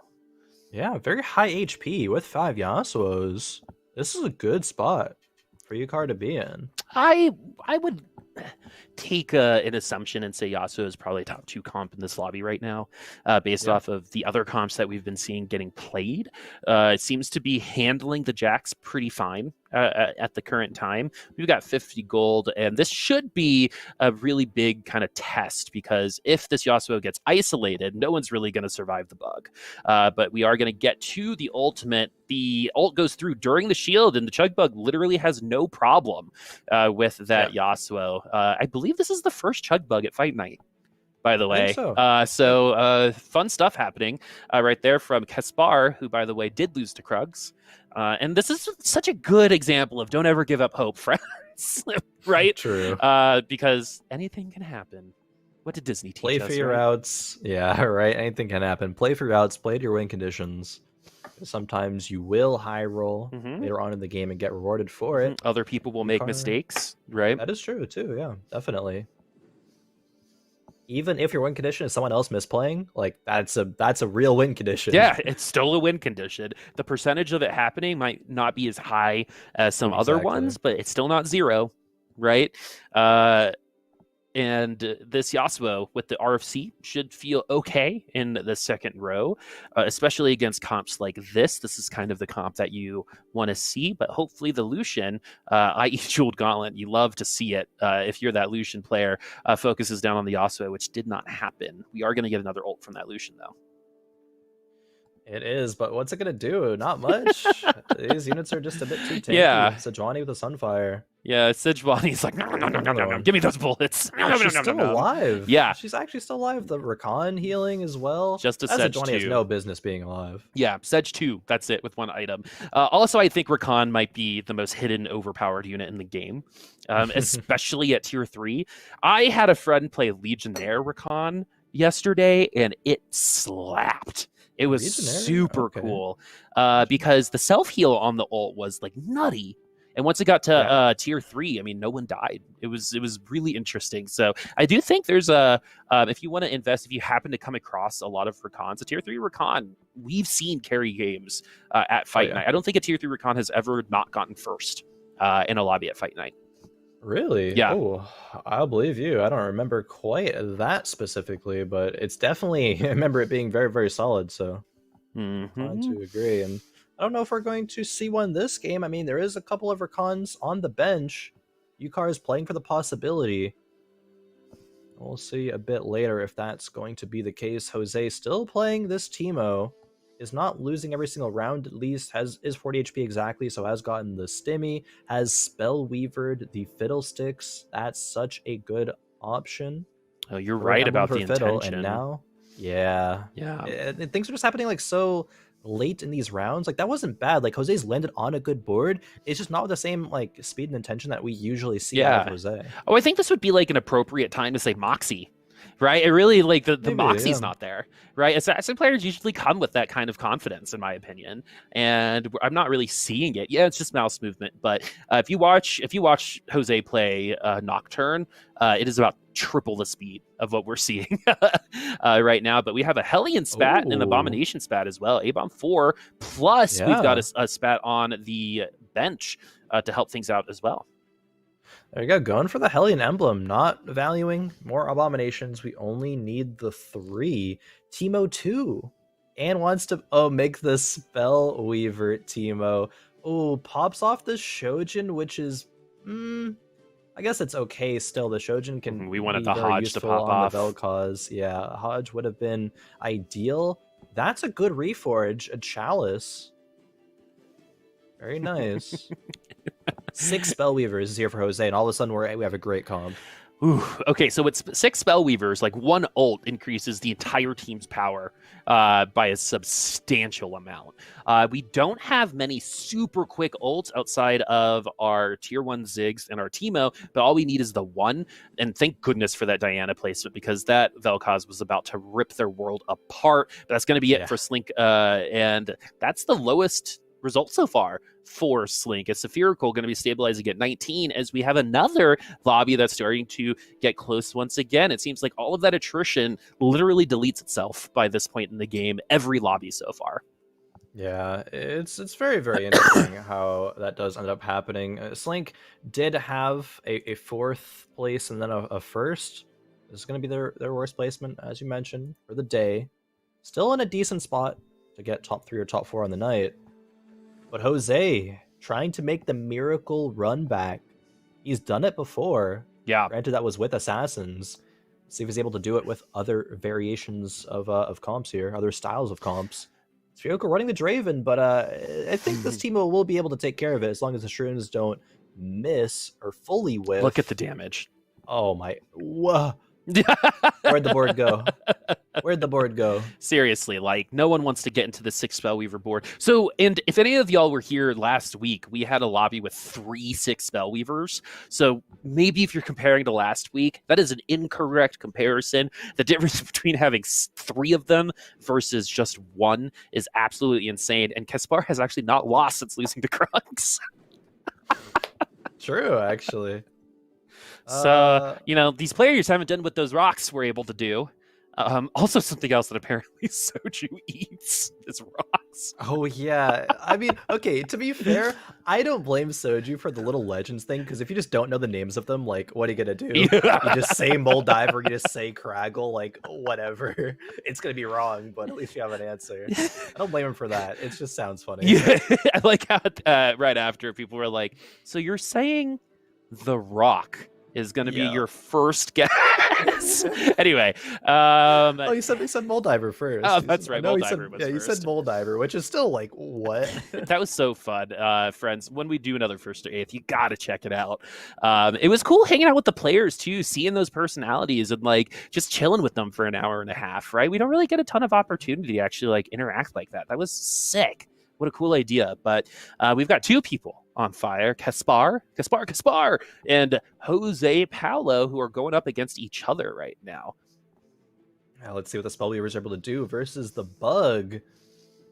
Yeah, very high HP with 5 Yasuos. This is a good spot for Yukar to be in. I would take an assumption and say Yasuo is probably top 2 comp in this lobby right now, based off of the other comps that we've been seeing getting played. It seems to be handling the Jax pretty fine at the current time. We've got 50 gold, and this should be a really big kind of test, because if this Yasuo gets isolated, no one's really going to survive the bug. But we are going to get to the ultimate. The ult goes through during the shield, and the Chug Bug literally has no problem with that Yasuo. I believe this is the first Chug Bug at Fight Night, by the way. So fun stuff happening right there from Caspar, who, by the way, did lose to Krugs. And this is such a good example of don't ever give up hope, friends. Right? True. Because anything can happen. What did Disney teach us? Play for your outs. Yeah, right. Anything can happen. Play for your outs. Play to your win conditions. Sometimes you will high roll later on in the game and get rewarded for it. Other people will make mistakes, right? That is true too. Yeah, definitely. Even if your win condition is someone else misplaying, like that's a real win condition. Yeah, it's still a win condition. The percentage of it happening might not be as high as some other ones, but it's still not 0, right? And this Yasuo with the RFC should feel okay in the second row, especially against comps like this. This is kind of the comp that you want to see, but hopefully the Lucian, i.e. Jeweled Gauntlet, you love to see it if you're that Lucian player, focuses down on the Yasuo, which did not happen. We are going to get another ult from that Lucian, though. It is, but what's it gonna do? Not much. These units are just a bit too tanky. Yeah. Sejuani with a Sunfire. Yeah, Sejuani's like, nom, nom, nom, nom, nom, give me those bullets. Nom, nom, She's nom, still nom, nom. alive. Yeah. She's actually still alive. The Rakan healing as well. Just a That Sedge Sejuani has 2. no business being alive. Yeah, Sedge 2. That's it with one item. Also, I think Rakan might be the most hidden, overpowered unit in the game, especially at tier 3. I had a friend play Legionnaire Rakan yesterday, and it slapped. It was Legionnaire? super Okay. cool because the self-heal on the ult was like nutty. And once it got to tier 3, I mean, no one died. It was really interesting. So I do think there's a if you want to invest, if you happen to come across a lot of Rakans, a tier 3 Rakan, we've seen carry games at Fight Night. I don't think a tier 3 Rakan has ever not gotten first in a lobby at Fight Night. Really? Yeah. Oh, I'll believe you. I don't remember quite that specifically, but it's definitely, I remember it being very, very solid. So fine to agree. And I don't know if we're going to see one this game. I mean, there is a couple of Rakans on the bench. Yukar is playing for the possibility. We'll see a bit later if that's going to be the case. Jose still playing this Teemo. Is not losing every single round, at least, is 40 HP exactly, so has gotten the Stimmy, has Spellweavered the Fiddlesticks. That's such a good option. Oh, you're right about the Fiddle, intention. and now, yeah. Things are just happening like so late in these rounds. Like, that wasn't bad. Like, Jose's landed on a good board. It's just not with the same like speed and intention that we usually see out of Jose. Oh, I think this would be like an appropriate time to say Moxie. Right, it really like the Moxie's not there, right? Assassin players usually come with that kind of confidence, in my opinion, and I'm not really seeing it. Yeah, it's just mouse movement, but if you watch Jose play Nocturne, it is about triple the speed of what we're seeing right now. But we have a Hellion Spat and an Abomination Spat as well. A-Bomb 4 plus we've got a Spat on the bench to help things out as well. There you go, going for the Hellion Emblem, not valuing more Abominations. We only need the 3. Teemo 2. And wants to make the Spellweaver Teemo. Oh, pops off the Shojin, which is I guess it's okay still. The Shojin can we wanted be the very Hodge to useful pop on off. the Vel'Koz. Yeah, Hodge would have been ideal. That's a good reforge, a Chalice. Very nice. 6 Spellweavers is here for Jose, and all of a sudden we have a great comp. Ooh, okay, so it's 6 Spellweavers. Like, one ult increases the entire team's power by a substantial amount. We don't have many super quick ults outside of our tier 1 Ziggs and our Teemo, but all we need is the 1. And thank goodness for that Diana placement, because that Vel'Koz was about to rip their world apart. But that's going to be it for Slink, and that's the lowest result so far for Slink. It's Spherical going to be stabilizing at 19 as we have another lobby that's starting to get close once again. It seems like all of that attrition literally deletes itself by this point in the game, every lobby so far. Yeah, it's very, very interesting how that does end up happening. Slink did have a 4th place and then a 1st. This is going to be their worst placement, as you mentioned, for the day. Still in a decent spot to get top 3 or top 4 on the night. But Jose, trying to make the miracle run back. He's done it before. Yeah. Granted, that was with Assassins. See if he's able to do it with other variations of comps here, other styles of comps. Spherical running the Draven, but I think this team will be able to take care of it as long as the Shrooms don't miss or fully whiff. Look at the damage. Oh my. Whoa. Where'd the board go? Where'd the board go? Seriously, like, no one wants to get into the 6 Spellweaver board. So, and if any of y'all were here last week, we had a lobby with 3 6 Spellweavers. So maybe if you're comparing to last week, that is an incorrect comparison. The difference between having 3 of them versus just 1 is absolutely insane. And Caspar has actually not lost since losing to Crux. True, actually. So, you know, these players haven't done what those rocks were able to do. Also, something else that apparently Soju eats is rocks. Oh, yeah. I mean, okay, to be fair, I don't blame Soju for the little legends thing, because if you just don't know the names of them, like, what are you going to do? Yeah. You just say Moldiver, you just say Craggle, like, whatever. It's going to be wrong, but at least you have an answer. I don't blame him for that. It just sounds funny. Yeah, I like how right after people were like, so you're saying The Rock is going to be your first guess? Anyway, Oh, you said Moldiver first. Oh, that's right. No, Moldiver was yeah, you said first. Moldiver, which is still like what? That was so fun, friends. When we do another first to eighth, you gotta check it out. It was cool hanging out with the players too, seeing those personalities and like just chilling with them for an hour and a half. Right? We don't really get a ton of opportunity to actually like interact like that. That was sick. What a cool idea. But we've got two people on fire, Caspar, and Jose Paulo, who are going up against each other right now. Now let's see what the Spellweavers are able to do versus the Bug.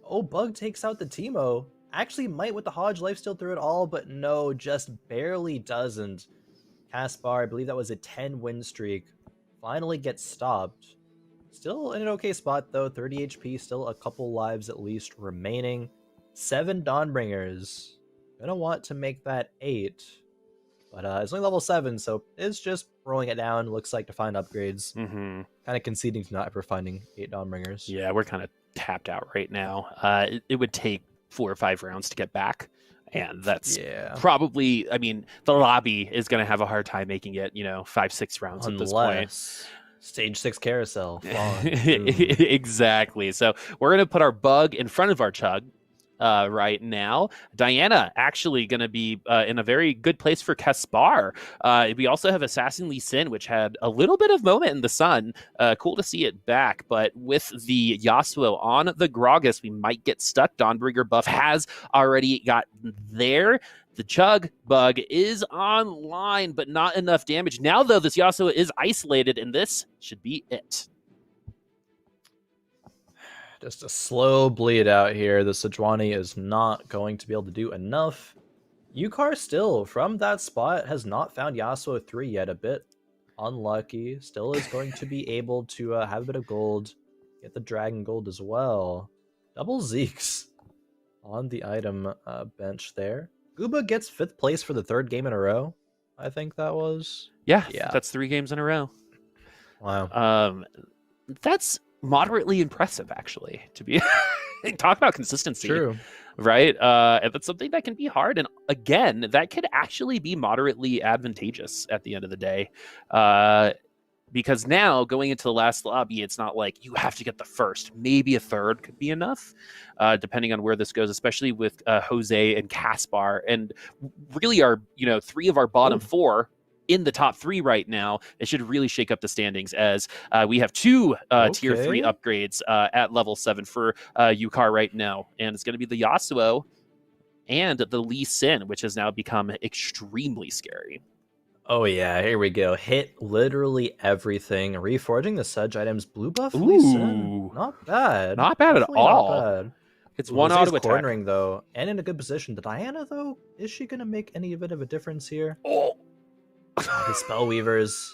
Oh, Bug takes out the Teemo. Actually might with the Hodge lifesteal through it all, but no, just barely doesn't. Caspar, I believe that was a 10 win streak, finally gets stopped. Still in an okay spot though, 30 HP, still a couple lives at least remaining. 7 Dawnbringers. Gonna want to make that 8. But it's only level 7, so it's just rolling it down, looks like, to find upgrades. Kind of conceding to not ever finding 8 Dawnbringers. Yeah, we're kind of tapped out right now. It would take 4 or 5 rounds to get back. And that's probably, I mean, the lobby is going to have a hard time making it, 5-6 rounds at this point. Stage 6 Carousel. Exactly. So we're going to put our Bug in front of our Chug. Right now, Diana actually going to be in a very good place for Caspar. We also have Assassin Lee Sin, which had a little bit of moment in the sun. Cool to see it back, but with the Yasuo on the Gragas, we might get stuck. Dawnbringer buff has already got there. The Chug Bug is online, but not enough damage. Now, though, this Yasuo is isolated, and this should be it. Just a slow bleed out here. The Sejuani is not going to be able to do enough. Yukar still, from that spot, has not found Yasuo 3 yet. A bit unlucky. Still is going to be able to have a bit of gold. Get the Dragon Gold as well. Double Zeeks on the item bench there. Gooba gets 5th place for the 3rd game in a row. I think that was. Yeah, that's 3 games in a row. Wow. That's moderately impressive, actually, to be talk about consistency. True. Right? And that's something that can be hard. And again, that could actually be moderately advantageous at the end of the day. Because now going into the last lobby, it's not like you have to get the first. Maybe a 3rd could be enough, depending on where this goes, especially with Jose and Caspar. And really our, 3 of our bottom 4 in the top 3 right now. It should really shake up the standings as we have 2 tier 3 upgrades at level 7 for Yukar right now. And it's going to be the Yasuo and the Lee Sin, which has now become extremely scary. Oh yeah, here we go. Hit literally everything. Reforging the Sedge items. Blue buff Lee Sin. Not bad. Not bad Definitely at all. Not bad. It's one auto attack. Cornering though, and in a good position. The Diana though, is she going to make any bit of a difference here? The Spellweavers.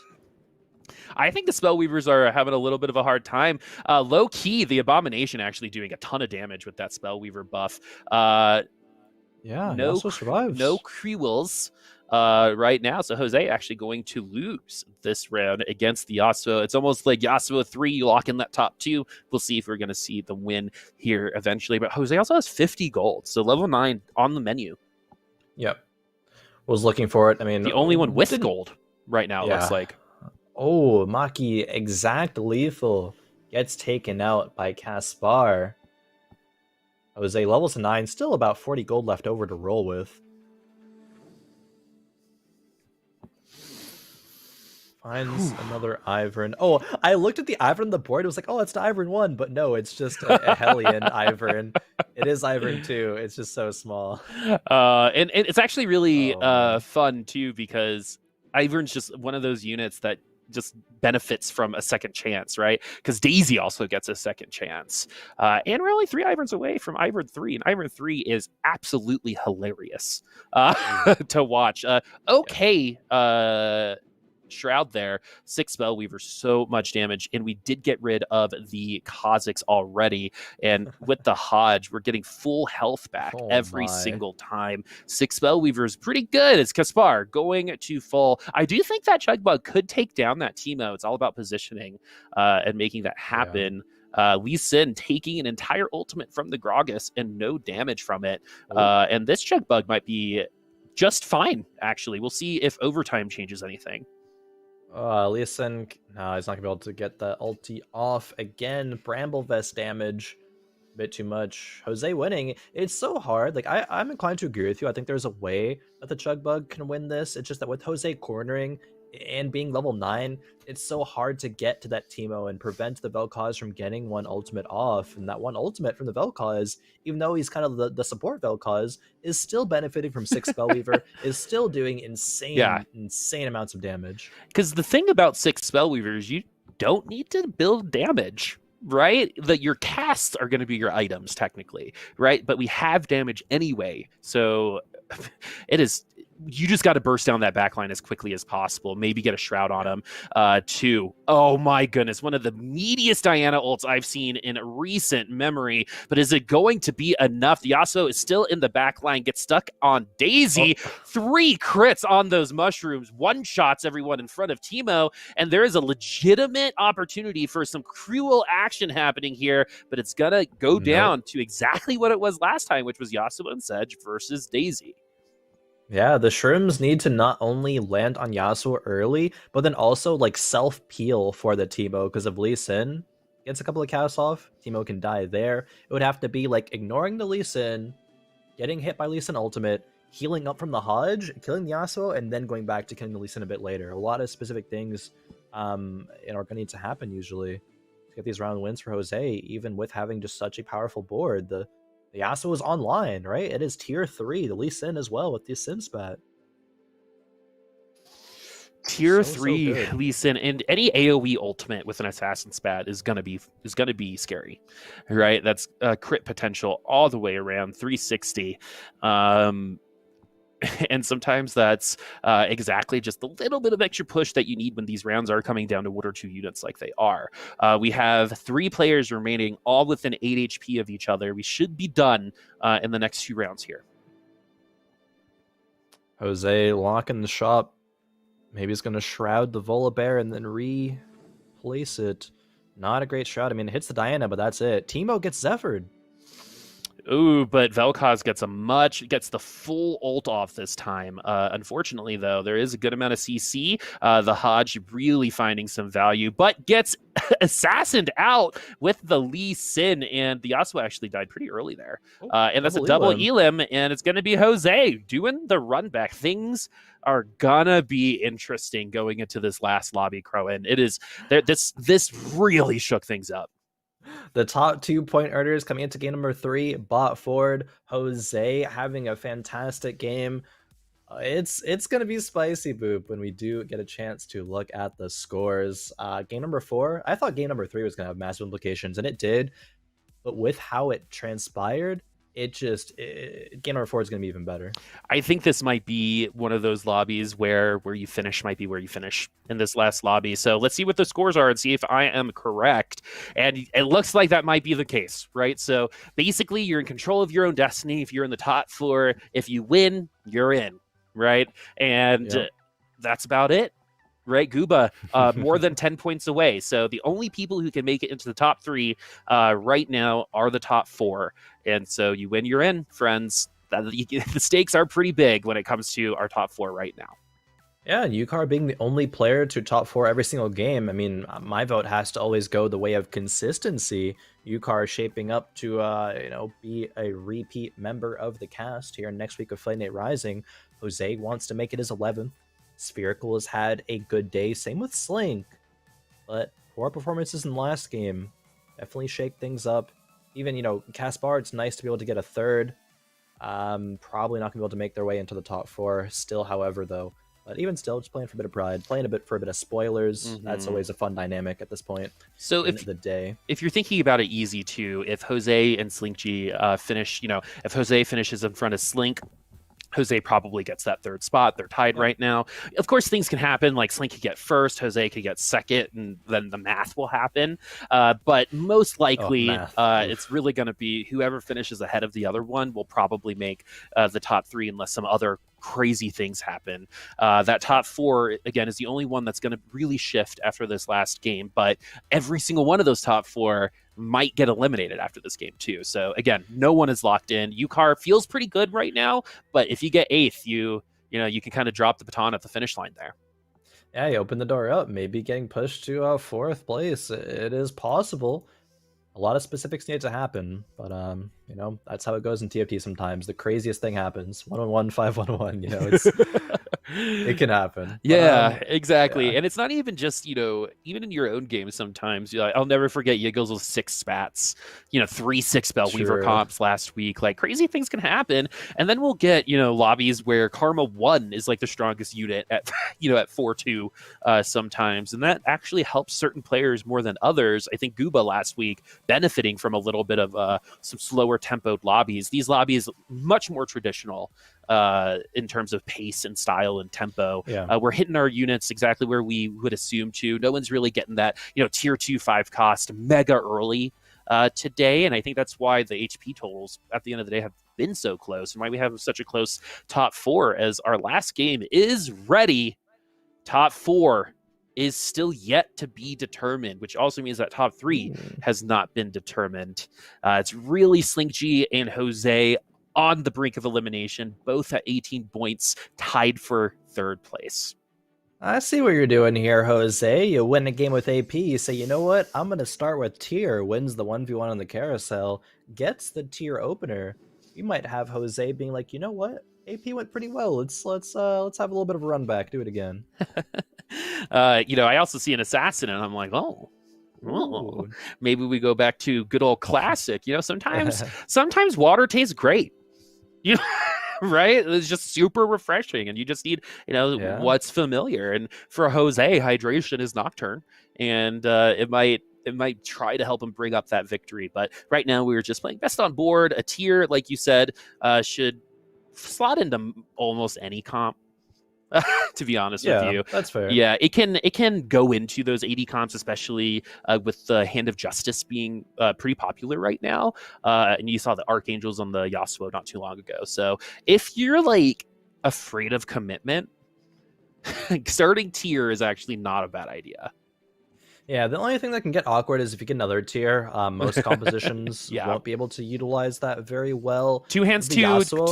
I think the Spellweavers are having a little bit of a hard time. Low key, the Abomination actually doing a ton of damage with that Spellweaver buff. Yasuo survives. No Krewils right now. So Jose actually going to lose this round against the Yasuo. It's almost like Yasuo 3, you lock in that top 2. We'll see if we're going to see the win here eventually. But Jose also has 50 gold. So level 9 on the menu. Yep. Was looking for it. I mean, the only one with gold right now, it looks like. Oh, Maki, exact lethal gets taken out by Caspar. Jose levels to 9, still about 40 gold left over to roll with. Finds another Ivern. Oh, I looked at the Ivern on the board. It was like, oh, it's the Ivern 1, but no, it's just a Hellion Ivern. It is Ivern 2. It's just so small. And it's actually really fun too, because Ivern's just one of those units that just benefits from a second chance, right? Because Daisy also gets a second chance. And we're only 3 Iverns away from Ivern 3, and Ivern 3 is absolutely hilarious to watch. Shroud there, 6 Spellweavers, so much damage, and we did get rid of the Kha'Zix already, and with the Hodge, we're getting full health back every single time. 6 Spellweavers, pretty good. It's Caspar going to fall. I do think that Chugbug could take down that Teemo. It's all about positioning and making that happen. Lee Sin taking an entire ultimate from the Gragas and no damage from it. And this Chugbug might be just fine, actually. We'll see if overtime changes anything. Lee Sin, no, he's not gonna be able to get the ulti off again. Bramble Vest damage, a bit too much. Jose winning. It's so hard. Like I'm inclined to agree with you. I think there's a way that the Chug Bug can win this. It's just that with Jose cornering and being level 9, it's so hard to get to that Teemo and prevent the Vel'Koz from getting one ultimate off. And that one ultimate from the Vel'Koz, even though he's kind of the support Vel'Koz, is still benefiting from 6 Spellweaver, is still doing insane amounts of damage. Because the thing about 6 Spellweavers, you don't need to build damage, right? That your casts are going to be your items technically, right? But we have damage anyway, so it is. You just got to burst down that backline as quickly as possible. Maybe get a shroud on him. Oh my goodness, one of the meatiest Diana ults I've seen in recent memory. But is it going to be enough? Yasuo is still in the backline, gets stuck on Daisy. 3 crits on those mushrooms, 1-shots everyone in front of Teemo, and there is a legitimate opportunity for some cruel action happening here. But it's gonna go down to exactly what it was last time, which was Yasuo and Sedge versus Daisy. Yeah, the shrooms need to not only land on Yasuo early, but then also like self-peel for the Teemo, because if Lee Sin gets a couple of casts off, Teemo can die there. It would have to be like ignoring the Lee Sin, getting hit by Lee Sin ultimate, healing up from the Hodge, killing the Yasuo, and then going back to killing the Lee Sin a bit later. A lot of specific things are going to need to happen usually to get these round wins for Jose, even with having just such a powerful board. The Yasuo is online, right? It is tier 3. The Lee Sin as well with the Sin Spat. Tier 3 Lee Sin, and any AoE ultimate with an assassin spat is gonna be scary, right? That's crit potential all the way around 360. And sometimes that's exactly just a little bit of extra push that you need when these rounds are coming down to 1 or 2 units like they are. We have 3 players remaining, all within 8 HP of each other. We should be done in the next 2 rounds here. Jose locking the shop. Maybe he's going to shroud the Volibear and then replace it. Not a great shroud. I mean, it hits the Diana, but that's it. Teemo gets Zephyred. Ooh, but Vel'Koz gets the full ult off this time. Unfortunately, though, there is a good amount of CC. The Hodge really finding some value, but gets assassined out with the Lee Sin, and the Yasuo actually died pretty early there. And that's a double Elim, and it's going to be Jose doing the run back. Things are gonna be interesting going into this last lobby, Khroen. It is this really shook things up. The top 2 point earners coming into game number 3, bot forward. Jose having a fantastic game. It's going to be spicy, Boop, when we do get a chance to look at the scores. Game number 4, I thought game number 3 was going to have massive implications, and it did. But with how it transpired, game number 4 is going to be even better. I think this might be one of those lobbies where you finish might be where you finish in this last lobby. So let's see what the scores are and see if I am correct. And it looks like that might be the case, right? So basically, you're in control of your own destiny. If you're in the top 4, if you win, you're in, right? And that's about it. Right, Gooba, more than 10 points away. So the only people who can make it into the top 3 right now are the top 4. And so you win, you're in, friends. The stakes are pretty big when it comes to our top 4 right now. Yeah, and Yukar being the only player to top 4 every single game. I mean, my vote has to always go the way of consistency. Yukar shaping up to be a repeat member of the cast here next week of Flame Night Rising. Jose wants to make it his 11th. Spherical has had a good day. Same with Slink. But poor performances in the last game definitely shake things up. Even, Caspar, it's nice to be able to get a 3rd. Probably not going to be able to make their way into the top 4 still, however, though. But even still, just playing for a bit of pride, playing for a bit of spoilers. Mm-hmm. That's always a fun dynamic at this point. So in the day, if you're thinking about it easy too, if Jose and Slink G finish, if Jose finishes in front of Slink, Jose probably gets that 3rd spot. They're tied right now. Of course, things can happen. Like Slink could get 1st, Jose could get 2nd, and then the math will happen. But most likely, it's really going to be whoever finishes ahead of the other one will probably make the top 3 unless some other crazy things happen. That top 4, again, is the only one that's going to really shift after this last game. But every single one of those top 4 might get eliminated after this game too. So again, no one is locked in. Yukar feels pretty good right now, but if you get 8th, you can kind of drop the baton at the finish line there. Yeah, you open the door up, maybe getting pushed to 4th place. It is possible. A lot of specifics need to happen, but that's how it goes in TFT sometimes. The craziest thing happens. 1-on-1, 5-1-1, it can happen. But Yeah, exactly. yeah, And it's not even just, even in your own game sometimes. I'll never forget Yiggles' 6 spats, 3 6 spell Weaver true. comps last week. Like crazy things can happen. And then we'll get, lobbies where Karma 1 is like the strongest unit at, at 4-2 sometimes. And that actually helps certain players more than others. I think Gooba last week benefiting from a little bit of some slower tempoed lobbies. These lobbies, much more traditional in terms of pace and style and tempo. Yeah. We're hitting our units exactly where we would assume to. No one's really getting that, tier 2 5 cost mega early today. And I think that's why the HP totals at the end of the day have been so close and why we have such a close top 4 as our last game is ready. Top 4 is still yet to be determined, which also means that top 3 has not been determined. It's really Slink G and Jose on the brink of elimination, both at 18 points, tied for 3rd place. I see what you're doing here, Jose. You win a game with AP, you say, you know what? I'm going to start with tier, wins the 1v1 on the carousel, gets the tier opener. You might have Jose being like, you know what? AP went pretty well. Let's have a little bit of a run back. Do it again. I also see an assassin and I'm like, oh, maybe we go back to good old classic. Sometimes water tastes great. Right? It's just super refreshing, and you just need, what's familiar. And for Jose, hydration is Nocturne, and it might try to help him bring up that victory. But right now, we were just playing best on board. A tier, like you said, should slot into almost any comp. To be honest with you, that's fair. Yeah, it can go into those 80 comps, especially with the Hand of Justice being pretty popular right now. And you saw the Archangels on the Yasuo not too long ago. So if you're like afraid of commitment, starting tier is actually not a bad idea. Yeah, the only thing that can get awkward is if you get another tier. Most compositions won't be able to utilize that very well. 2 hands, two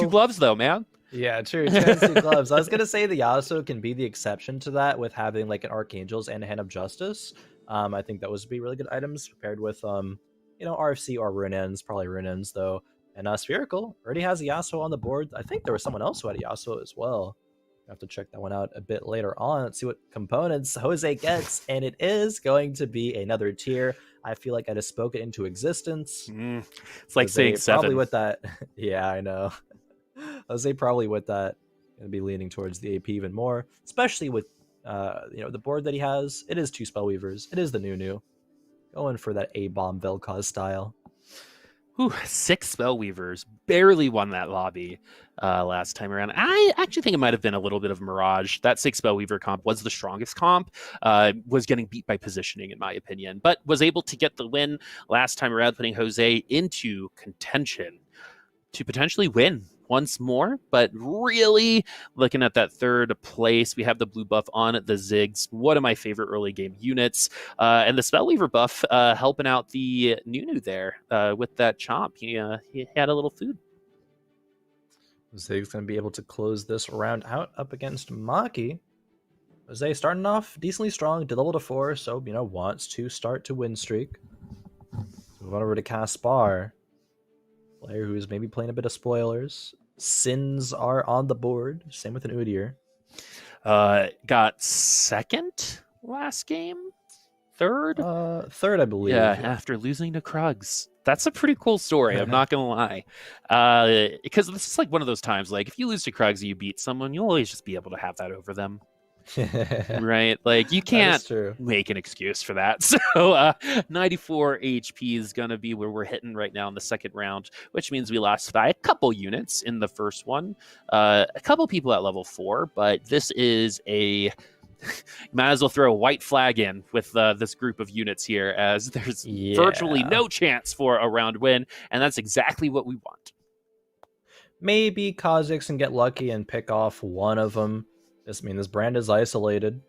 gloves, though, man. Yeah, true. 2 hands, 2 gloves. I was gonna say the Yasuo can be the exception to that with having like an Archangels and a Hand of Justice. I think those would be really good items paired with RFC or Runeens, probably Runeens though. And Spherical already has a Yasuo on the board. I think there was someone else who had a Yasuo as well. I have to check that one out a bit later on. Let's see what components Jose gets, and it is going to be another tier. I feel like I just spoke it into existence. It's like saying 7. Probably with that. Yeah, I know. Jose probably with that going to be leaning towards the AP even more, especially with the board that he has. It is 2 Spellweavers. It is the new. Going for that A-bomb Vel'Koz style. 6 Spellweavers. Barely won that lobby last time around. I actually think it might have been a little bit of Mirage. That 6 Spellweaver comp was the strongest comp. Was getting beat by positioning, in my opinion, but was able to get the win last time around, putting Jose into contention to potentially win once more. But really looking at that 3rd place, we have the blue buff on the Ziggs, one of my favorite early game units, and the Spellweaver buff helping out the Nunu there with that chomp. He had a little food. Ziggs going to be able to close this round out up against Maki. Jose starting off decently strong, did level to 4, so wants to start to win streak. Move on over to Caspar, player who's maybe playing a bit of spoilers. Sins are on the board. Same with an Udyr. Got 2nd last game? 3rd? 3rd, I believe. Yeah, after losing to Krugs. That's a pretty cool story, I'm not going to lie. Because this is like one of those times, like, if you lose to Krugs and you beat someone, you'll always just be able to have that over them. Right? Like, you can't make an excuse for that. So 94 HP is going to be where we're hitting right now in the 2nd round, which means we lost by a couple units in the first one. A couple people at level 4, but this is a... might as well throw a white flag in with this group of units here, as there's virtually no chance for a round win, and that's exactly what we want. Maybe Kha'Zix can get lucky and pick off one of them. This this brand is isolated,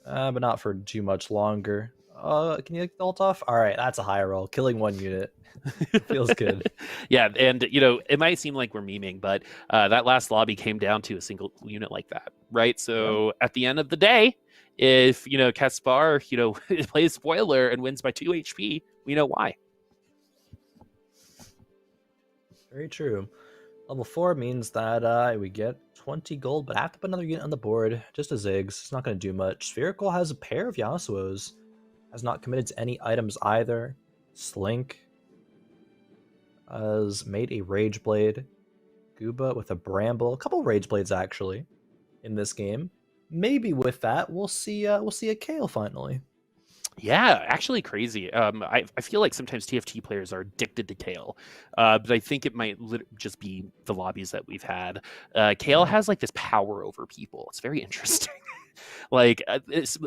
but not for too much longer. Can you get the ult off? All right, that's a high roll. Killing 1 unit. Feels good. Yeah, and it might seem like we're memeing, but that last lobby came down to a single unit like that. right? So at the end of the day, if Caspar plays spoiler and wins by 2 HP, we know why. Very true. Level 4 means that we get 20 gold, but I have to put another unit on the board. Just a Ziggs. It's not going to do much. Spherical has a pair of Yasuos. Has not committed to any items either. Slink has made a Rage Blade. Gooba with a Bramble. A couple Rage Blades, actually, in this game. Maybe with that, we'll see a Kale finally. Yeah, actually crazy. I feel like sometimes TFT players are addicted to Kale, but I think it might just be the lobbies that we've had. Kale has like this power over people. It's very interesting. Like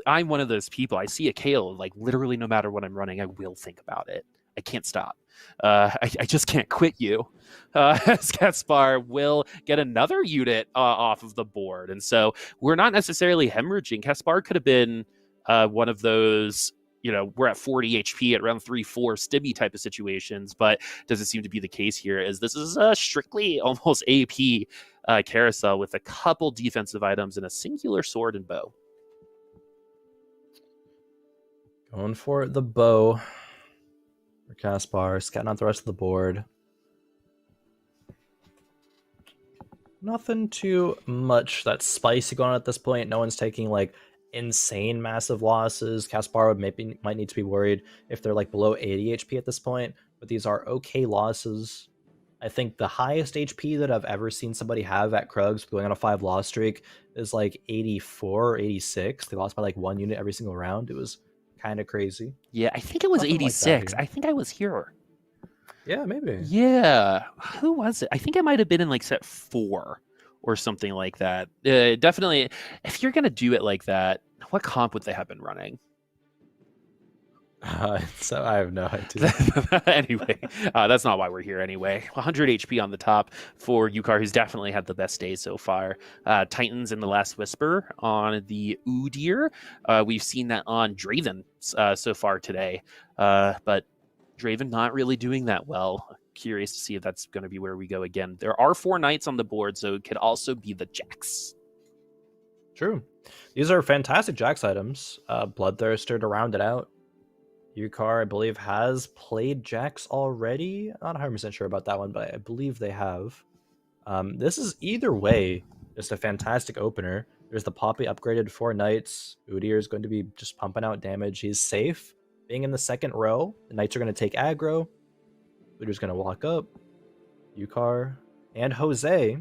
I'm one of those people. I see a Kale, like literally no matter what I'm running, I will think about it. I can't stop. I just can't quit you. Caspar will get another unit off of the board, and so we're not necessarily hemorrhaging. Caspar could have been one of those, we're at 40 HP at round 3-4 Stibby type of situations, but doesn't seem to be the case here, as this is strictly almost AP Carousel with a couple defensive items and a singular sword and bow. Going for the bow for Caspar, scouting out the rest of the board. Nothing too much that's spicy going on at this point. No one's taking like insane massive losses. Caspar might need to be worried if they're like below 80 HP at this point, but these are okay losses. I think the highest HP that I've ever seen somebody have at Krugs going on a 5 loss streak is like 84 or 86. They lost by like 1 unit every single round. It was kind of crazy. Yeah, I think it was 86. I think I was here. Yeah, maybe. Yeah. Who was it? I think I might have been in like set 4 or something like that. Definitely, if you're going to do it like that, what comp would they have been running? So I have no idea. Anyway, that's not why we're here anyway. 100 HP on the top for Yukar, who's definitely had the best day so far. Titans in the Last Whisper on the Udyr. We've seen that on Draven so far today. But Draven not really doing that well. Curious to see if that's going to be where we go again. There are 4 knights on the board, so it could also be the Jax. True. These are fantastic Jax items. Bloodthirster to round it out. Yukar, I believe, has played Jax already. Not 100% sure about that one, but I believe they have. This is either way just a fantastic opener. There's the Poppy upgraded 4 knights. Udyr is going to be just pumping out damage. He's safe being in the second row. The knights are going to take aggro. Udyr's going to walk up. Yukar and Jose.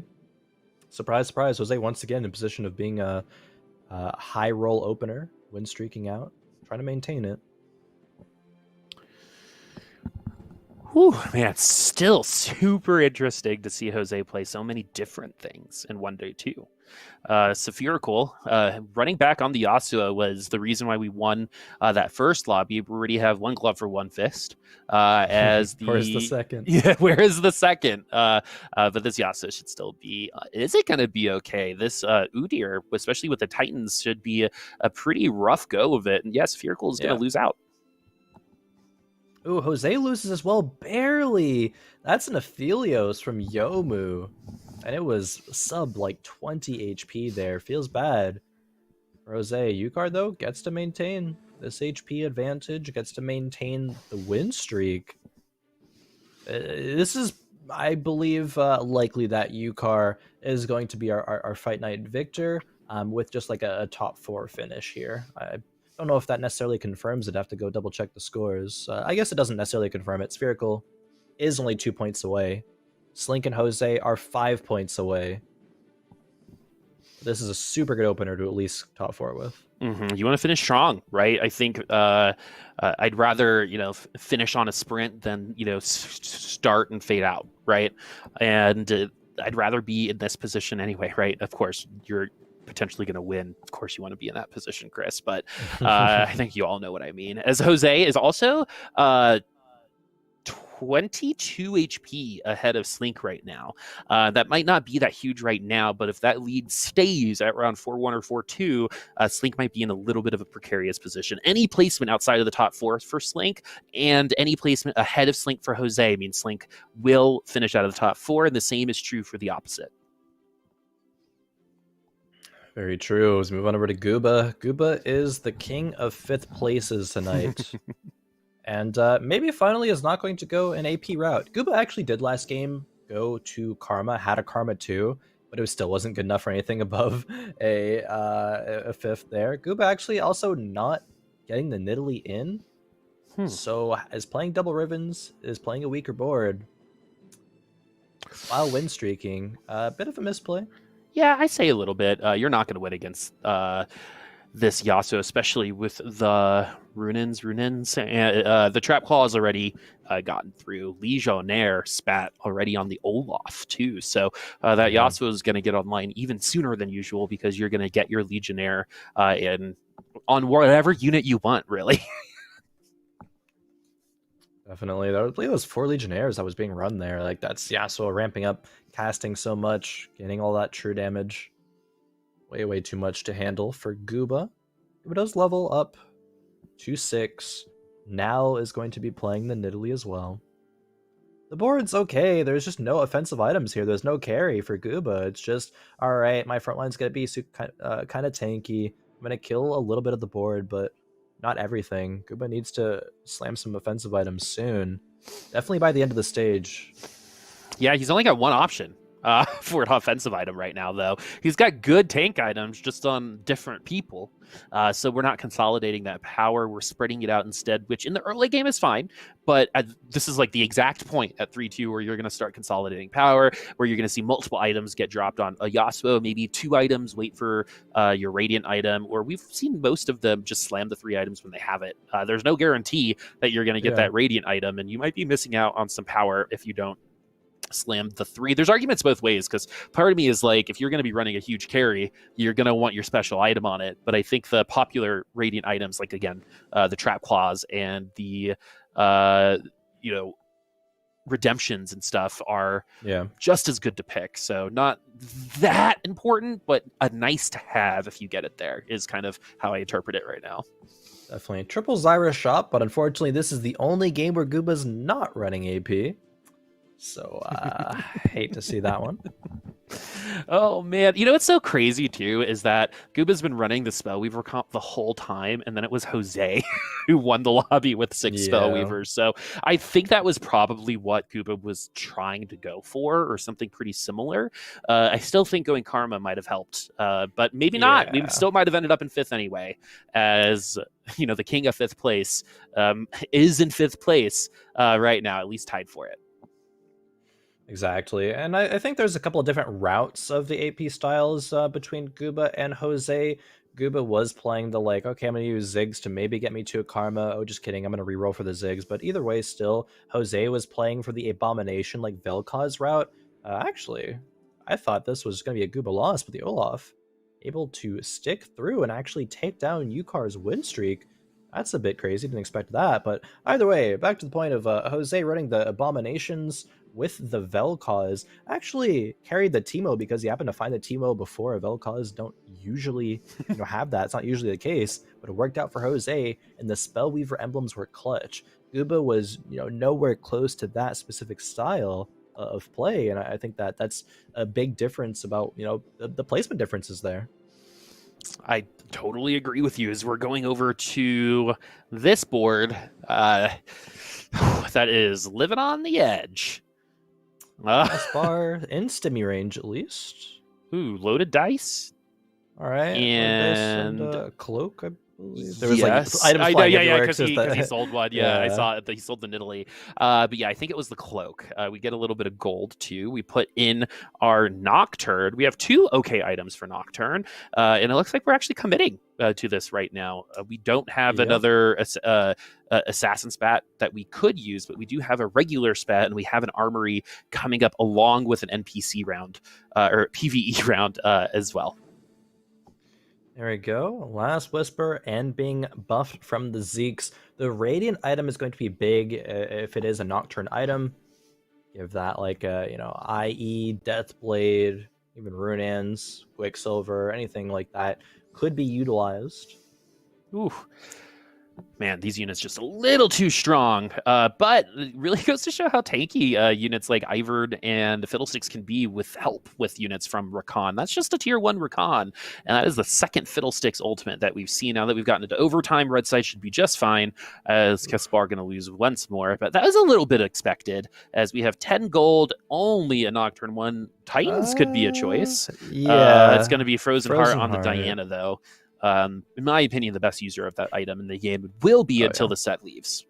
Surprise, surprise. Jose once again in position of being a high roll opener. Win streaking out. Trying to maintain it. Whew, man, it's still super interesting to see Jose play so many different things in one day too. Spherical, running back on the Yasuo was the reason why we won that first lobby. We already have 1 glove for 1 fist. Where's the second? Yeah, where is the second? But this Yasuo should still be. Is it going to be okay? This Udyr, especially with the Titans, should be a pretty rough go of it. And yes, Spherical is going to lose out. Ooh, Jose loses as well, barely. That's an Aphelios from Yomu. And it was sub like 20 HP there. Feels bad. Jose, Yukar though, gets to maintain this HP advantage, gets to maintain the win streak. This is, I believe, likely that Yukar is going to be our Fight Night victor with just like a top 4 finish here. I don't know if that necessarily confirms it. I have to go double check the scores. I guess it doesn't necessarily confirm it. Spherical is only 2 points away. Slink and Jose are 5 points away. This is a super good opener to at least top 4 with. Mm-hmm. You want to finish strong, right? I think I'd rather finish on a sprint than start and fade out, right? And I'd rather be in this position anyway, right? Of course, you're potentially going to win. Of course, you want to be in that position, Chris. But I think you all know what I mean. As Jose is also 22 HP ahead of Slink right now. That might not be that huge right now, but if that lead stays at around 4-1 or 4-2, Slink might be in a little bit of a precarious position. Any placement outside of the top 4 for Slink and any placement ahead of Slink for Jose means Slink will finish out of the top 4, and the same is true for the opposite. Very true. Let's move on over to Gooba. Gooba is the king of 5th places tonight. And maybe finally is not going to go an AP route. Gooba actually did last game go to Karma, had a Karma too, but it still wasn't good enough for anything above a 5th there. Gooba actually also not getting the Nidalee in, so is playing double Rivens, is playing a weaker board while win streaking. A bit of a misplay. Yeah, I say a little bit. You're not going to win against this Yasuo, especially with the Runins. And the Trap Claw has already gotten through. Legionnaire spat already on the Olaf, too. So that Yasuo is going to get online even sooner than usual because you're going to get your Legionnaire on whatever unit you want, really. Definitely. I believe it was 4 Legionnaires that was being run there. Like, that's Yasuo ramping up, casting so much, getting all that true damage. Way too much to handle for Gooba. Gooba does level up to 6. Now is going to be playing the Nidalee as well. The board's okay. There's just no offensive items here. There's no carry for Gooba. It's just, alright, my front line's going to be kind of tanky. I'm going to kill a little bit of the board, but not everything. Gooba needs to slam some offensive items soon. Definitely by the end of the stage. Yeah, he's only got one option for an offensive item right now, though. He's got good tank items just on different people. So we're not consolidating that power. We're spreading it out instead, which in the early game is fine. But this is like the exact point at 3-2 where you're going to start consolidating power, where you're going to see multiple items get dropped on a Yasuo, maybe 2 items, wait for your Radiant item, or we've seen most of them just slam the 3 items when they have it. There's no guarantee that you're going to get that Radiant item, and you might be missing out on some power if you don't slam the 3. There's arguments both ways, because part of me is like, if you're going to be running a huge carry, you're going to want your special item on it. But I think the popular Radiant items, like again, the Trap Claws and the redemptions and stuff, are just as good to pick. So not that important, but a nice to have if you get it there, is kind of how I interpret it right now. Definitely triple Zyra shop, but unfortunately this is the only game where Gooba's not running AP. So hate to see that one. Oh man, what's so crazy too is that Gooba's been running the Spellweaver comp the whole time, and then it was Jose who won the lobby with 6 Spellweavers. So I think that was probably what Gooba was trying to go for, or something pretty similar. I still think going Karma might have helped, but maybe not. We still might have ended up in 5th anyway, as the king of 5th place is in 5th place right now, at least tied for it. Exactly, and I think there's a couple of different routes of the AP styles between Gooba and Jose. Gooba was playing the okay, I'm going to use Ziggs to maybe get me to a Karma. Oh, just kidding, I'm going to reroll for the Ziggs. But either way, still, Jose was playing for the Abomination, Vel'Koz route. Actually, I thought this was going to be a Gooba loss, but the Olaf able to stick through and actually take down Yukar's win streak. That's a bit crazy, didn't expect that. But either way, back to the point of Jose running the Abominations with the Vel'Koz. Actually carried the Teemo because he happened to find the Teemo before. A Vel'Koz don't usually have that. It's not usually the case, but it worked out for Jose, and the Spellweaver emblems were clutch. Gooba was nowhere close to that specific style of play, and I think that's a big difference about the placement differences there. I totally agree with you. As we're going over to this board, that is living on the edge. Caspar in stimmy range at least. Ooh, loaded dice. All right, and a cloak, I believe. There was items flying everywhere because he sold one. I saw that he sold the Nidalee. But yeah, I think it was the cloak. We get a little bit of gold too. We put in our Nocturne. We have 2 okay items for Nocturne, and it looks like we're actually committing to this right now. We don't have another assassin spat that we could use, but we do have a regular spat, and we have an armory coming up along with an NPC round or PvE round as well. There we go. Last Whisper and being buffed from the Zeeks. The Radiant item is going to be big if it is a Nocturne item. Give that IE, Deathblade, even Runeans, Quicksilver, anything like that could be utilized. Ooh. Man, these units just a little too strong. But it really goes to show how tanky units like Iverd and the Fiddlesticks can be with help with units from Rakan. That's just a tier 1 Rakan, and that is the second Fiddlesticks ultimate that we've seen. Now that we've gotten into overtime, Red Side should be just fine, as Caspar going to lose once more. But that was a little bit expected, as we have 10 gold, only a Nocturne 1. Titans could be a choice. Yeah. It's going to be Frozen Heart on the Heart. Diana, though. In my opinion, the best user of that item in the game will be until the set leaves.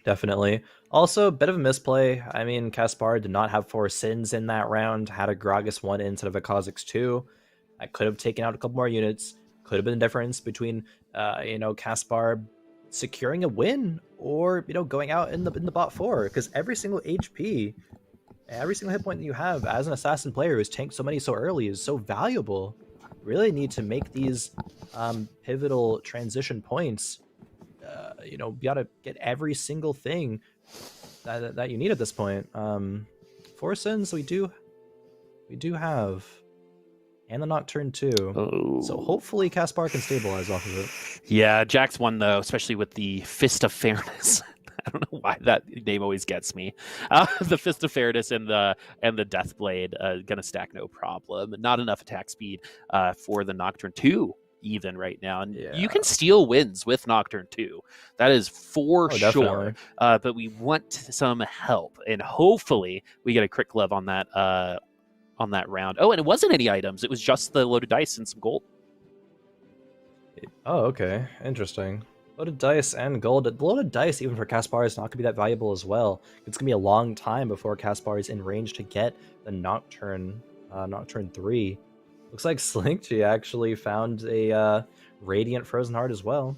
Definitely. Also, a bit of a misplay. I mean, Caspar did not have 4 Sins in that round, had a Gragas 1 instead of a Kha'Zix 2. I could have taken out a couple more units. Could have been the difference between, Caspar securing a win or, going out in the bot 4. Because every single HP, every single hit point that you have as an assassin player who's tanked so many so early is so valuable. Really need to make these pivotal transition points. You gotta get every single thing that you need at this point. 4 Sins we do have, and the Nocturne too. Oh. So hopefully Caspar can stabilize off of it. Yeah, Jax won though, especially with the Fist of Fairness. I don't know why that name always gets me. The Fist of Fairness and the Deathblade gonna stack no problem. Not enough attack speed for the Nocturne 2 even right now. And you can steal wins with Nocturne 2. That is for sure. But we want some help, and hopefully we get a crit glove on that round. Oh, and it wasn't any items. It was just the loaded dice and some gold. Oh, okay. Interesting. Loaded dice and gold. The loaded dice, even for Caspar, is not going to be that valuable as well. It's going to be a long time before Caspar is in range to get the Nocturne 3. Looks like Slinky actually found a Radiant Frozen Heart as well.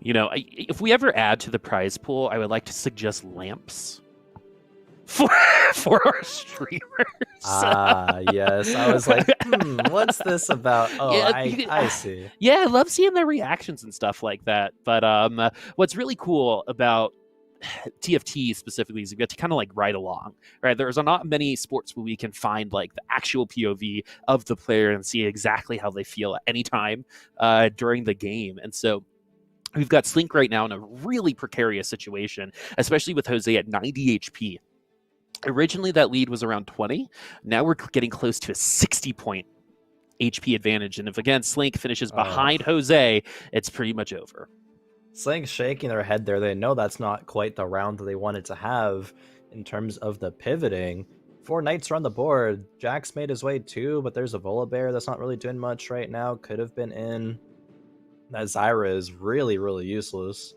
If we ever add to the prize pool, I would like to suggest lamps for our streamers. Yes. I was like, what's this about? Oh, yeah, I see. Yeah, I love seeing their reactions and stuff like that. But what's really cool about TFT specifically is you get to kind of like ride along, right? There's not many sports where we can find like the actual POV of the player and see exactly how they feel at any time during the game. And so we've got Slink right now in a really precarious situation, especially with Jose at 90 HP. Originally, that lead was around 20. Now we're getting close to a 60-point HP advantage. And if, again, Slink finishes behind Jose, it's pretty much over. Slink's shaking their head there. They know that's not quite the round that they wanted to have in terms of the pivoting. 4 Knights are on the board. Jax made his way too, but there's a Volibear that's not really doing much right now. Could have been in. That Zyra is really, really useless.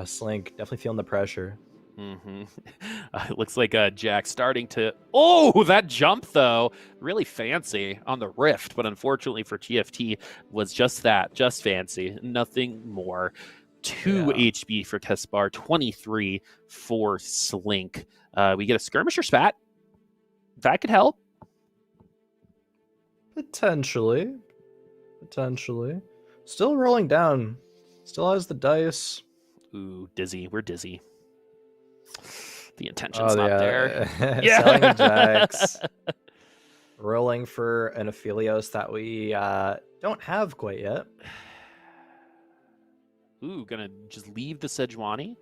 Slink definitely feeling the pressure. It looks like Jack starting to... Oh, that jump, though. Really fancy on the Rift, but unfortunately for TFT was just that, just fancy. Nothing more. 2 HP for Caspar, 23 for Slink. We get a Skirmisher Spat. That could help. Potentially. Still rolling down. Still has the dice. Ooh, dizzy. We're dizzy. The intention's not there. Selling a Jax. Rolling for an Aphelios that we don't have quite yet. Ooh, gonna just leave the Sejuani.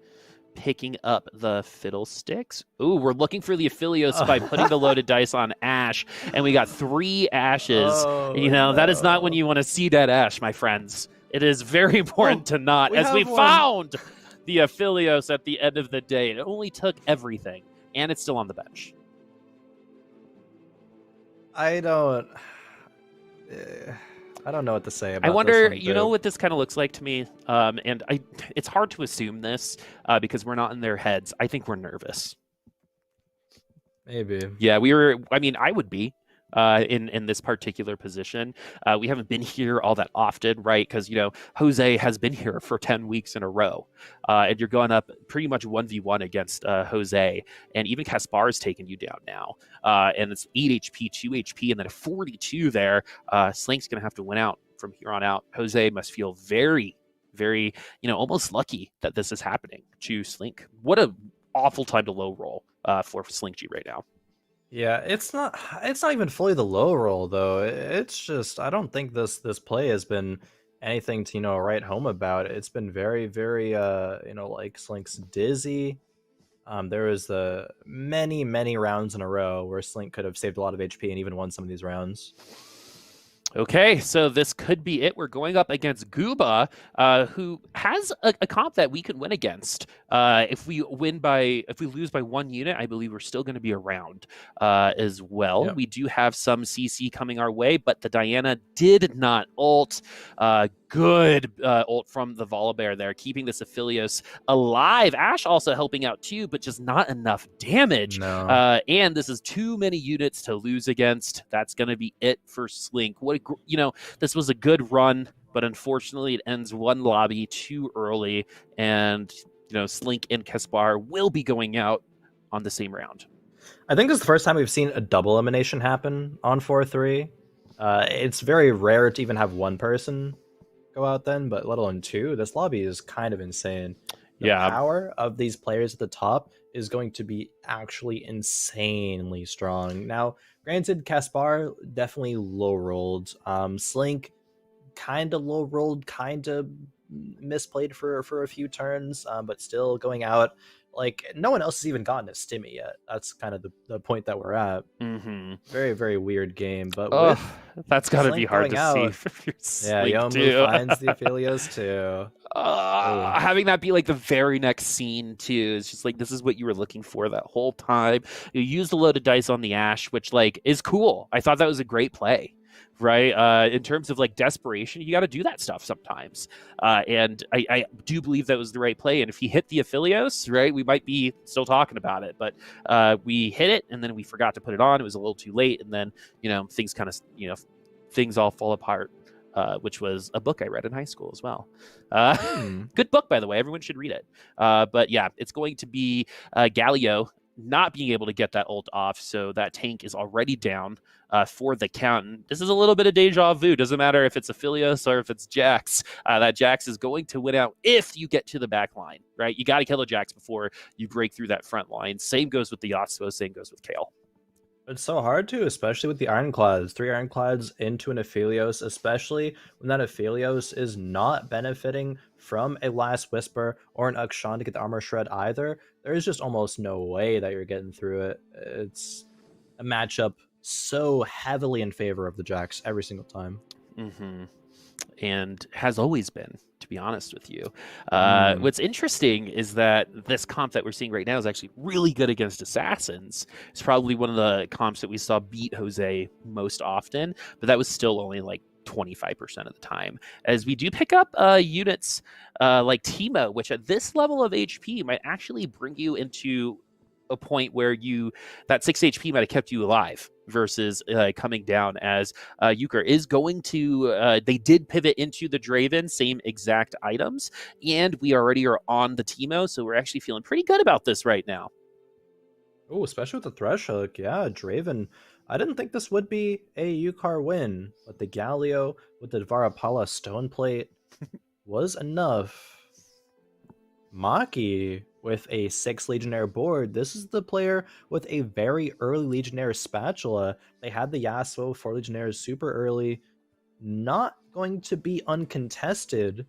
Picking up the Fiddlesticks. Ooh, we're looking for the Aphelios by putting the loaded dice on Ashe, and we got 3 Ashes. That is not when you want to see that Ashe, my friends. It is very important to not, as we found the Aphelios at the end of the day. It only took everything, and it's still on the bench. I don't know what to say about I wonder, this you know what this kind of looks like to me? And it's hard to assume this because we're not in their heads. I think we're nervous. Maybe. Yeah, I would be. In this particular position. We haven't been here all that often, right? Because, Jose has been here for 10 weeks in a row. And you're going up pretty much 1v1 against Jose. And even Caspar's taken you down now. And it's 8 HP, 2 HP, and then a 42 there. Slink's going to have to win out from here on out. Jose must feel very, very, almost lucky that this is happening to Slink. What a awful time to low roll for Slink G right now. Yeah, it's not even fully the low roll though. It's just I don't think this play has been anything to write home about. It's been very, very like Slink's dizzy. There was the many rounds in a row where Slink could have saved a lot of HP and even won some of these rounds. Okay, so this could be it. We're going up against Gooba, who has a comp that we can win against. If we lose by 1 unit, I believe we're still going to be around as well. Yep. We do have some CC coming our way, but the Diana did not ult. Good ult from the Volibear there, keeping this Aphelios alive. Ash also helping out too, but just not enough damage. No. And this is too many units to lose against. That's going to be it for Slink. This was a good run, but unfortunately it ends one lobby too early, and Slink and Caspar will be going out on the same round. I think this is the first time we've seen a double elimination happen on 4-3. It's very rare to even have one person go out then, but let alone two. This lobby is kind of insane. The power of these players at the top is going to be actually insanely strong. Now, granted, Caspar definitely low rolled. Slink kind of low rolled, kind of misplayed for a few turns, but still going out. Like, no one else has even gotten a stimmy yet. That's kind of the point that we're at. Mm-hmm. Very, very weird game. But that's got to be hard to see for your Slink Yomu finds the Aphelios too. Having that be like the very next scene too is just like, this is what you were looking for that whole time. You used a load of dice on the Ash, which like is cool. I thought that was a great play, right? In terms of like desperation, you got to do that stuff sometimes, and I do believe that was the right play. And if he hit the Aphelios, right, we might be still talking about it, but we hit it and then we forgot to put it on. It was a little too late, and then things kind of things all fall apart. Which was a book I read in high school as well. Good book, by the way. Everyone should read it. But yeah, it's going to be Galio not being able to get that ult off, so that tank is already down for the count. This is a little bit of deja vu. Doesn't matter if it's Aphelios or if it's Jax. That Jax is going to win out if you get to the back line, right? You got to kill a Jax before you break through that front line. Same goes with the Yasuo. Same goes with Kale. It's so hard to, especially with the Ironclads. 3 Ironclads into an Aphelios, especially when that Aphelios is not benefiting from a Last Whisper or an Ukshan to get the armor shred either. There's just almost no way that you're getting through it. It's a matchup so heavily in favor of the Jax every single time. Mm-hmm. And has always been, to be honest with you. What's interesting is that this comp that we're seeing right now is actually really good against assassins. It's probably one of the comps that we saw beat Jose most often, but that was still only like 25% of the time, as we do pick up units like Timo, which at this level of HP might actually bring you into a point where that 6 HP might have kept you alive versus coming down, as Euchre is going to they did pivot into the Draven, same exact items, and we already are on the Timo, so we're actually feeling pretty good about this right now. Oh, especially with the Thresh Hook. Yeah, Draven. I didn't think this would be a Yukar win, but the Galio with the Dvarapala Stoneplate was enough. Maki with a 6 Legionnaire board. This is the player with a very early Legionnaire spatula. They had the Yasuo 4 Legionnaires super early. Not going to be uncontested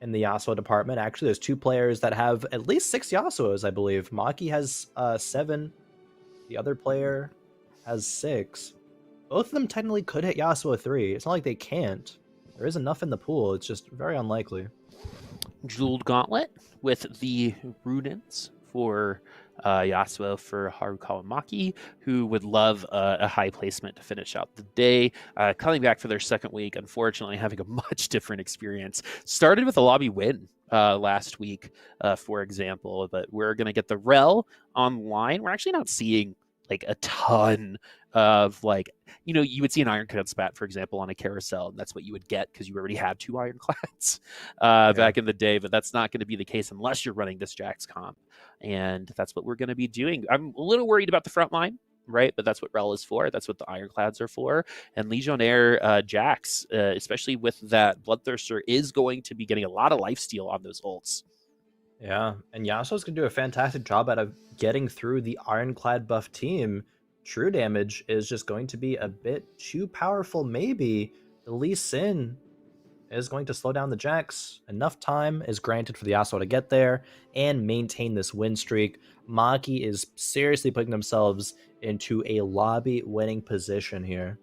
in the Yasuo department. Actually, there's 2 players that have at least 6 Yasuos, I believe. Maki has 7. The other player has 6. Both of them technically could hit Yasuo 3. It's not like they can't. There is enough in the pool. It's just very unlikely. Jeweled Gauntlet with the Runins for Yasuo for Haruka and Maki, who would love a high placement to finish out the day. Coming back for their second week, unfortunately having a much different experience. Started with a lobby win last week, for example, but we're going to get the Rel online. We're actually not seeing like a ton of like, you would see an Ironclad spat, for example, on a Carousel, and that's what you would get because you already have 2 Ironclads back in the day, but that's not going to be the case unless you're running this Jax comp, and that's what we're going to be doing. I'm a little worried about the front line, right? But that's what Rel is for. That's what the Ironclads are for. And Legionnaire Jax, especially with that Bloodthirster, is going to be getting a lot of lifesteal on those ults. Yeah, and Yasuo's going to do a fantastic job out of getting through the Ironclad buff team. True damage is just going to be a bit too powerful, maybe. The Lee Sin is going to slow down the Jax. Enough time is granted for the Yasuo to get there and maintain this win streak. Maki is seriously putting themselves into a lobby winning position here.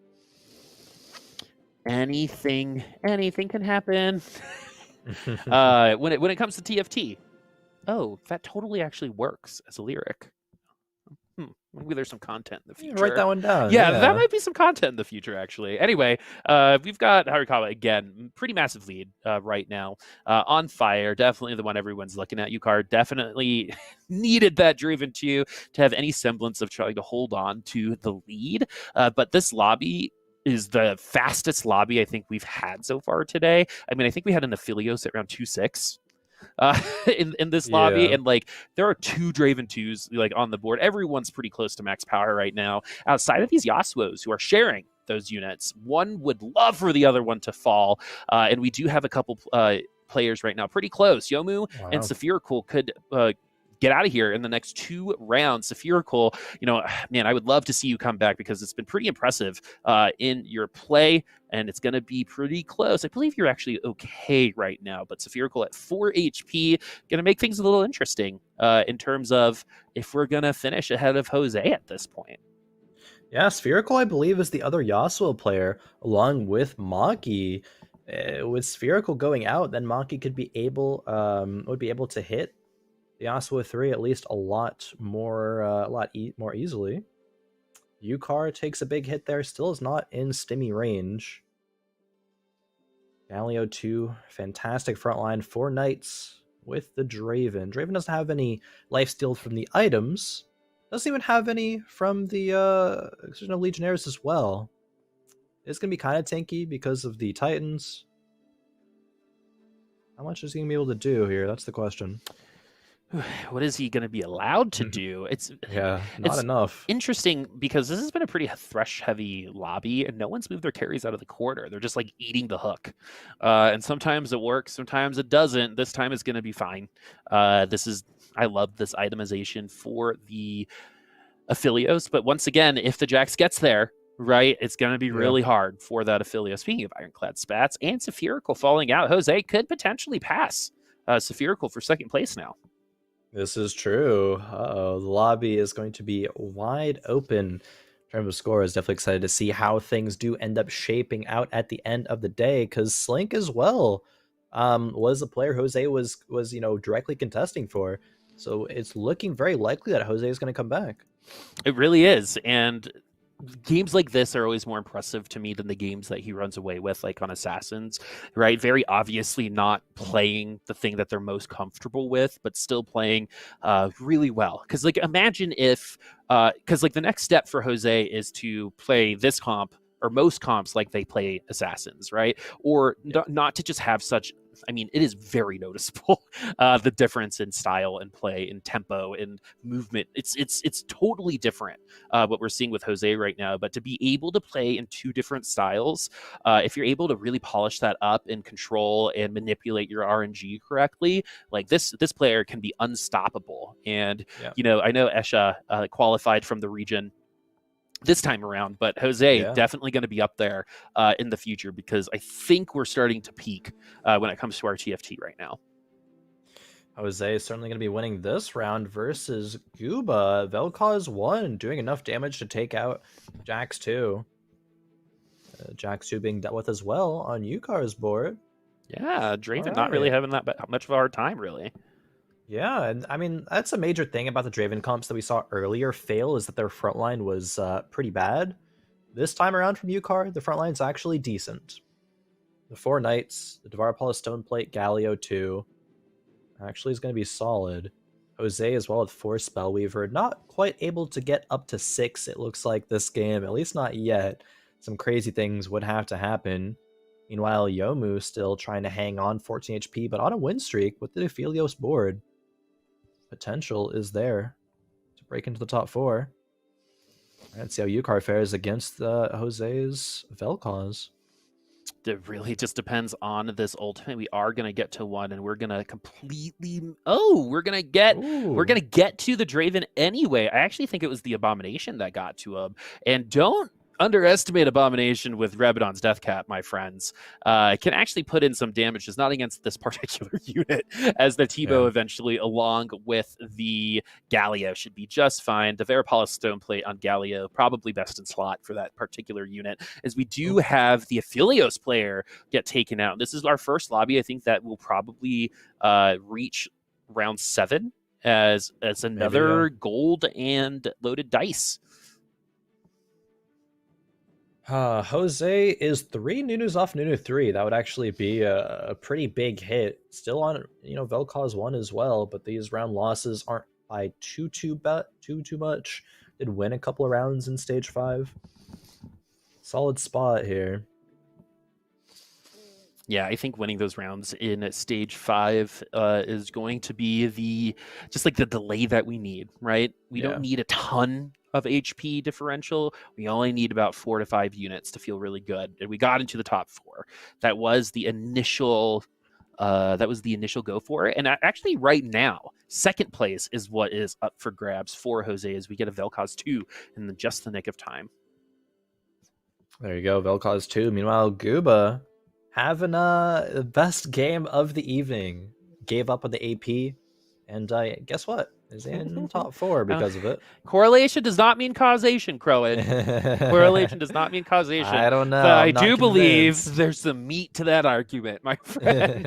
Anything can happen. When it comes to TFT, oh, that totally actually works as a lyric. Maybe there's some content in the future. Write that one down. Yeah, that might be some content in the future, actually. Anyway, we've got Harikawa, again, pretty massive lead right now. On fire, definitely the one everyone's looking at. Yukar definitely needed that Draven 2 to have any semblance of trying to hold on to the lead. But this lobby is the fastest lobby I think we've had so far today. I mean, I think we had an Aphelios at around 2.6. In this lobby, and like there are 2 Draven 2s like on the board. Everyone's pretty close to max power right now outside of these Yasuos who are sharing those units. One would love for the other one to fall, and we do have a couple players right now pretty close. Yomu and Saphiricul could get out of here in the next 2 rounds. Saphiricul, man, I would love to see you come back because it's been pretty impressive in your play, and it's going to be pretty close. I believe you're actually okay right now, but Saphiricul at 4 HP, going to make things a little interesting in terms of if we're going to finish ahead of Jose at this point. Yeah, Spherical, I believe, is the other Yasuo player, along with Maki. With Spherical going out, then Maki would be able to hit the Yasuo 3 at least a lot more easily. Yukar takes a big hit there, still is not in stimmy range. Galio 2, fantastic front line, 4 knights with the Draven. Draven doesn't have any lifesteal from the items, doesn't even have any from the Exorcism of Legionnaires as well. It's going to be kind of tanky because of the Titans. How much is he going to be able to do here? That's the question. What is he going to be allowed to do? It's enough. Interesting because this has been a pretty thresh-heavy lobby, and no one's moved their carries out of the corner. They're just like eating the hook, and sometimes it works, sometimes it doesn't. This time it's going to be fine. I love this itemization for the Aphelios, but once again, if the Jax gets there, right, it's going to be really hard for that Aphelios. Speaking of Ironclad Spats and Saphiricul falling out, Jose could potentially pass Saphiricul for second place now. This is true. The lobby is going to be wide open in terms of scores. Definitely excited to see how things do end up shaping out at the end of the day, because Slink as well was a player Jose was directly contesting for. So it's looking very likely that Jose is going to come back. It really is, and games like this are always more impressive to me than the games that he runs away with, like on Assassins, right? Very obviously not playing the thing that they're most comfortable with, but still playing really well. Because like imagine if, because like the next step for Jose is to play this comp or most comps like they play Assassins, right? Or not to just have such, I mean, it is very noticeable, the difference in style and play and tempo and movement. It's totally different what we're seeing with Jose right now. But to be able to play in 2 different styles, if you're able to really polish that up and control and manipulate your RNG correctly, like this player can be unstoppable. And, I know Esha qualified from the region this time around, but Jose definitely going to be up there in the future, because I think we're starting to peak when it comes to our TFT right now. Jose is certainly going to be winning this round versus Guba. Vel'Koz 1, doing enough damage to take out Jax 2. Jax 2 being dealt with as well on Yukar's board. Yeah, Draven not really having that much of a hard time, really. Yeah, and I mean, that's a major thing about the Draven comps that we saw earlier fail, is that their front line was pretty bad. This time around from Yukar, the front line's actually decent. The 4 Knights, the Devarapala Stoneplate, Galio 2, actually is going to be solid. Jose as well with 4 Spellweaver, not quite able to get up to 6, it looks like, this game, at least not yet. Some crazy things would have to happen. Meanwhile, Yomu still trying to hang on, 14 HP, but on a win streak with the Aphelios board. Potential is there to break into the top 4. Let's see how Yukar fares against Jose's Vel'Koz. It really just depends on this ultimate. We are going to get to 1, and we're going to completely... Oh, we're going to get to the Draven anyway. I actually think it was the Abomination that got to him. And don't underestimate Abomination with Rabadon's Death Cap, my friends. Can actually put in some damage, just not against this particular unit, as the Tebow eventually, along with the Galio, should be just fine. The Varipala Stoneplate on Galio, probably best in slot for that particular unit, as we do have the Aphelios player get taken out. This is our first lobby, I think, that will probably reach round 7 as another gold and loaded dice. Jose is 3 Nunus off Nunu 3. That would actually be a pretty big hit. Still on, Vel'Koz 1 as well, but these round losses aren't by too much. Did win a couple of rounds in stage 5. Solid spot here. Yeah, I think winning those rounds in stage 5 is going to be the delay that we need, right? We don't need a ton of HP differential. We only need about 4 to 5 units to feel really good. And we got into the top 4. That was the initial go for it. And actually right now, second place is what is up for grabs for Jose as we get a Vel'Koz 2 in just the nick of time. There you go, Vel'Koz 2. Meanwhile, Gooba having the best game of the evening. Gave up on the AP, and guess what? Is in top 4 because of it. Correlation does not mean causation, Khroen. Correlation does not mean causation. I don't know. But I do believe there's some meat to that argument, my friend.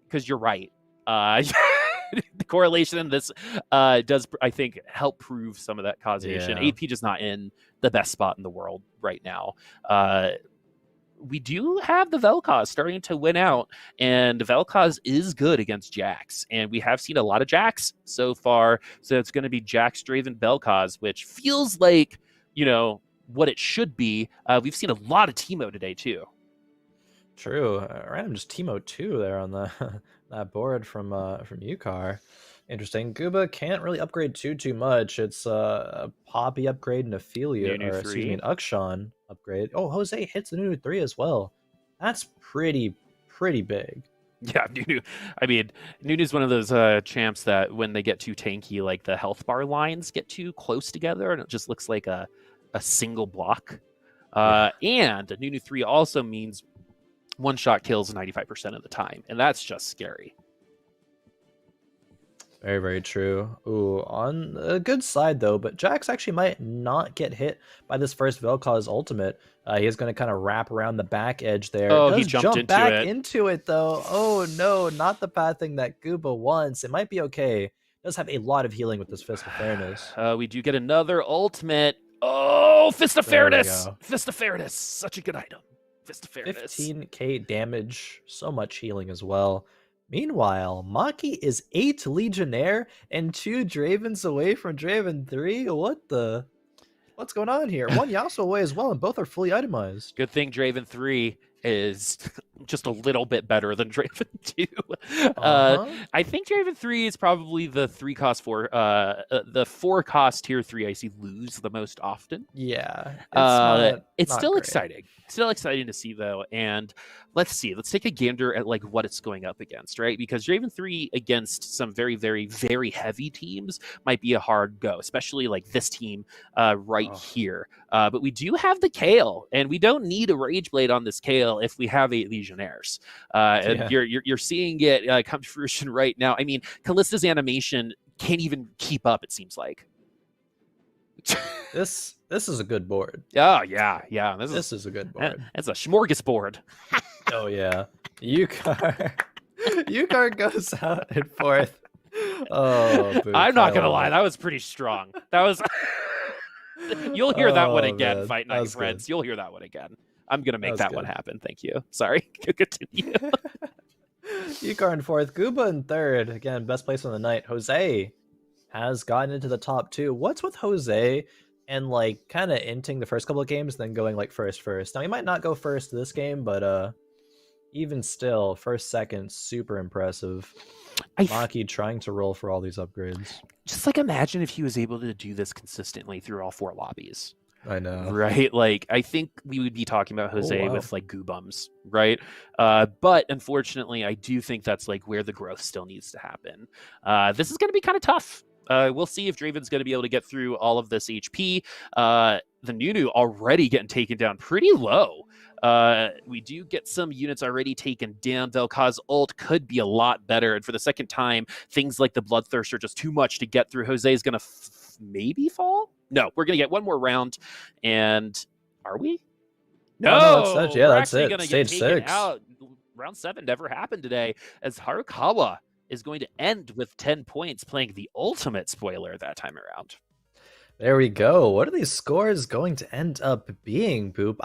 Because you're right. The correlation in this does, I think, help prove some of that causation. AP just not in the best spot in the world right now. We do have the Vel'Koz starting to win out, and Vel'Koz is good against Jax, and we have seen a lot of Jax so far, so it's going to be Jax, Draven, Vel'Koz, which feels like, what it should be. We've seen a lot of Teemo today, too. True. Random just Teemo 2 there on that board from Yukar. Interesting. Gooba can't really upgrade too much. It's a Poppy upgrade and Ophelia, or excuse me, an Ukshan upgrade. Oh, Jose hits the Nunu 3 as well. That's pretty big. Yeah, Nunu. I mean, Nunu's one of those champs that when they get too tanky, like the health bar lines get too close together, and it just looks like a single block. And Nunu 3 also means one-shot kills 95% of the time, and that's just scary. Very, very true. Ooh, on a good side, though, but Jax actually might not get hit by this first Vel'Koz ultimate. He is going to kind of wrap around the back edge there. Oh, he jumped into it, though. Oh, no, not the path thing that Gooba wants. It might be okay. Does have a lot of healing with this Fist of Fairness. We do get another ultimate. Oh, Fist of Fairness. Fist of Fairness. Such a good item. Fist of Fairness. 15k damage. So much healing as well. Meanwhile, Maki is 8 Legionnaire and 2 Dravens away from Draven 3. What's going on here? 1 Yasuo away as well, and both are fully itemized. Good thing Draven 3 is just a little bit better than Draven 2. I think Draven 3 is probably the 4-cost tier 3 I see lose the most often. Yeah. It's still great. exciting. Still exciting to see, though. And let's take a gander at like what it's going up against, right? Because Draven 3 against some very, very, very heavy teams might be a hard go, especially like this team here. But we do have the Kale, and we don't need a Rage Blade on this Kale if we have 8 Legionnaires. And you're seeing it come to fruition right now. I mean, Kallista's animation can't even keep up, it seems like. This is a good board. Oh, yeah. This is a good board. It's a smorgasbord. Oh, yeah. Yukar goes out in 4th. Oh, Boop, I'm not going to lie. That was pretty strong. That was... You'll hear that one again, man. Fight Night friends. Good. You'll hear that one again. I'm going to make that one happen. Thank you. Sorry. Continue. Yukar in 4th. Gooba in 3rd. Again, best place on the night. Jose has gotten into the top 2. What's with Jose and like kind of inting the first couple of games, then going like first? Now he might not go first this game, but even still, first, second, super impressive. Maki trying to roll for all these upgrades. Just like imagine if he was able to do this consistently through all 4 lobbies. I know. Right? Like, I think we would be talking about Jose with like Goobums, right? But unfortunately, I do think that's like where the growth still needs to happen. This is going to be kind of tough. We'll see if Draven's going to be able to get through all of this HP. The Nunu already getting taken down pretty low. We do get some units already taken down. Vel'Koz ult could be a lot better. And for the second time, things like the Bloodthirst are just too much to get through. Jose is going to maybe fall? No, we're going to get one more round. And are we? Oh no, that's No, yeah, we're that's actually it. going to get Stage taken 6. out. Round 7 never happened today as Harukawa is going to end with 10 points, playing the ultimate spoiler that time around. There we go. What are these scores going to end up being, Boop?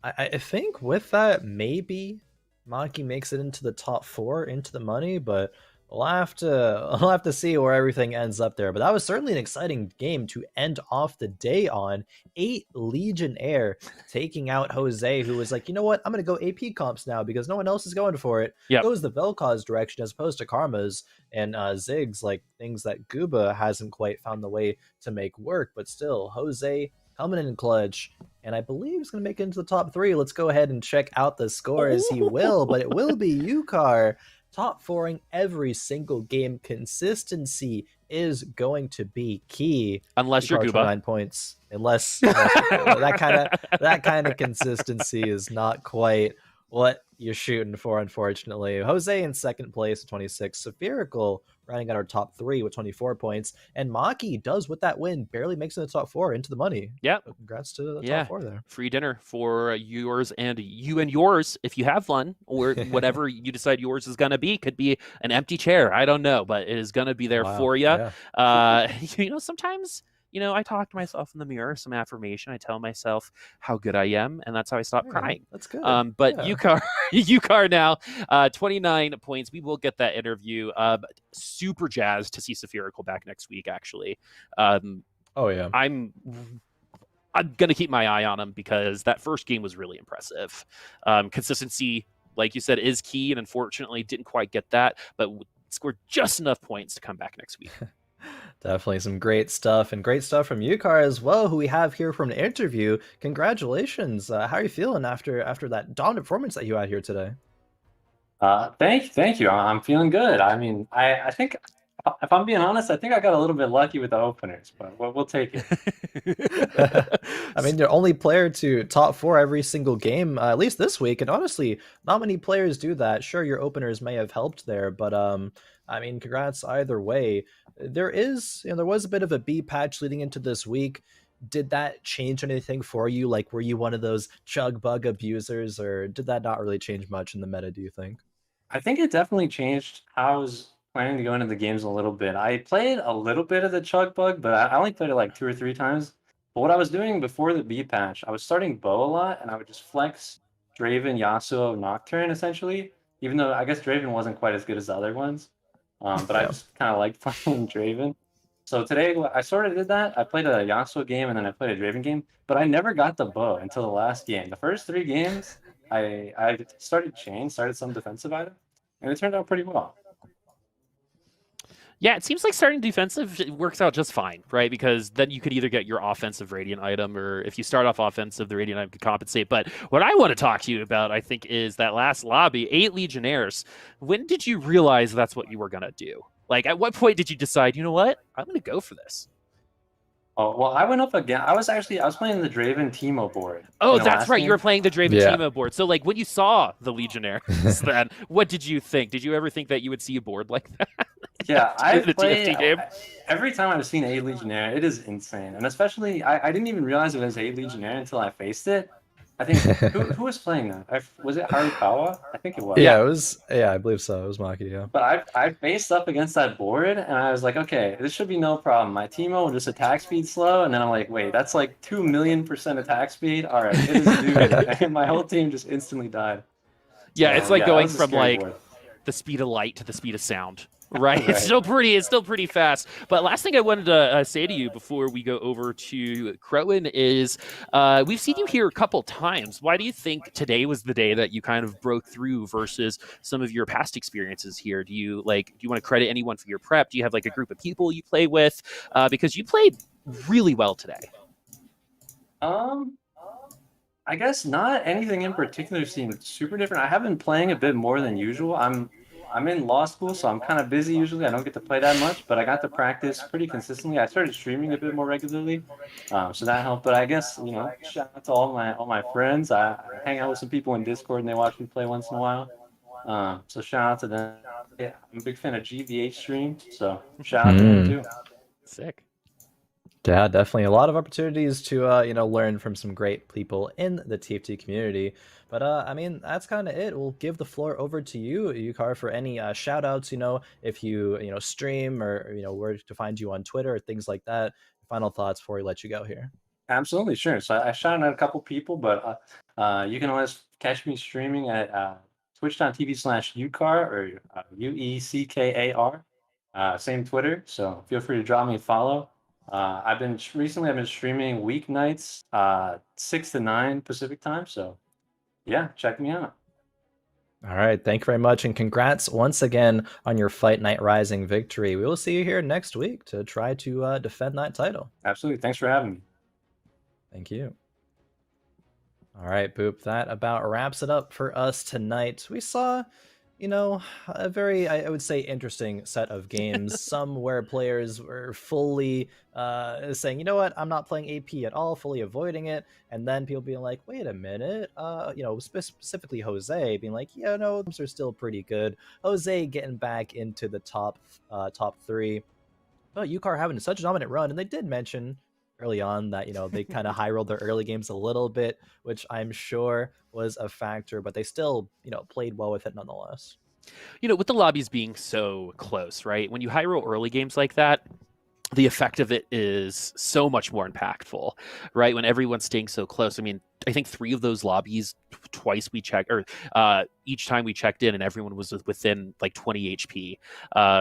I think with that, maybe Maki makes it into the top 4, into the money, but we'll have to see where everything ends up there. But that was certainly an exciting game to end off the day on. 8 Legionnaire taking out Jose, who was like, you know what, I'm gonna go AP comps now because no one else is going for it. Yep. Goes the Vel'Koz direction as opposed to Karma's and Ziggs, like things that Gooba hasn't quite found the way to make work. But still, Jose coming in clutch, and I believe he's going to make it into the top 3. Let's go ahead and check out the scores. He will, but it will be Yukar top 4ing every single game. Consistency is going to be key. Unless you're Gooba. 29 points. Unless that kind of consistency is not quite what you're shooting for, unfortunately. Jose in second place with 26. Spherical running at our top 3 with 24 points. And Maki does, with that win, barely makes it in the top 4 into the money. Yeah. So congrats to the top 4 there. Free dinner for yours and yours if you have one, or whatever you decide yours is going to be. Could be an empty chair. I don't know, but it is going to be there for you. Yeah. Sometimes... I talk to myself in the mirror, some affirmation. I tell myself how good I am, and that's how I stop crying. That's good. But yeah. Yukar now, 29 points. We will get that interview. Super jazzed to see Spherical back next week, actually. Oh, yeah. I'm going to keep my eye on him because that first game was really impressive. Consistency, like you said, is key, and unfortunately didn't quite get that, but scored just enough points to come back next week. Definitely some great stuff, and great stuff from Yukar as well, who we have here from an interview. Congratulations. How are you feeling after that dominant performance that you had here today? Thank you. I'm feeling good. I mean, I think, if I'm being honest, I think I got a little bit lucky with the openers, but we'll take it. I mean, you're only player to top 4 every single game, at least this week, and honestly, not many players do that. Sure, your openers may have helped there, but I mean, congrats either way. There was a bit of a B patch leading into this week. Did that change anything for you? Like, were you one of those chug bug abusers, or did that not really change much in the meta, do you think? I think it definitely changed how I was planning to go into the games a little bit. I played a little bit of the chug bug, but I only played it like 2 or 3 times. But what I was doing before the B patch, I was starting bow a lot, and I would just flex Draven, Yasuo, Nocturne, essentially. Even though I guess Draven wasn't quite as good as the other ones. But I just kind of liked playing Draven. So today I sort of did that. I played a Yasuo game and then I played a Draven game, but I never got the bow until the last game. The first 3 games, I started some defensive item, and it turned out pretty well. Yeah, it seems like starting defensive works out just fine, right? Because then you could either get your offensive Radiant item, or if you start off offensive, the Radiant item could compensate. But what I want to talk to you about, I think, is that last lobby, 8 Legionnaires. When did you realize that's what you were going to do? Like, at what point did you decide, you know what, I'm going to go for this? Oh, well, I went up again. I was playing the Draven Teemo board. Oh, that's right. Game. You were playing the Draven Teemo board. So, like, when you saw the Legionnaires, then what did you think? Did you ever think that you would see a board like that? Yeah, I played TFT game. Every time I've seen 8 Legionnaire, it is insane. And especially, I didn't even realize it was 8 Legionnaire until I faced it. I think who was playing that? Was it Harukawa? I think it was. Yeah, it was. Yeah, I believe so. It was Maki. Yeah. But I faced up against that board, and I was like, okay, this should be no problem. My Teemo will just attack speed slow, and then I'm like, wait, that's like 2,000,000% attack speed. All right, it is due. And my whole team just instantly died. Yeah, it's like going from like the speed of light to the speed of sound. Right. It's still pretty fast. But last thing I wanted to say to you before we go over to Khroen is we've seen you here a couple times. Why do you think today was the day that you kind of broke through versus some of your past experiences here? Do you want to credit anyone for your prep? Do you have like a group of people you play with? Because you played really well today. I guess not anything in particular seemed super different. I have been playing a bit more than usual. I'm in law school, so I'm kind of busy usually. I don't get to play that much, but I got to practice pretty consistently. I started streaming a bit more regularly, so that helped. But I guess, shout out to all my friends. I hang out with some people in Discord and they watch me play once in a while. So shout out to them. Yeah, I'm a big fan of GVH stream, so shout out to him Mm. too. Sick. Yeah, definitely a lot of opportunities to learn from some great people in the TFT community. But I mean, that's kind of it. We'll give the floor over to you, Yukar, for any shout outs, if you stream, or where to find you on Twitter or things like that. Final thoughts before we let you go here. Absolutely, sure. So I shouted out a couple people, but you can always catch me streaming at twitch.tv/ucar or UECKAR. Same Twitter, so feel free to drop me a follow. Recently I've been streaming weeknights, 6 to 9 Pacific time. So yeah, check me out. All right, thank you very much, and congrats once again on your Fight Night Rising victory. We will see you here next week to try to defend that title. Absolutely. Thanks for having me. Thank you. All right, Boop, that about wraps it up for us tonight. We saw, a very, I would say, interesting set of games. Some where players were fully saying, you know what, I'm not playing AP at all, fully avoiding it. And then people being like, wait a minute, specifically Jose being like, yeah, no, those are still pretty good. Jose getting back into the top three. But Yukar having such a dominant run, and they did mention early on that they kind of high rolled their early games a little bit, which I'm sure was a factor, but they still played well with it nonetheless. With the lobbies being so close, right? When you high roll early games like that, the effect of it is so much more impactful, right? When everyone's staying so close. I mean, I think 3 of those lobbies, twice we checked, or each time we checked in, and everyone was within like 20 HP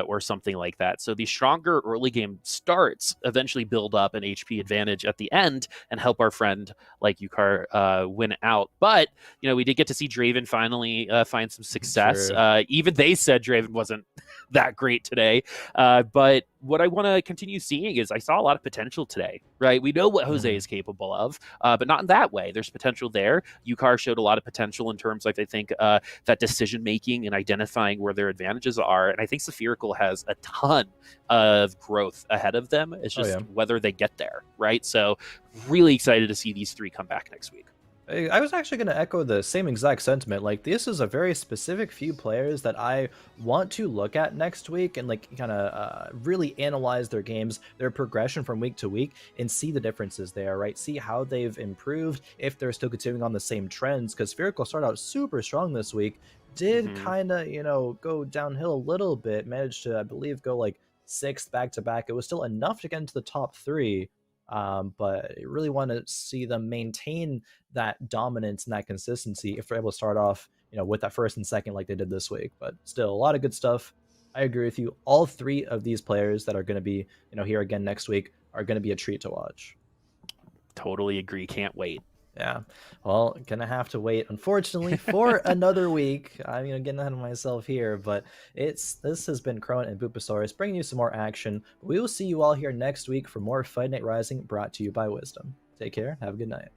or something like that. So the stronger early game starts eventually build up an HP advantage at the end and help our friend like Yukar win out. But we did get to see Draven finally find some success. Even they said Draven wasn't that great today, but what I want to continue seeing is I saw a lot of potential today, right? We know what Jose is capable of, but not in that way. There's potential there. Yukar showed a lot of potential in terms of, I think, that decision making and identifying where their advantages are. And I think Spherical has a ton of growth ahead of them. It's just whether they get there, right? So really excited to see these 3 come back next week. I was actually going to echo the same exact sentiment. Like, this is a very specific few players that I want to look at next week and kind of really analyze their games, their progression from week to week, and see the differences there, right? See how they've improved, if they're still continuing on the same trends, because Spherical started out super strong this week, did kind of, go downhill a little bit, managed to, I believe, go like 6th back-to-back. It was still enough to get into the top 3. But I really want to see them maintain that dominance and that consistency if they're able to start off, with that 1st and 2nd like they did this week. But still, a lot of good stuff. I agree with you. All 3 of these players that are going to be, here again next week are going to be a treat to watch. Totally agree. Can't wait. Yeah, well, gonna have to wait, unfortunately, for another week. I'm getting ahead of myself here, but this has been Khroen and Boopasaurus bringing you some more action. We will see you all here next week for more Fight Night Rising brought to you by Wisdom. Take care. Have a good night.